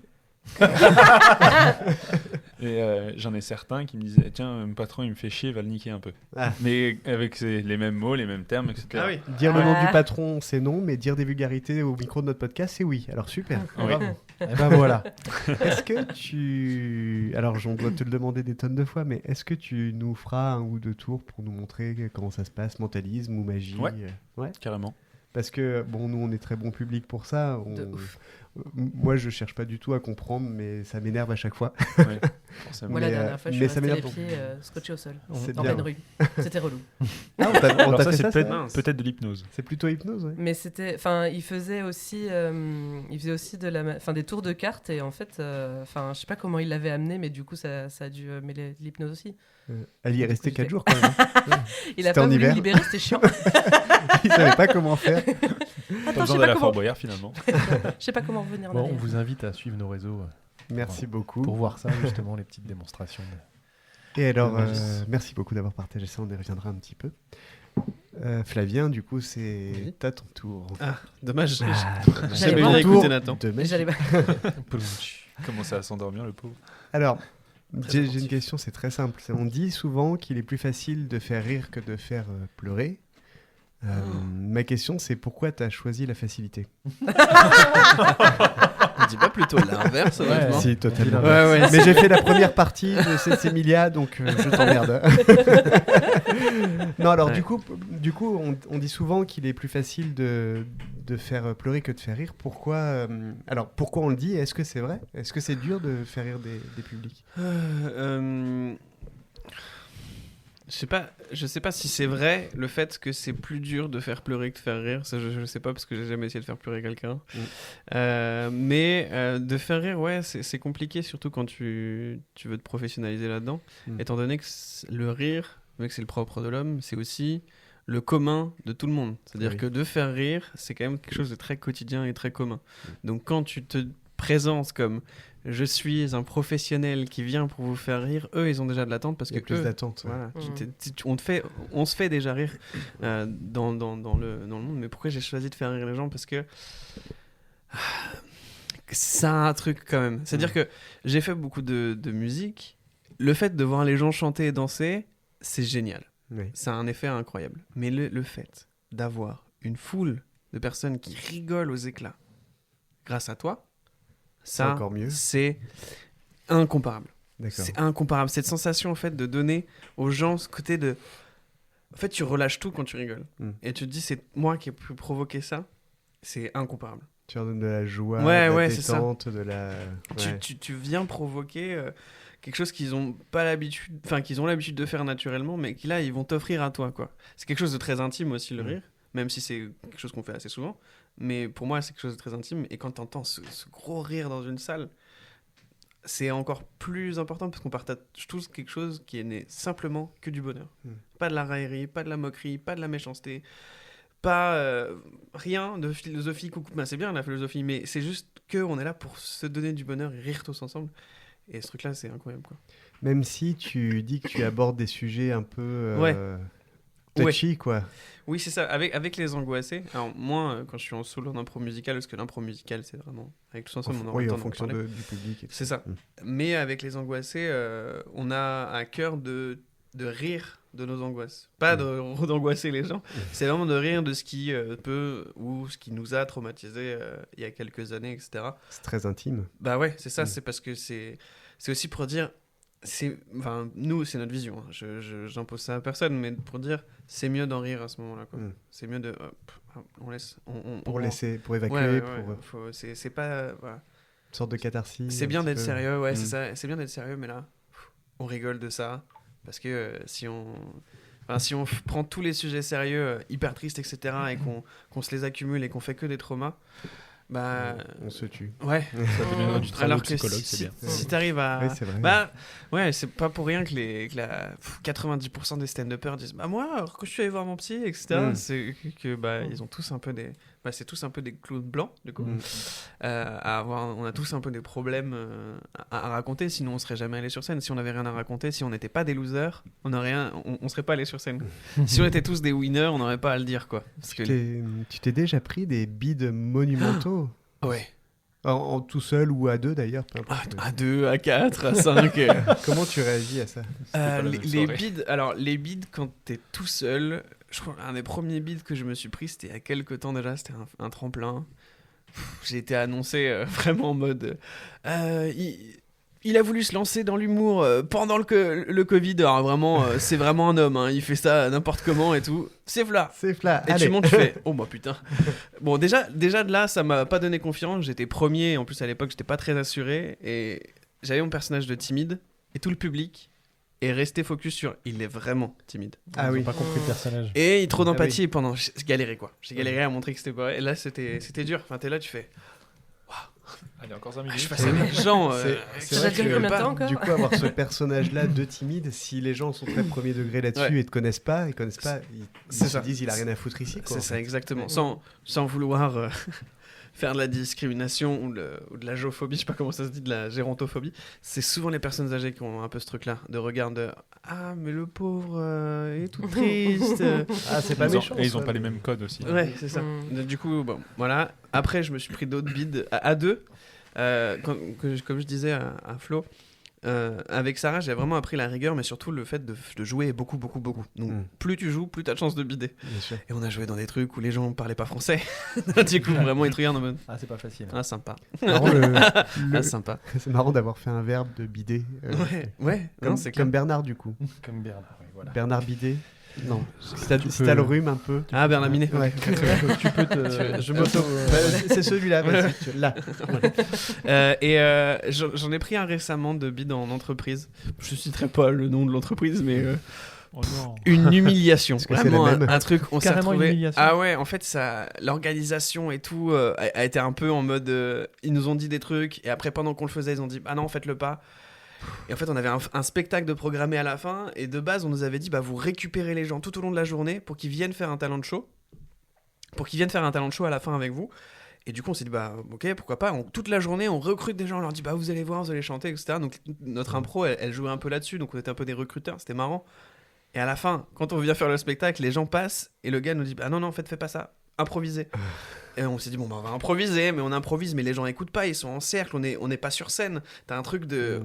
Speaker 2: Et j'en ai certains qui me disaient tiens, mon patron il me fait chier, va le niquer un peu. Mais avec les mêmes mots, les mêmes termes, etc.
Speaker 1: Ah oui.
Speaker 3: Dire le nom du patron c'est non, mais dire des vulgarités au micro de notre podcast c'est oui. Alors super.
Speaker 2: Oui.
Speaker 5: Et ben voilà.
Speaker 3: Est-ce que tu... Alors on doit te le demander des tonnes de fois, mais est-ce que tu nous feras un ou deux tours pour nous montrer comment ça se passe, mentalisme ou magie?
Speaker 2: Ouais, carrément.
Speaker 3: Parce que, nous, on est très bon public pour ça. Moi, je cherche pas du tout à comprendre, mais ça m'énerve à chaque fois.
Speaker 2: Ouais, forcément.
Speaker 8: Moi, la dernière fois, je suis
Speaker 3: mais ça
Speaker 8: resté les
Speaker 3: m'énerve
Speaker 8: pieds scotchés au sol,
Speaker 3: C'est
Speaker 8: en
Speaker 3: bien.
Speaker 8: pleine rue. C'était relou.
Speaker 3: Ah, on t'a
Speaker 2: Alors ça,
Speaker 3: fait
Speaker 2: c'est
Speaker 3: ça,
Speaker 2: peut-être,
Speaker 1: mince.
Speaker 2: peut-être de l'hypnose.
Speaker 3: C'est plutôt hypnose, ouais.
Speaker 8: Mais c'était, enfin, il faisait aussi des tours de cartes et en fait, je sais pas comment il l'avait amené, mais du coup, ça a dû mêler de l'hypnose aussi.
Speaker 3: Elle y est
Speaker 8: Du
Speaker 3: restée
Speaker 8: coup,
Speaker 3: 4
Speaker 8: j'ai-
Speaker 3: jours quand même. hein.
Speaker 8: Il a
Speaker 3: C'était
Speaker 8: pas
Speaker 3: en
Speaker 8: voulu
Speaker 3: hiver.
Speaker 8: me libérer, c'était chiant.
Speaker 3: Il savait pas comment faire.
Speaker 2: Pas
Speaker 8: Attends, je
Speaker 2: besoin
Speaker 8: sais
Speaker 2: d'aller
Speaker 8: pas
Speaker 2: à
Speaker 8: comment.
Speaker 2: Fort Boyard finalement.
Speaker 8: Je sais pas comment revenir en
Speaker 5: Bon, on
Speaker 8: arrière.
Speaker 5: vous invite à suivre nos réseaux
Speaker 3: Merci beaucoup.
Speaker 5: pour voir ça, justement, les petites démonstrations.
Speaker 3: Et alors,
Speaker 5: Dommage.
Speaker 3: merci beaucoup d'avoir partagé ça, on y reviendra un petit peu. Flavien, du coup, c'est
Speaker 1: Oui.
Speaker 3: à ton tour.
Speaker 1: Ah, dommage.
Speaker 8: J'allais
Speaker 1: J'avais
Speaker 8: voir.
Speaker 1: bien
Speaker 3: Ton tour
Speaker 1: écouté Nathan.
Speaker 3: de
Speaker 8: Mais
Speaker 3: magie.
Speaker 8: j'allais pas.
Speaker 2: Commencer à s'endormir le pauvre.
Speaker 3: Alors, j'ai une
Speaker 1: attentif.
Speaker 3: question, c'est très simple. On dit souvent qu'il est plus facile de faire rire que de faire pleurer. Ma question, c'est pourquoi tu as choisi la facilité?
Speaker 1: On dit pas plutôt l'inverse, honnêtement.
Speaker 3: Si, totalement.
Speaker 5: Ouais,
Speaker 1: ouais,
Speaker 3: Mais j'ai fait la première partie de cette Emilia, donc je t'emmerde. Non, alors
Speaker 1: Ouais.
Speaker 3: du coup on dit souvent qu'il est plus facile de faire pleurer que de faire rire. Pourquoi alors, pourquoi on le dit? Est-ce que c'est vrai? Est-ce que c'est dur de faire rire des publics?
Speaker 1: Je sais pas si c'est vrai le fait que c'est plus dur de faire pleurer que de faire rire. Ça, je sais pas parce que j'ai jamais essayé de faire pleurer quelqu'un. Mais de faire rire, ouais, c'est compliqué, surtout quand tu veux te professionnaliser là-dedans. Étant donné que le rire, vu que c'est le propre de l'homme, c'est aussi le commun de tout le monde. C'est-à-dire
Speaker 3: Oui.
Speaker 1: que de faire rire, c'est quand même quelque chose de très quotidien et très commun. Donc quand tu te présentes comme je suis un professionnel qui vient pour vous faire rire, eux ils ont déjà de l'attente parce
Speaker 3: Il y
Speaker 1: que
Speaker 3: a plus
Speaker 1: eux,
Speaker 3: d'attente. Ouais.
Speaker 1: voilà,
Speaker 8: Mm.
Speaker 1: on se fait déjà rire dans le monde. Mais pourquoi j'ai choisi de faire rire les gens? Parce que c'est un truc quand même. C'est-à-dire que j'ai fait beaucoup de musique. Le fait de voir les gens chanter et danser, c'est génial.
Speaker 3: Oui.
Speaker 1: Ça a un effet incroyable. Mais le fait d'avoir une foule de personnes qui rigolent aux éclats grâce à toi, ça,
Speaker 3: encore mieux.
Speaker 1: c'est incomparable.
Speaker 3: D'accord.
Speaker 1: C'est incomparable. Cette sensation, en fait, de donner aux gens ce côté de... En fait, tu relâches tout quand tu rigoles. Et tu te dis, c'est moi qui ai pu provoquer ça. C'est incomparable.
Speaker 3: Tu leur donnes de la joie,
Speaker 1: Ouais,
Speaker 3: de la
Speaker 1: ouais, c'est ça.
Speaker 3: détente, de la... Ouais.
Speaker 1: Tu viens provoquer quelque chose qu'ils ont pas l'habitude... Enfin, qu'ils ont l'habitude de faire naturellement, mais qui, là, ils vont t'offrir à toi, quoi. C'est quelque chose de très intime aussi, le rire. Même si c'est quelque chose qu'on fait assez souvent. Mais pour moi, c'est quelque chose de très intime. Et quand tu entends ce gros rire dans une salle, c'est encore plus important parce qu'on partage tous quelque chose qui est né simplement que du bonheur. Pas de la raillerie, pas de la moquerie, pas de la méchanceté, pas rien de philosophique. Ben, c'est bien la philosophie, mais c'est juste qu'on est là pour se donner du bonheur et rire tous ensemble. Et ce truc-là, c'est incroyable, quoi.
Speaker 3: Même si tu dis que tu abordes des sujets un peu
Speaker 1: Ouais.
Speaker 3: touchy, quoi.
Speaker 1: Oui, c'est ça. Avec les angoissés. Alors, moi, quand je suis en solo en impro musical, parce que l'impro musical, c'est vraiment. Avec tous ensemble, on aura
Speaker 3: Oui,
Speaker 1: le temps
Speaker 3: en
Speaker 1: d'en
Speaker 3: fonction
Speaker 1: parler.
Speaker 3: du public. Et tout
Speaker 1: C'est ça. Mais avec les angoissés, on a à cœur de rire de nos angoisses. Pas d'angoisser les gens. C'est vraiment de rire de ce qui peut ou ce qui nous a traumatisés il y a quelques années, etc.
Speaker 3: C'est très intime.
Speaker 1: Bah ouais, c'est ça. C'est parce que c'est aussi pour dire. Enfin, nous, c'est notre vision. Hein. J'impose ça à personne, mais pour dire, c'est mieux d'en rire à ce moment-là. Quoi. C'est mieux de. On laisse.
Speaker 3: Pour laisser, pour évacuer,
Speaker 1: ouais,
Speaker 3: pour.
Speaker 1: C'est pas. Voilà.
Speaker 3: Une sorte de catharsis.
Speaker 1: C'est bien d'être
Speaker 3: peu.
Speaker 1: sérieux, ouais, c'est ça. C'est bien d'être sérieux, mais là, on rigole de ça. Parce que si on prend tous les sujets sérieux, hyper tristes, etc., et qu'on se les accumule et qu'on fait que des traumas, bah.
Speaker 3: On se tue.
Speaker 1: Ouais.
Speaker 2: Ça deviendra du travail
Speaker 1: Alors
Speaker 2: de
Speaker 1: que
Speaker 2: psychologue, c'est bien.
Speaker 1: si t'arrives à.
Speaker 3: Oui, c'est vrai.
Speaker 1: Bah, ouais, c'est pas pour rien que 90% des stand-uppers disent bah, moi, alors que je suis allé voir mon psy, etc., c'est que, bah, ils ont tous un peu des. Bah, c'est tous un peu des clowns blancs, du coup. On a tous un peu des problèmes à raconter, sinon on serait jamais allé sur scène. Si on avait rien à raconter, si on n'était pas des losers, on serait pas allé sur scène. Si on était tous des winners, on n'aurait pas à le dire, quoi. Parce que
Speaker 3: Tu t'es déjà pris des bides monumentaux?
Speaker 1: ouais.
Speaker 3: En tout seul ou à deux d'ailleurs, peu importe.
Speaker 1: À 2, à 4, à 5.
Speaker 3: Comment tu réagis à ça?
Speaker 1: Les bides quand t'es tout seul, je crois un des premiers bides que je me suis pris, c'était il y a quelques temps déjà, c'était un tremplin. J'ai été annoncé vraiment en mode Il a voulu se lancer dans l'humour pendant le Covid. Alors vraiment, c'est vraiment un homme. Hein. Il fait ça n'importe comment et tout. C'est Fla. Et
Speaker 3: Allez.
Speaker 1: tu montes, tu fais oh bah putain. Bon, déjà de là, ça m'a pas donné confiance. J'étais premier. En plus, à l'époque, j'étais pas très assuré. Et j'avais mon personnage de timide. Et tout le public est resté focus sur il est vraiment timide.
Speaker 3: Ah
Speaker 5: Ils
Speaker 3: oui.
Speaker 5: ont pas compris le personnage.
Speaker 1: Et trop d'empathie
Speaker 3: oui.
Speaker 1: pendant. J'ai galéré quoi. J'ai galéré à montrer que c'était pas vrai. Et là, c'était dur. Enfin, t'es là, tu fais.
Speaker 2: Allez, encore 5
Speaker 1: Je
Speaker 2: minutes.
Speaker 1: passe avec les gens.
Speaker 3: C'est
Speaker 8: Ça
Speaker 3: vrai
Speaker 8: va durer
Speaker 3: que,
Speaker 8: combien de temps encore
Speaker 3: du coup, avoir ce personnage-là de timide, si les gens sont très premier degré là-dessus
Speaker 1: Ouais.
Speaker 3: et te connaissent pas, ils
Speaker 1: C'est
Speaker 3: se
Speaker 1: ça.
Speaker 3: disent il a rien à foutre ici. Quoi,
Speaker 1: C'est
Speaker 3: en
Speaker 1: ça,
Speaker 3: fait.
Speaker 1: exactement. Sans vouloir faire de la discrimination ou de la géophobie, je sais pas comment ça se dit, de la gérontophobie. C'est souvent les personnes âgées qui ont un peu ce truc-là, de regard de ah, mais le pauvre est tout triste.
Speaker 3: Ah, c'est pas méchant.
Speaker 2: Et ils ont
Speaker 3: ça,
Speaker 2: pas les
Speaker 3: mais-
Speaker 2: mêmes codes aussi.
Speaker 1: Ouais, c'est ça. Du coup, bon, voilà. Après, je me suis pris d'autres bides à deux. Comme je disais à Flo, avec Sarah, j'ai vraiment appris la rigueur, mais surtout le fait de jouer beaucoup. Donc, plus tu joues, plus tu as de chances de bider.
Speaker 3: Bien sûr.
Speaker 1: Et on a joué dans des trucs où les gens parlaient pas français. Du coup, vraiment, ils te regardent en mode
Speaker 5: Ah, c'est pas facile.
Speaker 1: ah, sympa.
Speaker 3: Marrant,
Speaker 1: Ah, sympa.
Speaker 3: c'est marrant d'avoir fait un verbe de bidet.
Speaker 1: Ouais, non, c'est clair.
Speaker 3: Comme Bernard, du coup.
Speaker 5: Comme Bernard, oui, voilà.
Speaker 3: Bernard Bidet. Non. Si t'as
Speaker 5: Tu
Speaker 3: si
Speaker 5: peux-
Speaker 3: t'as le rhume un peu.
Speaker 1: Ah, Bernard Minet.
Speaker 3: Ouais.
Speaker 5: Tu peux te.
Speaker 3: Je m'auto. C'est celui-là. Vas-y, là.
Speaker 1: J'en ai pris un récemment de bide en entreprise. Je citerai pas le nom de l'entreprise, mais
Speaker 2: Oh non.
Speaker 1: une humiliation.
Speaker 3: Est-ce que c'est
Speaker 1: Vraiment
Speaker 3: la même
Speaker 1: un truc. On s'est
Speaker 5: Carrément une
Speaker 1: retrouvé.
Speaker 5: humiliation.
Speaker 1: Ah ouais, en fait, l'organisation et tout a été un peu en mode. Ils nous ont dit des trucs et après, pendant qu'on le faisait, ils ont dit ah non, faites-le pas. Et en fait, on avait un spectacle de programmé à la fin et de base, on nous avait dit bah vous récupérez les gens tout au long de la journée pour qu'ils viennent faire un talent show. Pour qu'ils viennent faire un talent show à la fin avec vous. Et du coup, on s'est dit, bah, ok, pourquoi pas. Toute la journée, on recrute des gens, on leur dit, bah, vous allez voir, vous allez chanter, etc. Donc, notre impro, elle jouait un peu là-dessus. Donc, on était un peu des recruteurs, c'était marrant. Et à la fin, quand on vient faire le spectacle, les gens passent et le gars nous dit, bah, non, en fait, fais pas ça, improvisez. Et on s'est dit, bon, bah, on va improviser, mais on improvise, mais les gens écoutent pas, ils sont en cercle, on n'est pas sur scène. T'as un truc de.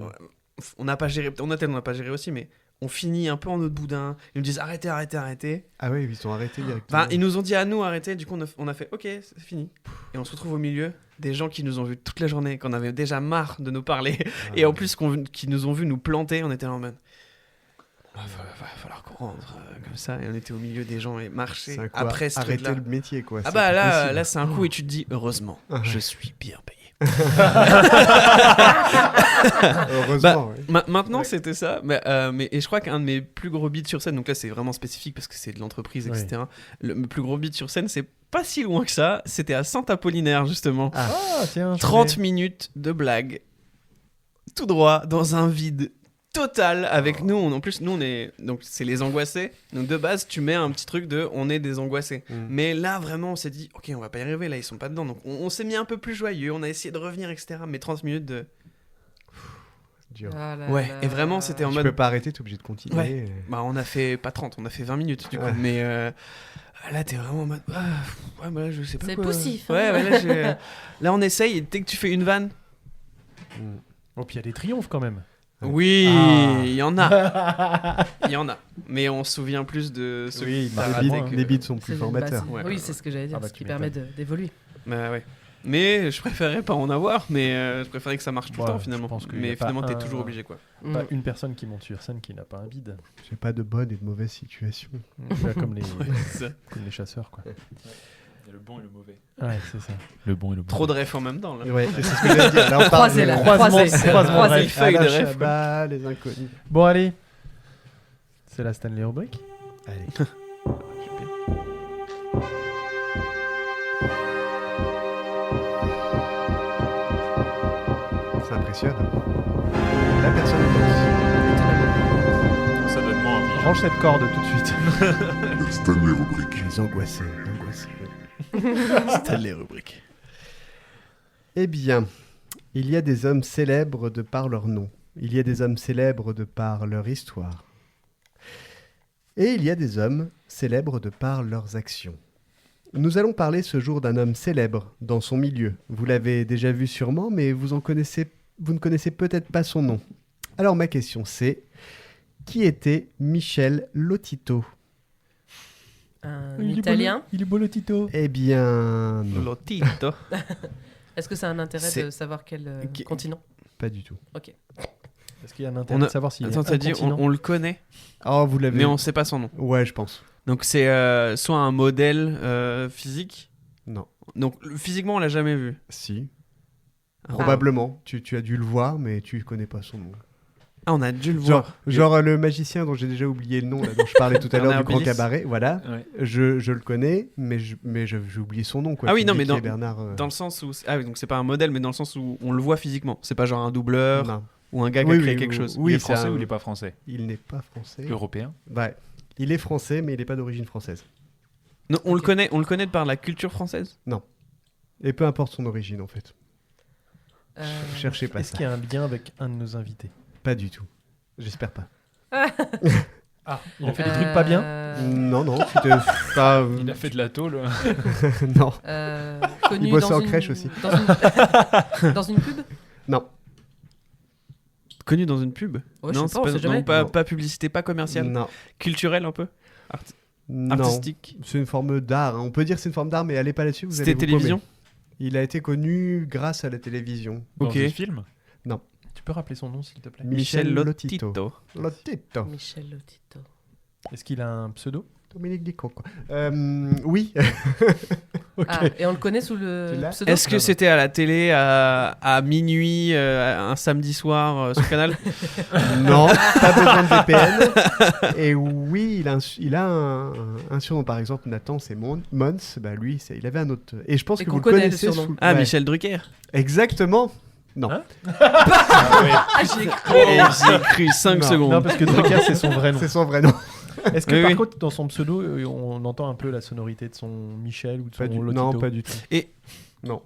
Speaker 1: On n'a pas géré, on n'a pas géré aussi, mais. On finit un peu en autre boudin. Ils nous disent arrêtez.
Speaker 3: Ah oui, ils ont arrêté directement.
Speaker 1: Enfin, ils nous ont dit à nous arrêter. Du coup, on a fait ok, c'est fini. Et on se retrouve au milieu des gens qui nous ont vus toute la journée, qu'on avait déjà marre de nous parler. Et en plus, qui nous ont vu nous planter. On était là en mode. Va falloir qu'on rentre comme ça. Et on était au milieu des gens et marcher après ce
Speaker 3: arrêter
Speaker 1: truc-là.
Speaker 3: le métier, quoi.
Speaker 1: Ah
Speaker 3: C'est
Speaker 1: bah
Speaker 3: pas
Speaker 1: là,
Speaker 3: possible.
Speaker 1: là c'est un coup et tu te dis heureusement, je suis bien payé.
Speaker 3: Heureusement, oui.
Speaker 1: Maintenant c'était ça, mais et je crois qu'un de mes plus gros beats sur scène, donc là c'est vraiment spécifique parce que c'est de l'entreprise, etc. Le plus gros beat sur scène, c'est pas si loin que ça, c'était à Saint-Apollinaire justement.
Speaker 5: Ah, tiens.
Speaker 1: 30 minutes de blague, tout droit, dans un vide total avec nous. En plus, nous on est, donc c'est les angoissés. Donc de base, tu mets un petit truc de on est des angoissés. Mais là vraiment, on s'est dit ok, on va pas y arriver, là ils sont pas dedans. Donc on s'est mis un peu plus joyeux, on a essayé de revenir, etc. Mais 30 minutes de
Speaker 3: Dur.
Speaker 8: Ah là
Speaker 1: ouais,
Speaker 8: là.
Speaker 1: et vraiment c'était en
Speaker 3: Tu
Speaker 1: mode
Speaker 3: peux pas arrêter, t'es obligé de continuer.
Speaker 1: Ouais. Bah on a fait pas 30, on a fait 20 minutes du coup.
Speaker 3: Ouais.
Speaker 1: Mais là t'es vraiment en mode ouais, bah là je sais pas
Speaker 8: C'est
Speaker 1: quoi.
Speaker 8: poussif, hein.
Speaker 1: Ouais, là on essaye et dès que tu fais une vanne.
Speaker 5: Oh, puis il y a des triomphes quand même.
Speaker 1: Oui,
Speaker 5: Ah.
Speaker 1: il y en a. Il y en a. Mais on se souvient plus de ceux
Speaker 5: Oui,
Speaker 1: qui
Speaker 5: bah,
Speaker 1: t'as
Speaker 3: Les
Speaker 1: raté
Speaker 3: bides,
Speaker 1: que-
Speaker 3: les bides sont plus
Speaker 8: C'est-
Speaker 3: formateurs.
Speaker 8: bah,
Speaker 1: Ouais.
Speaker 8: oui, c'est ce que j'allais dire,
Speaker 5: Ah bah,
Speaker 8: ce
Speaker 5: tu
Speaker 8: qui permet
Speaker 5: m'étonnes.
Speaker 8: d'évoluer.
Speaker 1: Bah ouais. Mais je préférais pas en avoir, mais je préférais que ça marche tout
Speaker 5: Ouais,
Speaker 1: le temps
Speaker 5: je
Speaker 1: finalement.
Speaker 5: pense qu'il y
Speaker 1: Mais
Speaker 5: a pas
Speaker 1: finalement t'es
Speaker 5: un-
Speaker 1: toujours obligé quoi.
Speaker 5: Pas une personne qui monte sur scène qui n'a pas un bide.
Speaker 3: J'ai pas de bonnes et de mauvaises situations.
Speaker 5: Là, comme les
Speaker 1: C'est ça.
Speaker 5: comme les chasseurs, quoi.
Speaker 2: Il y a le bon et le mauvais.
Speaker 5: Ouais, c'est ça.
Speaker 2: Le bon et le mauvais.
Speaker 1: Trop de refs en même temps là.
Speaker 3: Ouais, c'est ce que j'allais dire. Là, on parle
Speaker 8: Croisez,
Speaker 3: de
Speaker 8: là.
Speaker 5: croisement,
Speaker 8: Croisez.
Speaker 5: croisement
Speaker 8: Croisez.
Speaker 5: rêve.
Speaker 1: Feuille de
Speaker 3: Alain
Speaker 1: rêve,
Speaker 3: Chabat, les inconnus.
Speaker 5: Bon, allez. C'est la Stanley rubrique.
Speaker 3: Allez. Ça impressionne. La personne pense.
Speaker 2: Ça donne moins envie.
Speaker 5: Range cette corde tout de suite.
Speaker 6: Stanley rubrique.
Speaker 3: Les angoissés.
Speaker 1: C'était les rubriques.
Speaker 3: Eh bien, il y a des hommes célèbres de par leur nom. Il y a des hommes célèbres de par leur histoire. Et il y a des hommes célèbres de par leurs actions. Nous allons parler ce jour d'un homme célèbre dans son milieu. Vous l'avez déjà vu sûrement, mais vous ne connaissez peut-être pas son nom. Alors ma question c'est, qui était Michel Lotito?
Speaker 8: Un Italien.
Speaker 5: Il est beau le Tito.
Speaker 3: Eh bien, non.
Speaker 1: Lotito.
Speaker 8: Est-ce que ça a un intérêt
Speaker 1: C'est-
Speaker 8: de savoir quel
Speaker 1: Qui-
Speaker 8: continent?
Speaker 3: Pas du tout.
Speaker 5: Est-ce qu'il y a un intérêt de savoir s'il
Speaker 1: Attends,
Speaker 5: est
Speaker 1: t'as dit on le connaît,
Speaker 3: Oh, vous l'avez.
Speaker 1: mais on sait pas son nom.
Speaker 3: Ouais, je pense.
Speaker 1: Donc c'est soit un modèle physique.
Speaker 3: Non.
Speaker 1: Donc physiquement, on l'a jamais vu.
Speaker 3: Si.
Speaker 1: Ah.
Speaker 3: Probablement. Tu as dû le voir, mais tu connais pas son nom.
Speaker 1: Ah, on a dû le voir.
Speaker 3: Genre le magicien dont j'ai déjà oublié le nom, là, dont je parlais tout à l'heure, du Grand
Speaker 1: Bernard
Speaker 3: Cabaret. Voilà.
Speaker 2: Ouais.
Speaker 3: Je le connais, mais j'ai oublié son nom. Quoi.
Speaker 1: Ah oui,
Speaker 3: Tu
Speaker 1: non,
Speaker 3: dis
Speaker 1: mais
Speaker 3: qui est Bernard.
Speaker 1: dans le sens où ah oui, donc c'est pas un modèle, mais dans le sens où on le voit physiquement. C'est pas genre un doubleur
Speaker 3: Non.
Speaker 1: ou un gars qui a créé quelque chose.
Speaker 3: Oui,
Speaker 2: il est
Speaker 3: c'est
Speaker 2: français
Speaker 3: un-
Speaker 2: ou il est pas français?
Speaker 3: Il n'est pas français.
Speaker 2: Européen?
Speaker 3: Ouais. Il est français, mais il n'est pas d'origine française.
Speaker 1: Non, on le connaît de par la culture française.
Speaker 3: Et peu importe son origine, en fait. Cherchez pas
Speaker 5: Est-ce
Speaker 3: ça.
Speaker 5: qu'il y a un lien avec un de nos invités?
Speaker 3: Pas du tout. J'espère pas.
Speaker 5: Il a fait des trucs pas bien?
Speaker 3: Non, c'était pas...
Speaker 2: Il a fait de la tôle.
Speaker 3: non.
Speaker 8: Connu
Speaker 3: Il bossait
Speaker 8: dans
Speaker 3: en
Speaker 8: une-
Speaker 3: crèche aussi.
Speaker 8: Dans une pub.
Speaker 3: Non.
Speaker 1: Connu dans une pub.
Speaker 8: Ouais, je
Speaker 1: Non,
Speaker 8: sais pas, on sait
Speaker 1: non,
Speaker 8: jamais.
Speaker 1: pas,
Speaker 3: Non.
Speaker 1: pas publicité, pas commerciale.
Speaker 3: Non.
Speaker 1: Culturelle un peu.
Speaker 3: Non.
Speaker 1: Artistique.
Speaker 3: C'est une forme d'art. On peut dire que c'est une forme d'art, mais allez pas là-dessus. vous allez
Speaker 1: C'était
Speaker 3: vous
Speaker 1: télévision.
Speaker 3: paumer. Il a été connu grâce à la télévision.
Speaker 2: Dans
Speaker 1: Ok.
Speaker 2: des films?
Speaker 5: Tu peux rappeler son nom, s'il te plaît?
Speaker 1: Michel Lotito.
Speaker 3: Lotito.
Speaker 8: Michel Lotito.
Speaker 5: Est-ce qu'il a un pseudo?
Speaker 3: Dominique Dico, quoi. Oui.
Speaker 8: Ah, et on le connaît sous
Speaker 3: Tu
Speaker 8: le
Speaker 3: l'as
Speaker 8: pseudo.
Speaker 1: Est-ce que c'était à la télé à minuit, un samedi soir sur Canal?
Speaker 3: Non, pas besoin de VPN. Et oui, il a un surnom. Par exemple, Nathan, c'est Mons. Bah, lui, il avait un autre. Et je pense
Speaker 8: Et
Speaker 3: que
Speaker 8: qu'on
Speaker 3: vous le
Speaker 8: connaît, le
Speaker 3: connaissez
Speaker 8: surnom.
Speaker 3: sous...
Speaker 1: Ah,
Speaker 3: Ouais.
Speaker 1: Michel Drucker.
Speaker 3: Exactement. Non.
Speaker 5: Hein
Speaker 8: Ah, j'y ai cru.
Speaker 1: Et j'y ai cru 5
Speaker 3: Non,
Speaker 1: secondes.
Speaker 5: Non, parce que Drucker, c'est son vrai nom.
Speaker 3: C'est son vrai nom.
Speaker 5: Est-ce que
Speaker 1: Oui,
Speaker 5: par
Speaker 1: oui.
Speaker 5: contre, dans son pseudo, on entend un peu la sonorité de son Michel ou de son
Speaker 3: Pas du...
Speaker 5: Lotito?
Speaker 3: Non, pas du tout.
Speaker 1: Et-
Speaker 3: Non.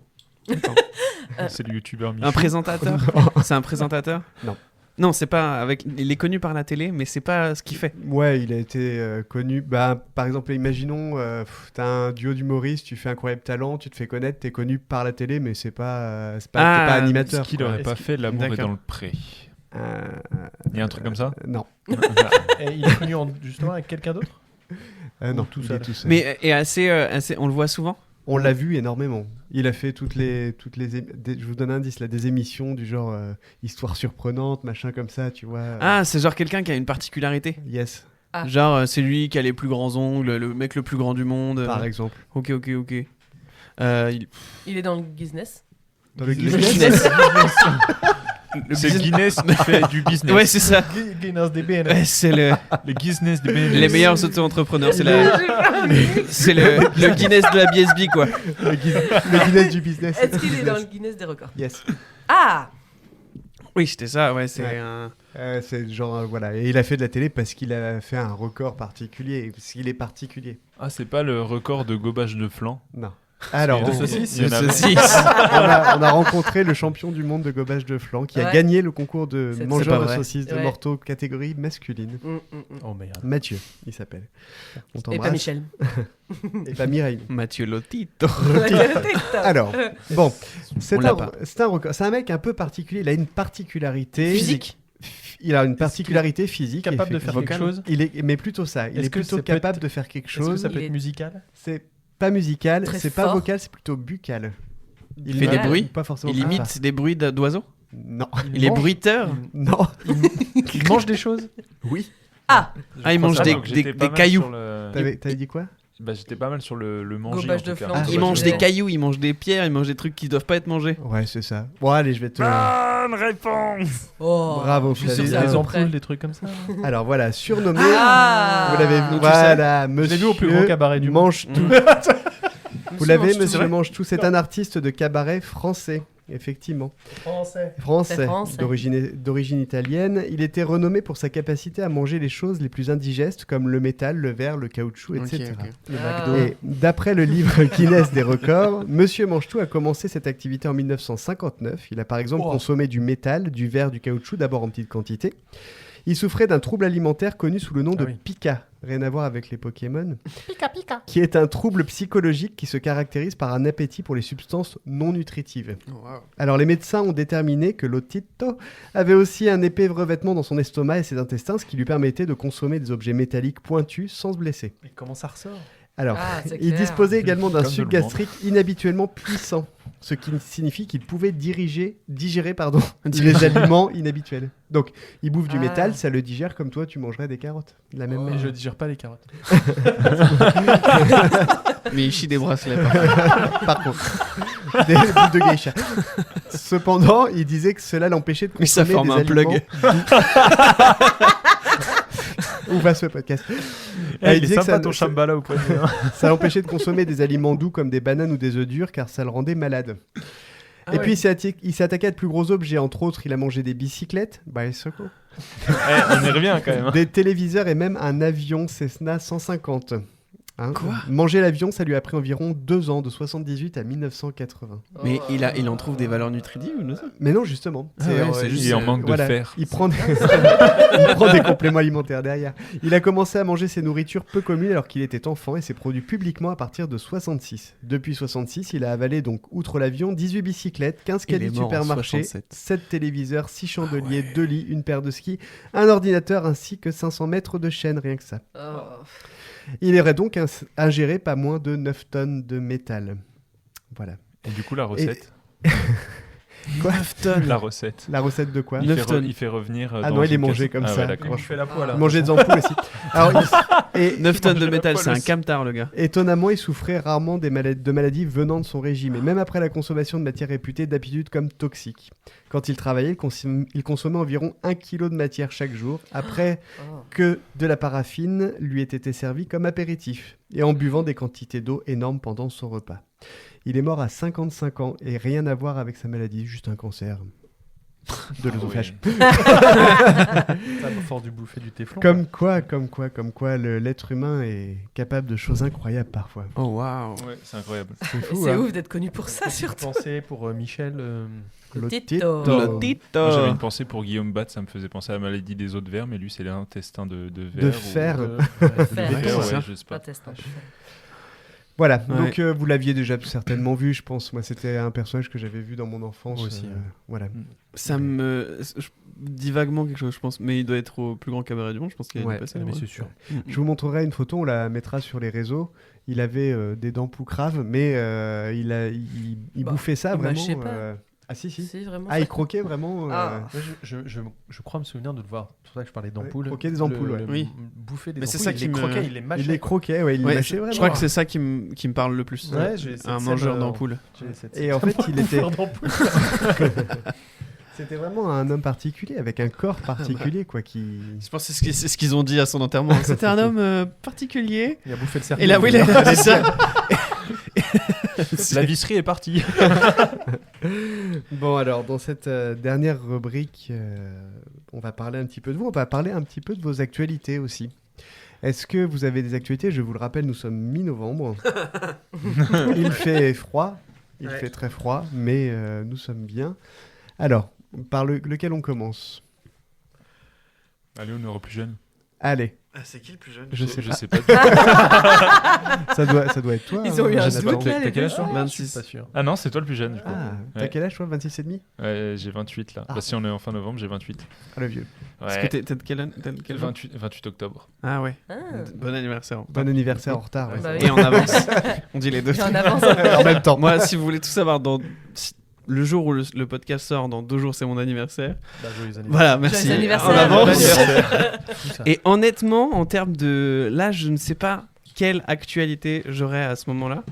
Speaker 2: C'est le youtubeur
Speaker 1: Un
Speaker 2: Michel.
Speaker 1: présentateur. C'est un présentateur.
Speaker 3: Non.
Speaker 1: Non, c'est pas avec. Il est connu par la télé, mais c'est pas ce qu'il fait.
Speaker 3: Ouais, il a été connu. Bah, par exemple, imaginons, t'as un duo d'humoristes, tu fais Incroyable Talent, tu te fais connaître, t'es connu par la télé, mais t'es pas
Speaker 1: Ah,
Speaker 3: animateur.
Speaker 2: Est-ce qu'il
Speaker 3: quoi.
Speaker 2: aurait
Speaker 5: Est-ce
Speaker 2: pas
Speaker 5: qu'il-
Speaker 2: fait L'amour est
Speaker 1: D'accord.
Speaker 2: dans le pré?
Speaker 3: Euh,
Speaker 2: Il y a un truc comme ça?
Speaker 3: Non.
Speaker 5: Et il est connu justement avec quelqu'un d'autre?
Speaker 3: Non,
Speaker 5: tout
Speaker 3: il
Speaker 5: seul.
Speaker 3: est tout seul.
Speaker 1: Mais est assez. On le voit souvent.
Speaker 3: On l'a vu énormément. Il a fait je vous donne un indice là, des émissions du genre histoire surprenante, machin comme ça, tu vois.
Speaker 1: Ah, c'est genre quelqu'un qui a une particularité.
Speaker 3: Yes,
Speaker 8: Ah.
Speaker 1: Genre, c'est lui qui a les plus grands ongles, le mec le plus grand du monde.
Speaker 3: par exemple.
Speaker 1: Ok. Il-
Speaker 8: Il est dans le business.
Speaker 3: Dans le
Speaker 1: Le
Speaker 3: Guinness.
Speaker 1: Guinness.
Speaker 2: C'est Guinness qui fait du business.
Speaker 1: Ouais, c'est ça.
Speaker 5: Guinness des BN.
Speaker 1: Ouais, c'est
Speaker 2: Le Guinness de
Speaker 1: les meilleurs auto-entrepreneurs. C'est le Guinness de la BSB, quoi.
Speaker 3: le Guinness du business.
Speaker 8: Est-ce qu'il est dans le Guinness des records?
Speaker 3: Yes.
Speaker 8: Ah,
Speaker 1: Oui, c'était ça. Ouais, c'est
Speaker 3: Ouais.
Speaker 1: un.
Speaker 3: C'est genre voilà, et il a fait de la télé parce qu'il a fait un record particulier, parce qu'il est particulier.
Speaker 2: Ah, c'est pas le record de gobage de flanc?
Speaker 3: Non. Alors,
Speaker 2: De
Speaker 3: on,
Speaker 2: saucisse,
Speaker 1: Le
Speaker 2: il y en a-
Speaker 1: saucisse.
Speaker 3: on a rencontré le champion du monde de gobage de flanc qui a
Speaker 8: Ouais.
Speaker 3: gagné le concours de
Speaker 8: C'est
Speaker 3: mangeur
Speaker 1: pas
Speaker 3: de
Speaker 1: vrai.
Speaker 3: saucisses de
Speaker 8: Ouais.
Speaker 3: morteau catégorie masculine.
Speaker 5: Oh merde.
Speaker 3: Mathieu, il s'appelle. On
Speaker 8: et
Speaker 3: t'embrasse.
Speaker 8: pas Michel.
Speaker 3: Et pas Mireille.
Speaker 1: Mathieu Lotito.
Speaker 3: Alors, bon, c'est
Speaker 1: On l'a
Speaker 3: un,
Speaker 1: pas.
Speaker 3: c'est un record. C'est un mec un peu particulier. Il a une particularité
Speaker 1: Physique.
Speaker 3: Il a une particularité physique.
Speaker 5: Capable de faire quelque
Speaker 3: effectivement.
Speaker 5: chose?
Speaker 3: Il est, mais plutôt ça. Il
Speaker 5: Est-ce
Speaker 3: est
Speaker 5: que
Speaker 3: plutôt
Speaker 5: c'est
Speaker 3: capable
Speaker 5: peut-être-
Speaker 3: de faire quelque
Speaker 5: Est-ce que
Speaker 3: chose.
Speaker 5: ça peut
Speaker 8: Il
Speaker 5: être
Speaker 8: est-
Speaker 5: musical?
Speaker 3: C'est pas musical,
Speaker 8: Très
Speaker 3: c'est pas
Speaker 8: fort.
Speaker 3: vocal, c'est plutôt buccal.
Speaker 1: Il fait des
Speaker 8: Voilà.
Speaker 1: bruits.
Speaker 3: Pas forcément.
Speaker 1: Il
Speaker 3: comme
Speaker 1: imite
Speaker 3: ça.
Speaker 1: des bruits d'oiseaux.
Speaker 3: Non.
Speaker 1: Il est
Speaker 5: mange-
Speaker 1: bruiteur.
Speaker 3: Non.
Speaker 5: Il mange des choses?
Speaker 3: Oui.
Speaker 8: Ah,
Speaker 1: Ah, il mange
Speaker 2: Ah,
Speaker 1: des-
Speaker 2: donc j'étais
Speaker 1: des
Speaker 2: pas mal
Speaker 1: cailloux.
Speaker 2: sur le-
Speaker 3: T'avais dit quoi?
Speaker 2: Bah, j'étais pas mal sur le manger.
Speaker 8: Gobage
Speaker 2: en tout
Speaker 8: de
Speaker 2: cas.
Speaker 8: flanc,
Speaker 3: Ah,
Speaker 8: gobage
Speaker 1: Il
Speaker 8: de
Speaker 1: mange des
Speaker 8: flanc.
Speaker 1: cailloux, il mange des pierres, il mange des trucs qui doivent pas être mangés.
Speaker 3: Ouais, c'est ça. Bon, allez, je vais te.
Speaker 2: Bonne réponse!
Speaker 8: Oh,
Speaker 3: Bravo,
Speaker 8: je suis sûr
Speaker 3: Flavien.
Speaker 8: que c'est à
Speaker 5: Des
Speaker 8: peu près.
Speaker 5: ampoules, des trucs comme ça?
Speaker 3: Alors voilà, surnommé.
Speaker 8: Ah,
Speaker 3: Vous l'avez vu.
Speaker 1: Donc, tu sais,
Speaker 3: Voilà,
Speaker 5: Je
Speaker 3: monsieur.
Speaker 5: l'ai vu au plus grand cabaret du monde.
Speaker 3: mange tout. Vous l'avez, monsieur mange tout. C'est un artiste de cabaret français. Effectivement.
Speaker 5: Français.
Speaker 8: C'est
Speaker 3: Français,
Speaker 8: français.
Speaker 3: d'origine italienne. Il était renommé pour sa capacité à manger les choses les plus indigestes comme le métal, le verre, le caoutchouc, etc.
Speaker 8: Le McDo.
Speaker 3: Et d'après le livre Guinness des records, Monsieur Mange-Tout a commencé cette activité en 1959. Il a par exemple
Speaker 5: Wow.
Speaker 3: consommé du métal, du verre, du caoutchouc, d'abord en petite quantité. Il souffrait d'un trouble alimentaire connu sous le nom de
Speaker 5: oui.
Speaker 3: Pika, rien à voir avec les Pokémon, qui est un trouble psychologique qui se caractérise par un appétit pour les substances non nutritives. Alors les médecins ont déterminé que Lotito avait aussi un épais revêtement dans son estomac et ses intestins, ce qui lui permettait de consommer des objets métalliques pointus sans se blesser.
Speaker 5: Mais comment ça ressort?
Speaker 3: Alors,
Speaker 8: c'est
Speaker 3: il
Speaker 8: clair.
Speaker 3: disposait également d'un
Speaker 2: Comme
Speaker 3: suc
Speaker 2: tout le monde.
Speaker 3: gastrique inhabituellement puissant, ce qui signifie qu'il pouvait digérer
Speaker 1: Digérer.
Speaker 3: les aliments inhabituels. Donc, il bouffe du
Speaker 8: Ah.
Speaker 3: métal, ça le digère comme toi, tu mangerais des carottes. De la même
Speaker 5: Mais
Speaker 3: manière.
Speaker 5: je digère pas les carottes.
Speaker 1: Mais il chie des bracelets.
Speaker 3: Par contre, des boules de geisha. Cependant, il disait que cela l'empêchait de
Speaker 1: Mais ça
Speaker 3: consommer
Speaker 1: forme
Speaker 3: des
Speaker 1: un plug.
Speaker 3: aliments doux. Où va ce podcast
Speaker 5: Eh,
Speaker 3: Il
Speaker 5: il est
Speaker 3: disait que
Speaker 5: sympa
Speaker 3: ça-
Speaker 5: ton chambala au poignet. hein.
Speaker 3: Ça l'empêchait de consommer des aliments doux comme des bananes ou des œufs durs car ça le rendait malade.
Speaker 8: Ah
Speaker 3: Et
Speaker 8: ouais.
Speaker 3: puis il s'est attaqué à de plus gros objets, entre autres il a mangé des bicyclettes, bicycle,
Speaker 5: Eh, on y revient quand même. hein.
Speaker 3: des téléviseurs et même un avion Cessna 150. Hein.
Speaker 1: Quoi ?
Speaker 3: Manger l'avion, ça lui a pris environ 2 ans, de 78 à 1980.
Speaker 1: Mais
Speaker 8: Oh.
Speaker 1: il en trouve des valeurs nutritives ou non ça ?
Speaker 3: Mais non, justement.
Speaker 1: Ah ouais, c'est juste,
Speaker 2: Il est en manque de
Speaker 3: voilà,
Speaker 2: fer.
Speaker 3: il prend des compléments alimentaires derrière. Il a commencé à manger ses nourritures peu communes alors qu'il était enfant et s'est produit publiquement à partir de 66. Depuis 66, il a avalé donc, outre l'avion, 18 bicyclettes, 15
Speaker 1: Il est
Speaker 3: caddies de
Speaker 1: mort en
Speaker 3: supermarché,
Speaker 1: 67.
Speaker 3: 7 téléviseurs, 6 chandeliers, 2 lits, une paire de skis, un ordinateur ainsi que 500 mètres de chaîne, rien que ça.
Speaker 8: Oh.
Speaker 3: Il aurait donc ingéré pas moins de 9 tonnes de métal. Voilà.
Speaker 2: Et du coup, la recette.
Speaker 3: Quoi
Speaker 1: 9 tonnes.
Speaker 2: La recette.
Speaker 3: La recette de quoi
Speaker 2: Il
Speaker 1: 9
Speaker 2: fait,
Speaker 1: tonnes.
Speaker 2: il fait revenir.
Speaker 3: Ah
Speaker 2: dans
Speaker 3: non, il est
Speaker 2: une
Speaker 3: mangé
Speaker 2: caisse-
Speaker 3: comme
Speaker 2: Ah
Speaker 3: ça.
Speaker 2: ouais, d'accord.
Speaker 5: Il fait la poêle.
Speaker 3: Manger des ampoules aussi. Alors, et
Speaker 1: Neuf tonnes de
Speaker 2: mange la
Speaker 1: métal,
Speaker 2: poêle
Speaker 1: c'est un
Speaker 2: aussi.
Speaker 1: camtar, le gars.
Speaker 3: étonnamment, il souffrait rarement de maladies venant de son régime, et même après la consommation de matières réputées d'aptitude comme toxiques. Quand il travaillait, il consommait environ 1 kg de matière chaque jour, après
Speaker 8: Oh.
Speaker 3: que de la paraffine lui ait été servie comme apéritif, et en buvant des quantités d'eau énormes pendant son repas. Il est mort à 55 ans, et rien à voir avec sa maladie, juste un cancer de l'œsophage.
Speaker 5: Ça, à force du bouffer du téflon.
Speaker 3: Comme quoi, l'être humain est capable de choses incroyables parfois.
Speaker 1: Oh waouh.
Speaker 2: Ouais, c'est incroyable.
Speaker 3: C'est fou,
Speaker 8: C'est
Speaker 3: hein.
Speaker 8: ouf d'être connu pour ça, surtout.
Speaker 5: Pensée pour Michel.
Speaker 8: Lotito.
Speaker 2: Moi, j'avais une pensée pour Guillaume Bat, ça me faisait penser à la maladie des os de verre, mais lui, c'est l'intestin de verre.
Speaker 3: De
Speaker 2: ou-
Speaker 3: fer.
Speaker 8: Fer.
Speaker 2: De fer,
Speaker 1: Ouais, ça.
Speaker 2: ouais, je sais pas.
Speaker 8: Intestin.
Speaker 3: Voilà,
Speaker 1: Ouais.
Speaker 3: donc vous l'aviez déjà certainement vu, je pense. Moi, c'était un personnage que j'avais vu dans mon enfance.
Speaker 5: Moi aussi, ouais.
Speaker 3: Voilà.
Speaker 1: Ça me. Je dis vaguement quelque chose, je pense. Mais il doit être au plus grand cabaret du monde. Je pense qu'il a
Speaker 3: Ouais,
Speaker 1: dû passer
Speaker 5: mais
Speaker 1: là-bas.
Speaker 5: c'est sûr.
Speaker 3: Je vous montrerai une photo, on la mettra sur les réseaux. Il avait des dents poucraves, mais il
Speaker 8: Bah,
Speaker 3: bouffait ça
Speaker 8: il
Speaker 3: vraiment.
Speaker 8: mâchait pas.
Speaker 3: Ah si.
Speaker 8: Si, vraiment.
Speaker 3: Ah, il croquait vraiment.
Speaker 8: Ah.
Speaker 5: Moi, je crois me souvenir de le voir. C'est pour ça que je parlais d'ampoules.
Speaker 3: croquer des ampoules, ouais.
Speaker 1: Oui.
Speaker 5: Bouffer des
Speaker 1: Mais
Speaker 5: ampoules.
Speaker 1: c'est ça
Speaker 5: il
Speaker 1: qui
Speaker 5: les
Speaker 1: me-
Speaker 5: croquait, il les mâchait.
Speaker 3: Il les croquait, ouais, il les
Speaker 1: Ouais,
Speaker 3: mâchait vraiment.
Speaker 1: je crois que c'est ça qui me parle le plus.
Speaker 5: Ouais, j'ai cette
Speaker 1: Un
Speaker 5: scène,
Speaker 1: mangeur d'ampoules.
Speaker 5: J'ai cette
Speaker 3: Et
Speaker 5: scène.
Speaker 3: en fait, il était.
Speaker 5: Bouffeur d'ampoules.
Speaker 3: C'était vraiment un homme particulier, avec un corps particulier, quoi, qui.
Speaker 1: Je pense que c'est ce qu'ils ont dit à son enterrement. C'était un homme particulier.
Speaker 5: Il a bouffé le cerveau.
Speaker 1: Et là, oui, il a dit ça.
Speaker 2: La visserie est partie.
Speaker 3: Bon, alors, dans cette dernière rubrique, on va parler un petit peu de vous, on va parler un petit peu de vos actualités aussi. Est-ce que vous avez des actualités ? Je vous le rappelle, nous sommes mi-novembre. Il fait froid, il fait très froid, mais nous sommes bien. Alors, par lequel on commence ?
Speaker 2: Allez, on est plus jeune.
Speaker 3: Allez,
Speaker 1: C'est qui le plus jeune
Speaker 3: je sais pas.
Speaker 2: sais pas.
Speaker 3: Ça doit être toi.
Speaker 8: Ils ont eu un
Speaker 3: Jonathan.
Speaker 8: doute là,
Speaker 2: T'as
Speaker 8: les
Speaker 2: quel
Speaker 8: deux.
Speaker 2: âge, toi
Speaker 1: 26.
Speaker 5: Pas sûr.
Speaker 2: Ah non, c'est toi le plus jeune, du coup.
Speaker 3: Ah, t'as
Speaker 2: Ouais.
Speaker 3: quel âge, toi ? 26 et demi ?
Speaker 2: Ouais, j'ai 28 là.
Speaker 3: Ah.
Speaker 2: Bah, si on est en fin novembre, j'ai 28.
Speaker 3: Ah, le vieux.
Speaker 1: Parce que
Speaker 2: Ouais.
Speaker 1: t'es de quel jour
Speaker 2: 28 octobre.
Speaker 1: Ah ouais.
Speaker 8: Ah.
Speaker 1: Bon anniversaire.
Speaker 3: Bon anniversaire en retard. ouais.
Speaker 8: Bah oui.
Speaker 1: Et en avance. On dit les deux.
Speaker 8: Et en avance.
Speaker 3: En même temps.
Speaker 1: Moi, si vous voulez tout savoir, le jour où le podcast sort, dans 2 jours, c'est mon anniversaire.
Speaker 5: Bah, joyeux anniversaire.
Speaker 1: Voilà, merci.
Speaker 8: Joyeux anniversaire.
Speaker 1: En avance.
Speaker 5: Tout ça.
Speaker 1: Et honnêtement, en termes de... Là, je ne sais pas quelle actualité j'aurai à ce moment-là.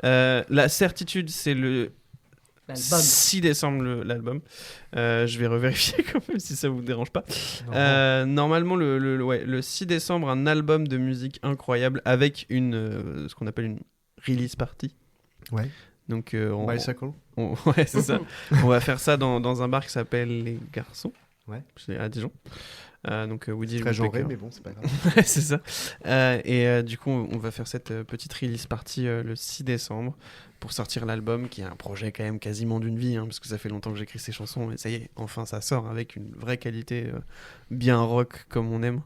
Speaker 1: La certitude, c'est le
Speaker 8: L'album.
Speaker 1: 6 décembre, l'album. Je vais revérifier quand même si ça vous dérange pas. Normalement, le 6 décembre, un album de musique incroyable avec ce qu'on appelle une release party.
Speaker 3: Ouais.
Speaker 1: Donc,
Speaker 3: Bicycle.
Speaker 1: ouais, c'est ça. On va faire ça dans un bar qui s'appelle Les Garçons.
Speaker 3: Ouais.
Speaker 1: C'est à Dijon. Donc Woody
Speaker 3: Très genré,
Speaker 1: Woodpecker.
Speaker 3: mais bon, c'est pas grave.
Speaker 1: Ouais, c'est ça. Du coup, on va faire cette petite release party le 6 décembre pour sortir l'album, qui est un projet quand même quasiment d'une vie, hein, parce que ça fait longtemps que j'écris ces chansons, et ça y est, enfin ça sort avec une vraie qualité bien rock comme on aime,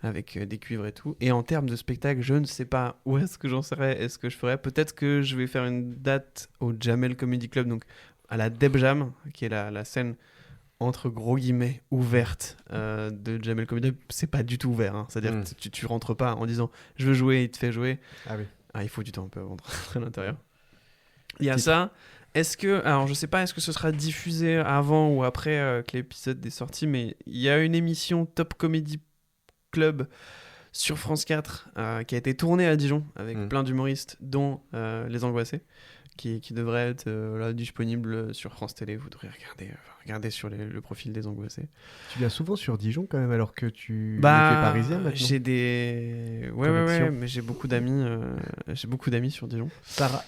Speaker 1: avec des cuivres et tout. Et en termes de spectacle, je ne sais pas où est-ce que j'en serai, est-ce que je ferai. Peut-être que je vais faire une date au Jamel Comedy Club, donc à la Deb Jam, qui est la scène entre gros guillemets ouverte de Jamel Comedy Club. C'est pas du tout ouvert, hein. C'est-à-dire que tu rentres pas en disant je veux jouer, il te fait jouer.
Speaker 3: Ah oui.
Speaker 1: il faut du temps un peu avant de rentrer à l'intérieur. Il y a ça. Alors je sais pas, est-ce que ce sera diffusé avant ou après que l'épisode est sorti, mais il y a une émission Top Comedy Club sur France 4 qui a été tournée à Dijon avec plein d'humoristes, dont Les Angoissés, qui devrait être là, disponible sur France Télé. Vous devrez regarder sur le profil des Angoissés.
Speaker 3: Tu viens souvent sur Dijon quand même, alors que tu es parisien maintenant.
Speaker 1: J'ai des... Ouais, mais j'ai beaucoup d'amis sur Dijon.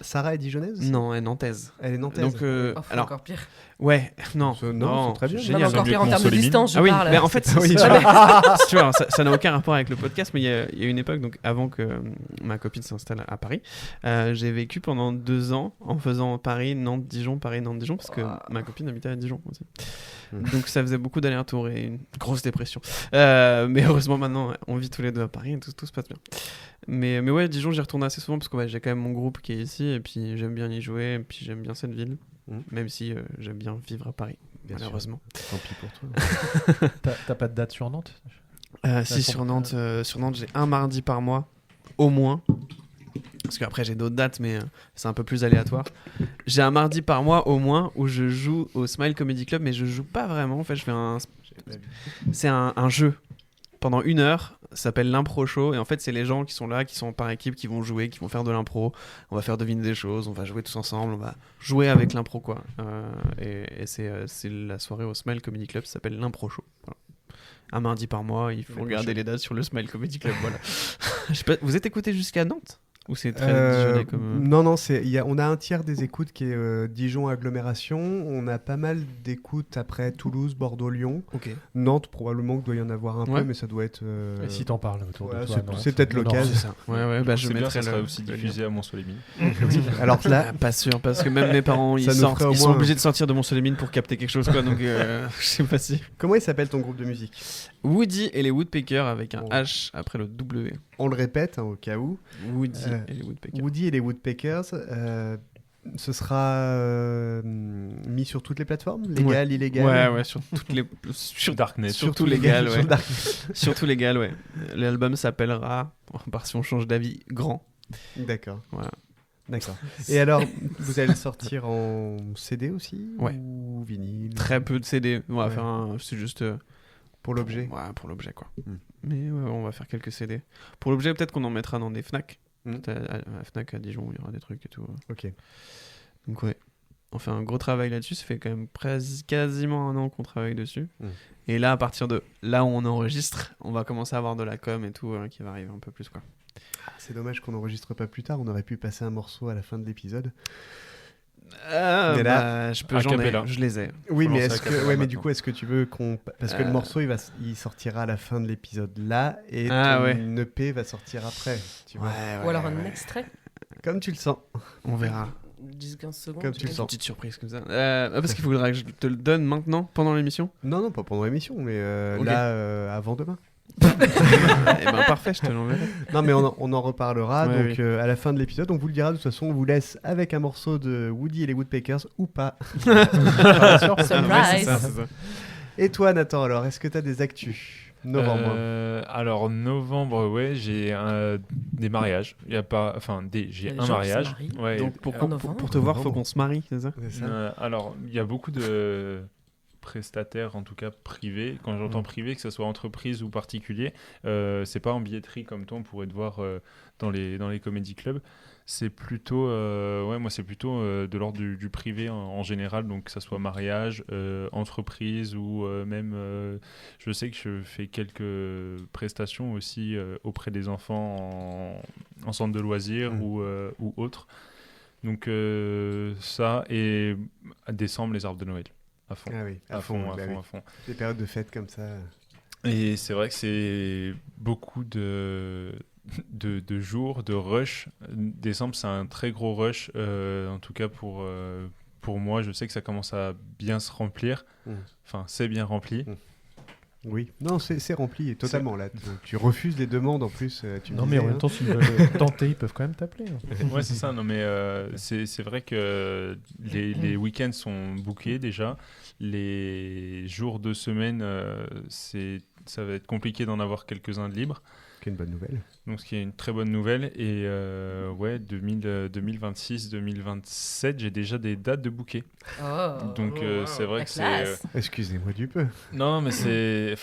Speaker 3: Sarah est dijonnaise aussi ?
Speaker 1: Non, elle est nantaise.
Speaker 3: Elle est nantaise.
Speaker 1: Donc,
Speaker 8: alors... encore pire.
Speaker 1: Ouais, non,
Speaker 3: c'est très bien.
Speaker 8: Non, mais encore pire en termes de distance, je parle.
Speaker 1: Mais en fait, tu vois, ça n'a aucun rapport avec le podcast, mais il y a une époque, donc avant que ma copine s'installe à Paris, j'ai vécu pendant 2 ans en faisant Paris-Nantes-Dijon, Paris-Nantes-Dijon, parce que ma copine habitait à Dijon aussi. Donc ça faisait beaucoup d'allers-retours et une grosse dépression. Mais heureusement maintenant, on vit tous les deux à Paris et tout se passe bien. Mais ouais, Dijon, j'y retourne assez souvent parce que j'ai quand même mon groupe qui est ici et puis j'aime bien y jouer et puis j'aime bien cette ville. Même si j'aime bien vivre à Paris, bien malheureusement.
Speaker 3: Sûr. Tant pis pour toi.
Speaker 5: T'as pas de date sur Nantes ?
Speaker 1: Si, sur Nantes, j'ai un mardi par mois, au moins. Parce qu'après, j'ai d'autres dates, mais c'est un peu plus aléatoire. J'ai un mardi par mois, au moins, où je joue au Smile Comedy Club, mais je joue pas vraiment. En fait, c'est un jeu. Pendant 1 heure, ça s'appelle l'impro show, et en fait c'est les gens qui sont là, qui sont par équipe, qui vont jouer, qui vont faire de l'impro. On va faire deviner des choses, on va jouer tous ensemble, on va jouer avec l'impro quoi. Et c'est la soirée au Smile Comedy Club, ça s'appelle l'impro show. Voilà. Un mardi par mois, il faut regarder les dates sur le Smile Comedy Club. Voilà. Je sais pas, vous êtes écouté jusqu'à Nantes ? Ou c'est très dijonnais comme...
Speaker 3: Non, on a un tiers des écoutes qui est Dijon agglomération. On a pas mal d'écoutes après Toulouse, Bordeaux, Lyon.
Speaker 1: Okay.
Speaker 3: Nantes, probablement qu'il doit y en avoir un peu, mais ça doit être...
Speaker 5: Et si t'en parles autour de toi,
Speaker 3: c'est peut-être l'occasion.
Speaker 1: Je mettrai
Speaker 2: ça sera aussi diffusé à Mont-Soleil-Mines.
Speaker 3: Alors là...
Speaker 1: Pas sûr, parce que même mes parents, ils sont obligés de sortir de Mont-Soleil-Mines pour capter quelque chose, quoi. Donc, je sais pas si...
Speaker 3: Comment il s'appelle ton groupe de musique ?
Speaker 1: Woody et les Woodpeckers avec un H après le W.
Speaker 3: On le répète au cas où.
Speaker 1: Woody et les Woodpeckers.
Speaker 3: Woody et les Woodpeckers. Ce sera mis sur toutes les plateformes, légal, illégal.
Speaker 1: Ouais, sur toutes les
Speaker 2: sur Darknet,
Speaker 1: surtout légal, ouais. Surtout légal, ouais. L'album s'appellera, par si on change d'avis, Grand.
Speaker 3: D'accord.
Speaker 1: Voilà.
Speaker 3: D'accord. Et alors, vous allez le sortir en CD aussi ou vinyle ?
Speaker 1: Très peu de CD. On va faire c'est juste
Speaker 3: pour l'objet.
Speaker 1: Ouais, pour l'objet quoi. Mais on va faire quelques CD. Pour l'objet, peut-être qu'on en mettra dans des Fnac. À Fnac à Dijon, il y aura des trucs et tout.
Speaker 3: Ok.
Speaker 1: Donc ouais, on fait un gros travail là-dessus. Ça fait quand même quasiment 1 an qu'on travaille dessus. Et là, à partir de là où on enregistre, on va commencer à avoir de la com et tout qui va arriver un peu plus quoi.
Speaker 3: C'est dommage qu'on n'enregistre pas plus tard. On aurait pu passer un morceau à la fin de l'épisode.
Speaker 1: Mais là, je les ai.
Speaker 3: Oui, mais mais du coup, est-ce que tu veux qu'on... Parce que le morceau, il sortira à la fin de l'épisode là, et ton EP va sortir après. Tu vois.
Speaker 8: Ou alors un extrait.
Speaker 3: Comme tu le sens.
Speaker 1: On verra.
Speaker 8: 10-15 secondes.
Speaker 3: Comme tu le sens.
Speaker 1: Une petite surprise comme ça. Parce qu'il faudra que je te le donne maintenant, pendant l'émission.
Speaker 3: Non, pas pendant l'émission, mais là, avant demain.
Speaker 1: Et parfait, je te l'enverrai.
Speaker 3: Non, mais on en reparlera à la fin de l'épisode. On vous le dira. De toute façon, on vous laisse avec un morceau de Woody et les Woodpeckers ou pas.
Speaker 8: Surprise.
Speaker 1: C'est ça.
Speaker 3: Et toi, Nathan, alors, est-ce que tu as des actus novembre?
Speaker 2: Alors novembre, j'ai des mariages. Il y a pas, enfin j'ai un mariage.
Speaker 1: Ouais. Donc pour te voir, faut qu'on se marie, c'est ça?
Speaker 2: Alors il y a beaucoup de prestataires, en tout cas privés. Quand j'entends privé, que ce soit entreprise ou particulier, c'est pas en billetterie comme toi, on pourrait te voir dans les comédie clubs. C'est plutôt, moi c'est plutôt de l'ordre du privé en général, donc que ça soit mariage, entreprise ou même, je sais que je fais quelques prestations aussi auprès des enfants en centre de loisirs ou autres. Donc ça, et à décembre, les arbres de Noël. À fond.
Speaker 3: Ah oui,
Speaker 2: à fond.
Speaker 3: Des périodes de fêtes comme ça.
Speaker 2: Et c'est vrai que c'est beaucoup de jours, de rush. Décembre, c'est un très gros rush. En tout cas, pour moi, je sais que ça commence à bien se remplir. Enfin, c'est bien rempli.
Speaker 3: Oui, non, c'est rempli totalement là. Tu refuses les demandes en plus.
Speaker 5: Mais en même temps, s'ils veulent tenter, ils peuvent quand même t'appeler.
Speaker 2: Ouais, c'est ça. Non, mais c'est vrai que les week-ends sont bookés déjà. Les jours de semaine, c'est ça va être compliqué d'en avoir quelques-uns de libres.
Speaker 3: C'est une bonne nouvelle.
Speaker 2: Donc, ce qui est une très bonne nouvelle. Et 2026-2027, j'ai déjà des dates de bouquet. Donc, c'est vrai
Speaker 8: la
Speaker 2: que c'est...
Speaker 8: classe.
Speaker 3: Excusez-moi du peu.
Speaker 2: Non, mais c'est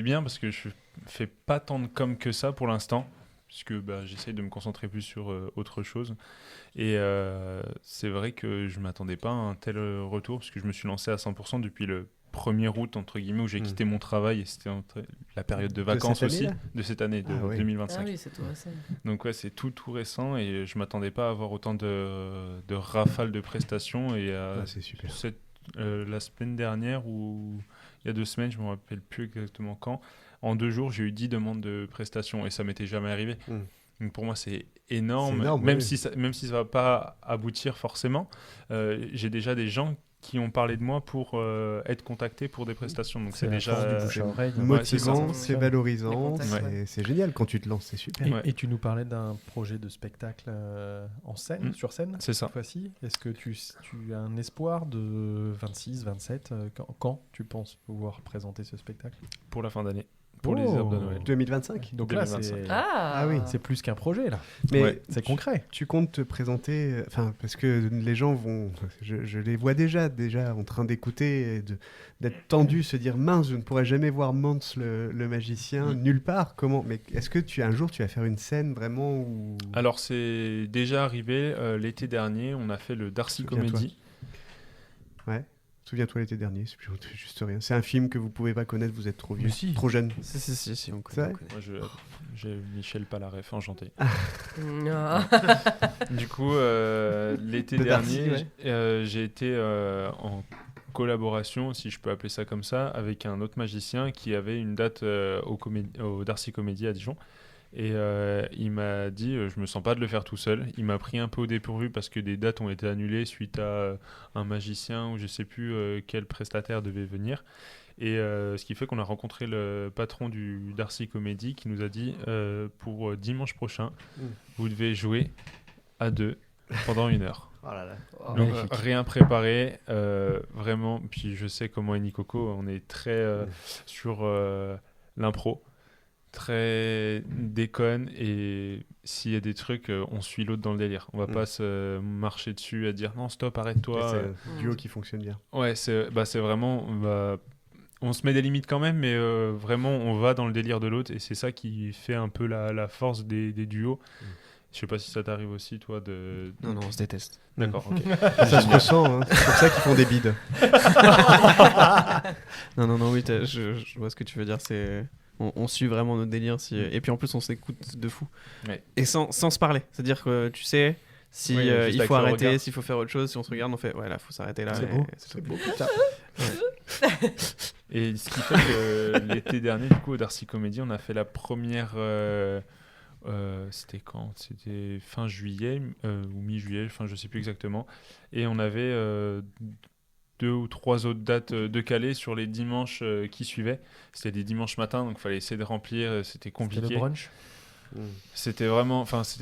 Speaker 2: bien parce que je fais pas tant de com que ça pour l'instant. Puisque j'essaye de me concentrer plus sur autre chose. Et c'est vrai que je ne m'attendais pas à un tel retour, parce que je me suis lancé à 100% depuis le 1er août, entre guillemets, où j'ai quitté mon travail, et c'était la période de vacances aussi, de cette année, de 2025.
Speaker 8: Ah oui, c'est tout récent.
Speaker 2: Donc ouais, c'est tout récent, et je ne m'attendais pas à avoir autant de rafales de prestations. Et
Speaker 3: c'est super.
Speaker 2: la semaine dernière, ou il y a 2 semaines, je ne me rappelle plus exactement quand, en 2 jours, j'ai eu 10 demandes de prestations, et ça m'était jamais arrivé. Donc pour moi, c'est énorme, même si ça va pas aboutir forcément. J'ai déjà des gens qui ont parlé de moi pour être contactés pour des prestations. Donc c'est déjà
Speaker 3: motivant, c'est valorisant,
Speaker 8: Ouais.
Speaker 3: c'est génial quand tu te lances, c'est super.
Speaker 5: Et tu nous parlais d'un projet de spectacle en scène, sur scène,
Speaker 2: c'est ça.
Speaker 5: cette fois-ci. Est-ce que tu as un espoir de 26, 27 quand tu penses pouvoir présenter ce spectacle?
Speaker 2: Pour la fin d'année. Pour les herbes de Noël.
Speaker 3: 2025.
Speaker 5: Donc
Speaker 2: 2025.
Speaker 5: là,
Speaker 3: oui.
Speaker 5: c'est plus qu'un projet, là.
Speaker 3: Mais
Speaker 5: c'est concret.
Speaker 3: Tu comptes te présenter, parce que les gens vont, je les vois déjà en train d'écouter, d'être tendus, se dire mince, je ne pourrai jamais voir Mance le magicien nulle part. Comment? Mais est-ce que un jour tu vas faire une scène vraiment où...
Speaker 2: Alors c'est déjà arrivé l'été dernier, on a fait le Darcy Comedy.
Speaker 3: Ouais. Souviens-toi l'été dernier, c'est juste rien. C'est un film que vous pouvez pas connaître, vous êtes trop vieux, trop jeune.
Speaker 1: Si, on
Speaker 3: connaît.
Speaker 2: Moi, j'ai Michel Palaref, enchanté.
Speaker 8: Ah.
Speaker 2: Du coup, l'été
Speaker 3: Darcy,
Speaker 2: dernier, j'ai été en collaboration, si je peux appeler ça comme ça, avec un autre magicien qui avait une date au Darcy Comedy à Dijon. Et il m'a dit, je me sens pas de le faire tout seul. Il m'a pris un peu au dépourvu parce que des dates ont été annulées suite à un magicien ou je sais plus quel prestataire devait venir. Et ce qui fait qu'on a rencontré le patron du Darcy Comedy qui nous a dit, pour dimanche prochain, vous devez jouer à 2 pendant 1 heure.
Speaker 3: Oh là là.
Speaker 2: Donc rien préparé, vraiment. Puis je sais comment est Nicoco, on est très sur l'impro. Très déconne, et s'il y a des trucs, on suit l'autre dans le délire. On va pas se marcher dessus à dire non, stop, arrête-toi.
Speaker 3: C'est un duo qui fonctionne bien.
Speaker 2: Ouais, c'est vraiment, on se met des limites quand même, mais vraiment on va dans le délire de l'autre, et c'est ça qui fait un peu la force des duos. Je sais pas si ça t'arrive aussi, toi, de...
Speaker 1: Non, on se déteste.
Speaker 2: D'accord, ok.
Speaker 3: Ça se ressent, hein. C'est pour ça qu'ils font des bides.
Speaker 1: non, oui, je vois ce que tu veux dire, c'est... On suit vraiment notre délire. Et puis en plus, on s'écoute de fou. Ouais. Et sans se parler. C'est-à-dire que tu sais, si il faut arrêter, s'il faut faire autre chose, si on se regarde, on fait ouais, là, faut s'arrêter là.
Speaker 3: C'est beau, putain.
Speaker 2: Et ce qui fait que l'été dernier, du coup, au Darcy Comedy, on a fait la première. C'était quand? C'était fin juillet ou mi-juillet, je sais plus exactement. Et on avait 2 ou 3 autres dates de calées sur les dimanches qui suivaient. C'était des dimanches matins, donc il fallait essayer de remplir. C'était compliqué.
Speaker 5: C'était le brunch.
Speaker 2: C'était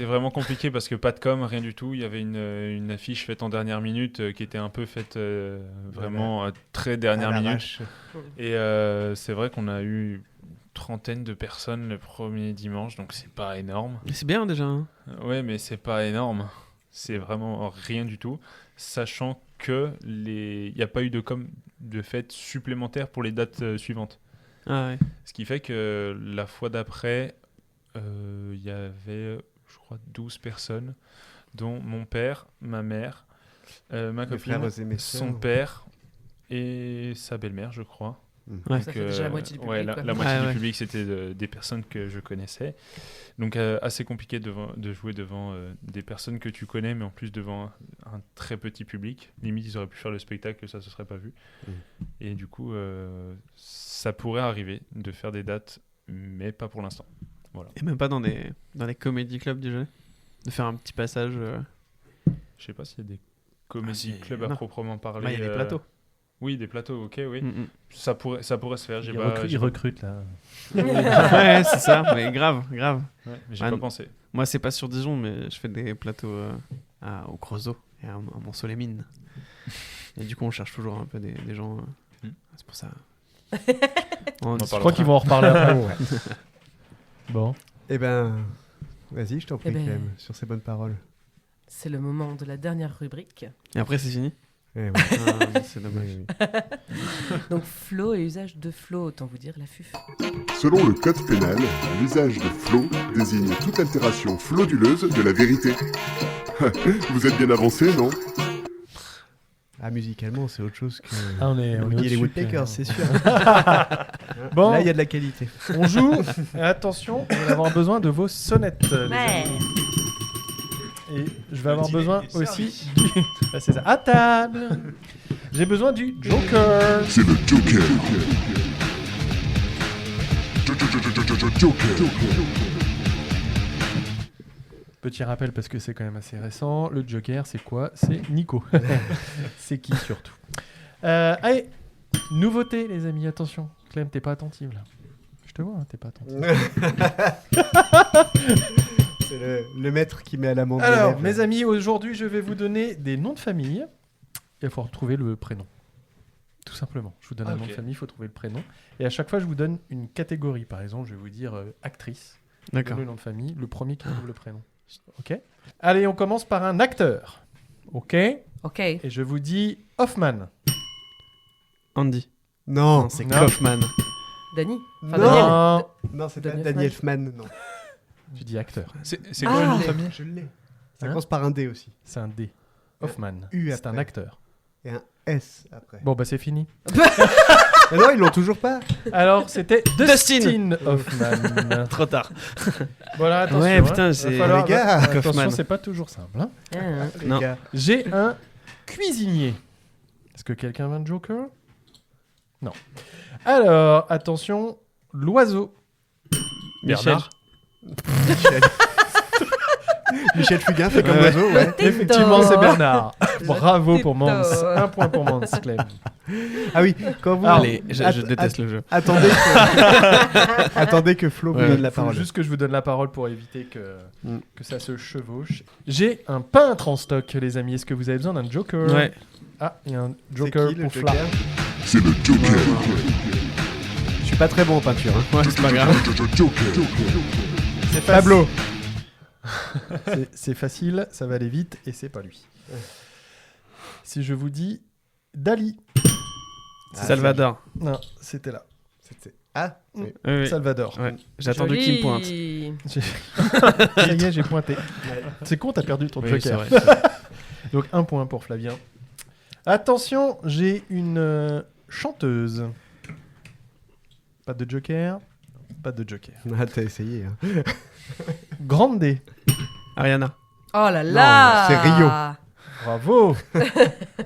Speaker 2: vraiment compliqué parce que pas de com, rien du tout. Il y avait une affiche faite en dernière minute qui était un peu faite vraiment très dernière minute. Et c'est vrai qu'on a eu 30aine de personnes le premier dimanche, donc c'est pas énorme.
Speaker 1: Mais c'est bien déjà. Hein.
Speaker 2: Ouais, mais c'est pas énorme. C'est vraiment rien du tout. Sachant que il n'y a pas eu de com de fête supplémentaire pour les dates suivantes.
Speaker 1: Ah ouais.
Speaker 2: Ce qui fait que la fois d'après, il y avait, je crois, 12 personnes, dont mon père, ma mère, ma copine, son père et sa belle-mère, je crois.
Speaker 8: Ouais. Ça fait déjà la moitié du public.
Speaker 2: La moitié du public, c'était des personnes que je connaissais. Donc assez compliqué de jouer devant des personnes que tu connais, mais en plus devant un très petit public. Limite, ils auraient pu faire le spectacle, ça se serait pas vu. Et du coup, ça pourrait arriver de faire des dates, mais pas pour l'instant. Voilà.
Speaker 1: Et même pas dans les comédie clubs déjà, de faire un petit passage.
Speaker 2: Je sais pas s'il y a des comédie clubs à proprement parler.
Speaker 1: Il y a des plateaux.
Speaker 2: Oui, des plateaux, ok, oui. Ça pourrait se faire.
Speaker 5: Ils recrutent là.
Speaker 1: Ouais, c'est ça, mais grave.
Speaker 2: Ouais, j'ai pas pensé.
Speaker 1: Moi, c'est pas sur Dijon, mais je fais des plateaux au Creusot et à Mont-Soleil-Mines. Et du coup, on cherche toujours un peu des gens. C'est pour ça. On en
Speaker 5: Je
Speaker 1: parlera.
Speaker 5: crois qu'ils vont en reparler après. Bon.
Speaker 3: Eh ben, vas-y, je t'en prie,
Speaker 8: Eh ben-
Speaker 3: Clem, sur ces bonnes paroles.
Speaker 8: C'est le moment de la dernière rubrique.
Speaker 1: Et après, c'est fini.
Speaker 3: Eh ouais.
Speaker 1: Ah, c'est dommage.
Speaker 3: Oui, oui.
Speaker 8: Donc flot et usage de flot, autant vous dire la FUF.
Speaker 6: Selon le code pénal, l'usage de flot désigne toute altération frauduleuse de la vérité. Vous êtes bien avancé, non?
Speaker 3: Ah, musicalement, c'est autre chose que.
Speaker 5: Ah, on est
Speaker 3: Boogie et les
Speaker 5: au-dessus,
Speaker 3: Woodpeckers, c'est sûr.
Speaker 5: Bon.
Speaker 3: Là, il y a de la qualité.
Speaker 5: On joue. Et attention, on va avoir besoin de vos sonnettes. les
Speaker 8: Ouais.
Speaker 5: amis. Et je vais avoir besoin aussi du. Ah, c'est ça. À table. J'ai besoin du Joker.
Speaker 6: C'est le Joker. Joker.
Speaker 5: Petit rappel parce que c'est quand même assez récent. Le Joker, c'est quoi? C'est Nico. C'est qui surtout? Allez, nouveauté, les amis. Attention. Clem, t'es pas attentive là. Je te vois, hein, t'es pas attentive.
Speaker 3: C'est le maître qui met à l'amende.
Speaker 5: Alors, mes amis, aujourd'hui, je vais vous donner des noms de famille. Il faut retrouver le prénom. Tout simplement. Je vous donne un nom de famille, il faut trouver le prénom. Et à chaque fois, je vous donne une catégorie. Par exemple, je vais vous dire actrice.
Speaker 1: D'accord.
Speaker 5: Le nom de famille, le premier qui trouve le prénom. Ok. Allez, on commence par un acteur. Ok. Et
Speaker 8: Ok.
Speaker 5: je vous dis Hoffman.
Speaker 1: Andy.
Speaker 3: Non,
Speaker 1: Non, c'est
Speaker 5: Non.
Speaker 1: Kaufman.
Speaker 8: Dany. Enfin,
Speaker 3: Non.
Speaker 8: Daniel.
Speaker 5: Non.
Speaker 3: non, c'est pas
Speaker 8: Daniel
Speaker 3: Daniel Elfman. Non.
Speaker 5: Tu dis acteur.
Speaker 2: C'est
Speaker 8: Ah,
Speaker 2: quoi le nom de famille?
Speaker 3: Je l'ai. Ça
Speaker 5: Hein
Speaker 3: commence par un D aussi.
Speaker 5: C'est un D. Hoffman.
Speaker 3: U
Speaker 5: C'est un
Speaker 3: après.
Speaker 5: acteur.
Speaker 3: Et un S après.
Speaker 5: Bon, bah c'est fini.
Speaker 3: Mais non, ils l'ont toujours pas.
Speaker 5: Alors, c'était
Speaker 1: Dustin.
Speaker 5: Dustin Hoffman.
Speaker 1: Trop tard.
Speaker 5: Voilà, attention.
Speaker 1: Ouais,
Speaker 5: hein.
Speaker 1: putain,
Speaker 5: Va
Speaker 1: c'est-
Speaker 5: falloir-
Speaker 3: Les gars,
Speaker 5: attention,
Speaker 1: Kaufman.
Speaker 5: c'est pas toujours simple. Hein.
Speaker 8: Ah,
Speaker 3: Les
Speaker 1: Non.
Speaker 3: gars.
Speaker 5: J'ai un cuisinier. Est-ce que quelqu'un veut un Joker? Non. Alors, attention, l'oiseau.
Speaker 1: Bernard.
Speaker 3: Michel Fugain fait comme
Speaker 1: Ouais.
Speaker 3: l'oiseau, ouais.
Speaker 5: Effectivement, c'est Bernard. Bravo pour
Speaker 8: Tito.
Speaker 5: Mans. Un point pour Mans, Clem.
Speaker 3: Ah oui, quand vous.
Speaker 1: Allez, je
Speaker 3: Att-
Speaker 1: déteste le jeu.
Speaker 3: Attendez que, attendez que Flo vous
Speaker 1: Ouais.
Speaker 3: donne la
Speaker 5: Faut
Speaker 3: parole.
Speaker 5: juste que je vous donne la parole pour éviter que,
Speaker 3: Mm.
Speaker 5: que ça se chevauche. J'ai un peintre en stock, les amis. Est-ce que vous avez besoin d'un Joker?
Speaker 1: Ouais.
Speaker 5: Ah, il y a un
Speaker 3: C'est
Speaker 5: Joker
Speaker 3: qui, le
Speaker 5: pour
Speaker 3: Joker
Speaker 5: Fla.
Speaker 6: C'est le Joker.
Speaker 3: Je suis pas très bon en peinture. Hein.
Speaker 1: Ouais, c'est pas grave.
Speaker 6: Joker.
Speaker 5: C'est
Speaker 3: Pablo.
Speaker 5: C'est facile, ça va aller vite et c'est pas lui. Si je vous dis Dali.
Speaker 1: Salvador.
Speaker 5: Non, c'était là.
Speaker 3: Ah
Speaker 5: Mm.
Speaker 3: oui.
Speaker 1: Oui, oui.
Speaker 5: Salvador.
Speaker 1: Ouais. J'ai attendu
Speaker 8: Joli.
Speaker 1: qu'il me pointe.
Speaker 5: Ça y est, j'ai pointé. C'est con, t'as perdu ton
Speaker 1: Oui, c'est
Speaker 5: Joker.
Speaker 1: vrai, c'est vrai.
Speaker 5: Donc un point pour Flavien. Attention, j'ai une chanteuse. Pas de Joker. Pas de Joker.
Speaker 3: Ah, t'as essayé. Hein.
Speaker 5: Grande D.
Speaker 1: Ariana.
Speaker 8: Oh là là.
Speaker 3: c'est Rio.
Speaker 5: Bravo.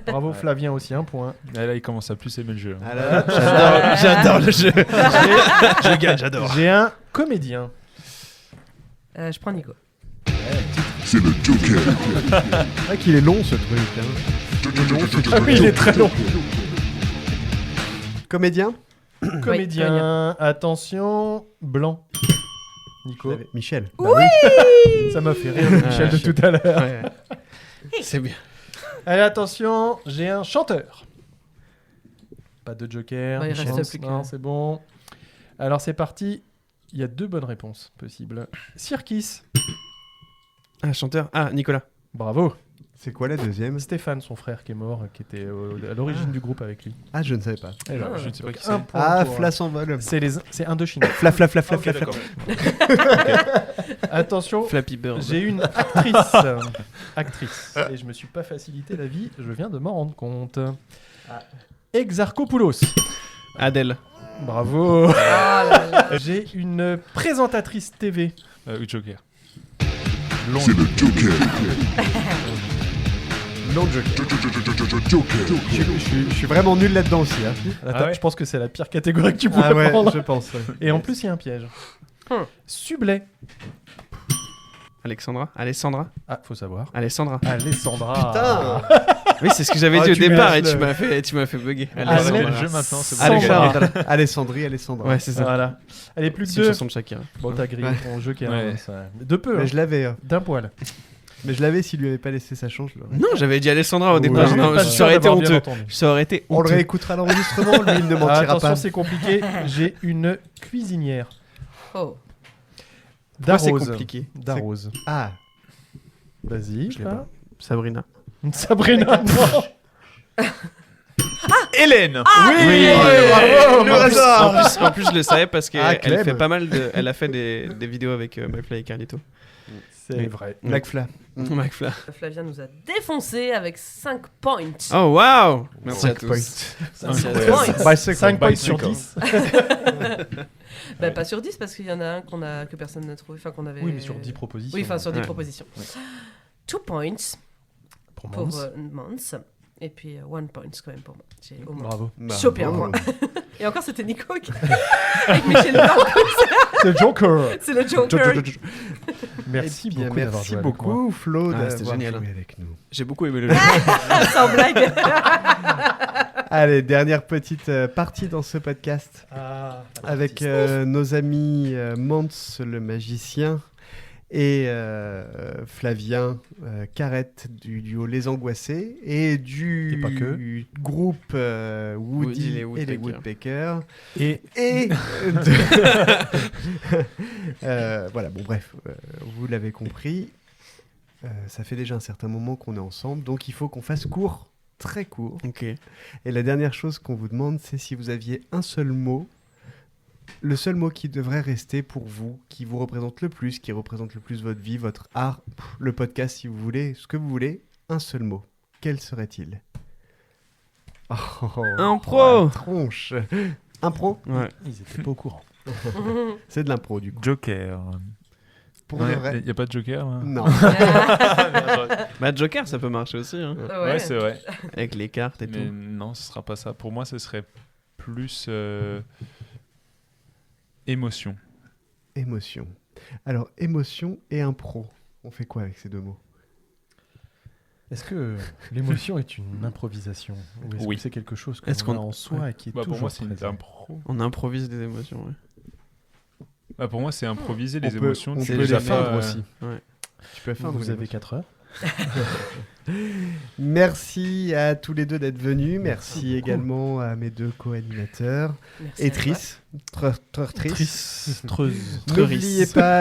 Speaker 5: Bravo Flavien aussi, un point.
Speaker 2: Ah, là, il commence à plus aimer le jeu.
Speaker 3: Ah là,
Speaker 1: J'adore le jeu.
Speaker 2: Je gagne, j'adore.
Speaker 5: J'ai un comédien.
Speaker 8: Je prends Nico.
Speaker 6: C'est le Joker.
Speaker 3: ah, qu'il est long ce truc. Hein.
Speaker 5: Ah oui, il est très long.
Speaker 3: Comédien
Speaker 5: Comédien. Attention, blanc. Nico.
Speaker 3: Michel.
Speaker 5: Bah oui. Ça m'a fait rire, Michel, de tout à l'heure.
Speaker 1: Ouais. C'est bien.
Speaker 5: Allez, attention, j'ai un chanteur. Pas de Joker.
Speaker 8: Bah, il
Speaker 5: Michel.
Speaker 8: reste plus que-
Speaker 5: Non, c'est bon. Alors, c'est parti. Il y a 2 bonnes réponses possibles. Sirkis.
Speaker 1: Ah, chanteur. Ah, Nicolas.
Speaker 5: Bravo.
Speaker 3: C'est quoi la deuxième
Speaker 5: Stéphane, son frère qui est mort, qui était à l'origine du groupe avec lui.
Speaker 3: Ah, je ne savais pas.
Speaker 5: Alors,
Speaker 2: je ne sais pas
Speaker 5: donc,
Speaker 2: qui c'est.
Speaker 5: un point
Speaker 3: Ah,
Speaker 5: pour-
Speaker 3: Fla s'envole.
Speaker 5: C'est Indochine.
Speaker 3: Fla, fla, fla, fla, fla, fla.
Speaker 5: Attention,
Speaker 1: Flappy Bird.
Speaker 5: j'ai une actrice. Actrice. Et je me suis pas facilité la vie, je viens de m'en rendre compte. Exarchopoulos.
Speaker 1: Adèle.
Speaker 5: Bravo.
Speaker 8: Oh là là.
Speaker 5: J'ai une présentatrice TV.
Speaker 2: Joker.
Speaker 6: C'est le Joker.
Speaker 3: Non, Joker.
Speaker 6: Joker.
Speaker 3: Je suis vraiment nul là-dedans aussi. Hein.
Speaker 5: Attends,
Speaker 2: ouais
Speaker 5: je pense que c'est la pire catégorie que tu pourrais
Speaker 3: Ah ouais,
Speaker 5: prendre.
Speaker 3: je pense. Ouais.
Speaker 5: Et en plus, il y a un piège. Sublet.
Speaker 1: Alexandra. Alessandra.
Speaker 5: Ah, faut savoir.
Speaker 1: Alessandra.
Speaker 5: Alessandra.
Speaker 3: Putain.
Speaker 1: Oui, c'est ce que j'avais
Speaker 3: Ah,
Speaker 1: dit au
Speaker 3: tu
Speaker 1: départ et
Speaker 3: mélanges
Speaker 1: tu m'as fait bugger.
Speaker 5: Allez,
Speaker 2: le jeu maintenant, c'est bon.
Speaker 5: Alexandra.
Speaker 3: Alessandrie, Alessandra.
Speaker 1: Ouais, c'est ça.
Speaker 5: Voilà. Elle est plus
Speaker 1: C'est
Speaker 5: de
Speaker 1: une
Speaker 5: 2.
Speaker 1: chanson de Shakira.
Speaker 5: Bon, t'as grillé
Speaker 3: Ouais.
Speaker 5: ton jeu qui est
Speaker 2: Ouais.
Speaker 5: ça. De peu,
Speaker 3: Mais
Speaker 5: hein.
Speaker 3: je l'avais.
Speaker 5: D'un poil.
Speaker 3: Mais je l'avais s'il lui avait pas laissé sa chance.
Speaker 1: Non, j'avais dit Alessandra au départ.
Speaker 5: Oui,
Speaker 1: Non,
Speaker 5: pas
Speaker 1: ça
Speaker 5: sûr
Speaker 1: aurait été
Speaker 5: d'avoir bien
Speaker 1: honteux.
Speaker 5: entendu.
Speaker 1: Ça aurait été
Speaker 3: On le
Speaker 1: honteux.
Speaker 3: réécoutera l'enregistrement, lui il ne mentira
Speaker 5: Attention,
Speaker 3: pas.
Speaker 5: c'est compliqué. J'ai une cuisinière.
Speaker 8: Oh.
Speaker 1: Pourquoi c'est
Speaker 5: D'Arose.
Speaker 1: compliqué
Speaker 5: D'Arose.
Speaker 3: Ah,
Speaker 5: Vas-y.
Speaker 1: Je l'ai pas. Sabrina.
Speaker 5: Sabrina. Non.
Speaker 2: Hélène.
Speaker 1: Oui,
Speaker 3: bravo,
Speaker 1: en,
Speaker 3: bravo.
Speaker 1: en plus, je le savais parce qu'elle
Speaker 3: Clem.
Speaker 1: fait pas mal de. Elle a fait des vidéos avec McFly et Carlito.
Speaker 5: C'est vrai.
Speaker 3: McFly.
Speaker 1: McFly.
Speaker 8: Flavien nous a défoncé avec 5 points.
Speaker 1: Oh waouh! Merci à
Speaker 3: 5
Speaker 1: tous.
Speaker 3: points.
Speaker 1: Merci à
Speaker 2: Incroyable.
Speaker 1: tous.
Speaker 3: Bicycle,
Speaker 5: 5 points sur
Speaker 3: bicycle.
Speaker 5: 10.
Speaker 8: Bah, pas sur 10 parce qu'il y en a un que personne n'a trouvé. Enfin, qu'on avait...
Speaker 5: Oui, mais sur 10 propositions.
Speaker 8: Oui, enfin sur 10
Speaker 1: Ouais.
Speaker 8: propositions. 2 points
Speaker 5: Pour
Speaker 8: pour
Speaker 5: Mons.
Speaker 8: Mons. Et puis 1 point quand même pour moi. J'ai au moins
Speaker 5: Bravo.
Speaker 8: chopé un point. Et encore, c'était Nico qui... avec Michel Blanc.
Speaker 5: C'est le Joker.
Speaker 8: C'est le Joker.
Speaker 5: Merci
Speaker 3: Eh bien,
Speaker 5: beaucoup d'avoir
Speaker 3: merci
Speaker 5: joué avec moi.
Speaker 3: beaucoup, Flo,
Speaker 1: Ah, c'était
Speaker 3: d'avoir
Speaker 1: génial.
Speaker 3: joué avec nous.
Speaker 1: J'ai beaucoup aimé le jeu.
Speaker 8: Sans blague.
Speaker 3: Allez, dernière petite partie dans ce podcast
Speaker 5: Ah,
Speaker 3: avec nos amis Mons le magicien et Flavien Carrette du duo Les Angoissés et du
Speaker 5: Et pas que.
Speaker 3: groupe Woody
Speaker 1: les
Speaker 3: et les
Speaker 1: Woodpeckers.
Speaker 3: Woodpeckers.
Speaker 5: Et
Speaker 3: Et voilà, bon bref, vous l'avez compris, ça fait déjà un certain moment qu'on est ensemble, donc il faut qu'on fasse court, très court.
Speaker 1: Ok.
Speaker 3: Et la dernière chose qu'on vous demande, c'est si vous aviez un seul mot, le seul mot qui devrait rester pour vous, qui vous représente le plus, qui représente le plus votre vie, votre art, le podcast si vous voulez, ce que vous voulez, un seul mot. Quel serait-il?
Speaker 1: Impro.
Speaker 3: la tronche. Impro?
Speaker 1: Ouais.
Speaker 5: ils étaient pas au courant.
Speaker 3: C'est de l'impro du coup.
Speaker 2: Joker.
Speaker 3: Pour de vrai?
Speaker 2: Il n'y a pas de Joker hein
Speaker 3: Non.
Speaker 1: Bah Joker, ça peut marcher aussi, hein.
Speaker 2: Ouais, c'est vrai.
Speaker 1: Avec les cartes et
Speaker 2: Mais
Speaker 1: tout.
Speaker 2: non, ce sera pas ça. Pour moi, ce serait plus émotion.
Speaker 3: Émotion. Alors, émotion et impro. On fait quoi avec ces deux mots?
Speaker 5: Est-ce que l'émotion est une improvisation ou est-ce
Speaker 2: Oui.
Speaker 5: que c'est quelque chose
Speaker 1: Est-ce
Speaker 5: qu'on a
Speaker 1: qu'on-
Speaker 5: en soi et qui est
Speaker 2: Bah,
Speaker 5: toujours
Speaker 2: pour moi, c'est une
Speaker 5: présent
Speaker 2: impro.
Speaker 1: On improvise des émotions, ouais.
Speaker 2: Bah, pour moi, c'est improviser
Speaker 3: On
Speaker 2: les
Speaker 3: peut-
Speaker 2: émotions.
Speaker 3: on
Speaker 2: c'est
Speaker 3: peut
Speaker 2: déjà
Speaker 3: les
Speaker 2: pas,
Speaker 3: feindre aussi.
Speaker 1: Ouais.
Speaker 3: Tu peux feindre
Speaker 5: Vous
Speaker 3: les
Speaker 5: avez
Speaker 3: émotions.
Speaker 5: 4 heures.
Speaker 3: Merci à tous les deux d'être venus. Merci
Speaker 5: beaucoup.
Speaker 3: également à mes deux co-animateurs.
Speaker 8: Merci
Speaker 3: Et
Speaker 8: à toi.
Speaker 3: Triss. Triss.
Speaker 5: Treuse.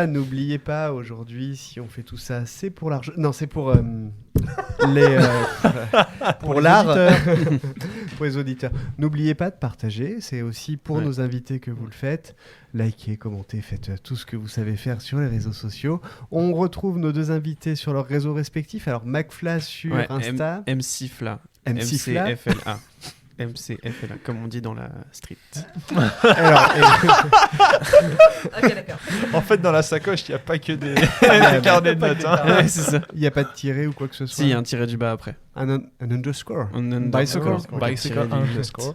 Speaker 3: N'oubliez pas aujourd'hui, si on fait tout ça, c'est pour l'argent. Non, c'est pour les pour
Speaker 5: les
Speaker 3: l'art,
Speaker 5: auditeurs.
Speaker 3: pour les auditeurs. N'oubliez pas de partager. C'est aussi pour
Speaker 1: Ouais.
Speaker 3: nos invités que vous le faites. Likez, commentez, faites tout ce que vous savez faire sur les réseaux sociaux. On retrouve nos deux invités sur leurs réseaux respectifs. Alors McFly sur
Speaker 1: Ouais,
Speaker 3: Insta,
Speaker 1: MC Fla.
Speaker 3: MC Fla.
Speaker 1: MCFLA. MCFLA, comme on dit dans la street.
Speaker 3: Alors,
Speaker 8: Ok, d'accord.
Speaker 2: En fait, dans la sacoche, il n'y a pas que des
Speaker 3: bah,
Speaker 2: carnets de notes. hein.
Speaker 1: Ouais, c'est ça.
Speaker 3: il n'y a pas de tiret ou quoi que ce soit.
Speaker 1: Si, il y a un tiré du bas après.
Speaker 3: un underscore.
Speaker 1: Un
Speaker 3: Bicycle.
Speaker 1: underscore.
Speaker 3: Ok.
Speaker 2: Bicycle
Speaker 1: Tiré du
Speaker 2: underscore.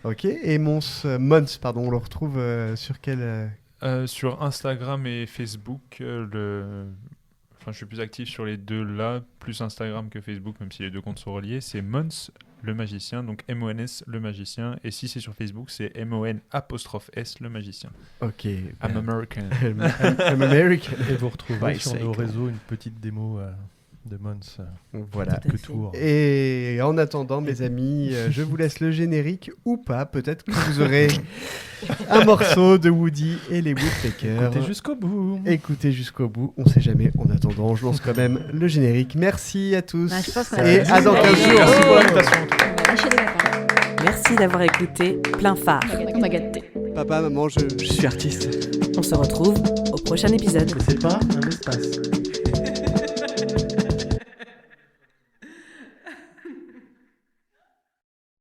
Speaker 3: Ok. Et Mons, pardon, on le retrouve sur quel
Speaker 2: Sur Instagram et Facebook, enfin, je suis plus actif sur les deux là, plus Instagram que Facebook, même si les deux comptes sont reliés. C'est Mons le magicien, donc M-O-N-S le magicien. Et si c'est sur Facebook, c'est M-O-N''S le magicien.
Speaker 3: Ok.
Speaker 2: I'm American.
Speaker 3: I'm American.
Speaker 5: Et vous retrouvez sur nos
Speaker 1: Bicycle.
Speaker 5: réseaux une petite démo de Mons.
Speaker 3: Voilà.
Speaker 8: Tout à
Speaker 5: Que
Speaker 8: fait.
Speaker 5: tour.
Speaker 3: Et en attendant, mes amis, je vous laisse le générique ou pas. Peut-être que vous aurez un morceau de Woody et les Woodpeckers.
Speaker 5: Écoutez jusqu'au bout.
Speaker 3: Écoutez jusqu'au bout. On sait jamais. En attendant, je lance quand même le générique. Merci à tous.
Speaker 9: Bah, je pense qu'on
Speaker 3: Et
Speaker 9: a-
Speaker 3: à dans 15 jours.
Speaker 2: Merci pour l'invitation.
Speaker 9: Lâchez les lapins.
Speaker 7: Merci d'avoir écouté Plein Phare.
Speaker 9: On m'a gâté.
Speaker 3: Papa, maman, je suis artiste.
Speaker 7: On se retrouve au prochain épisode.
Speaker 5: Mais c'est pas un espace.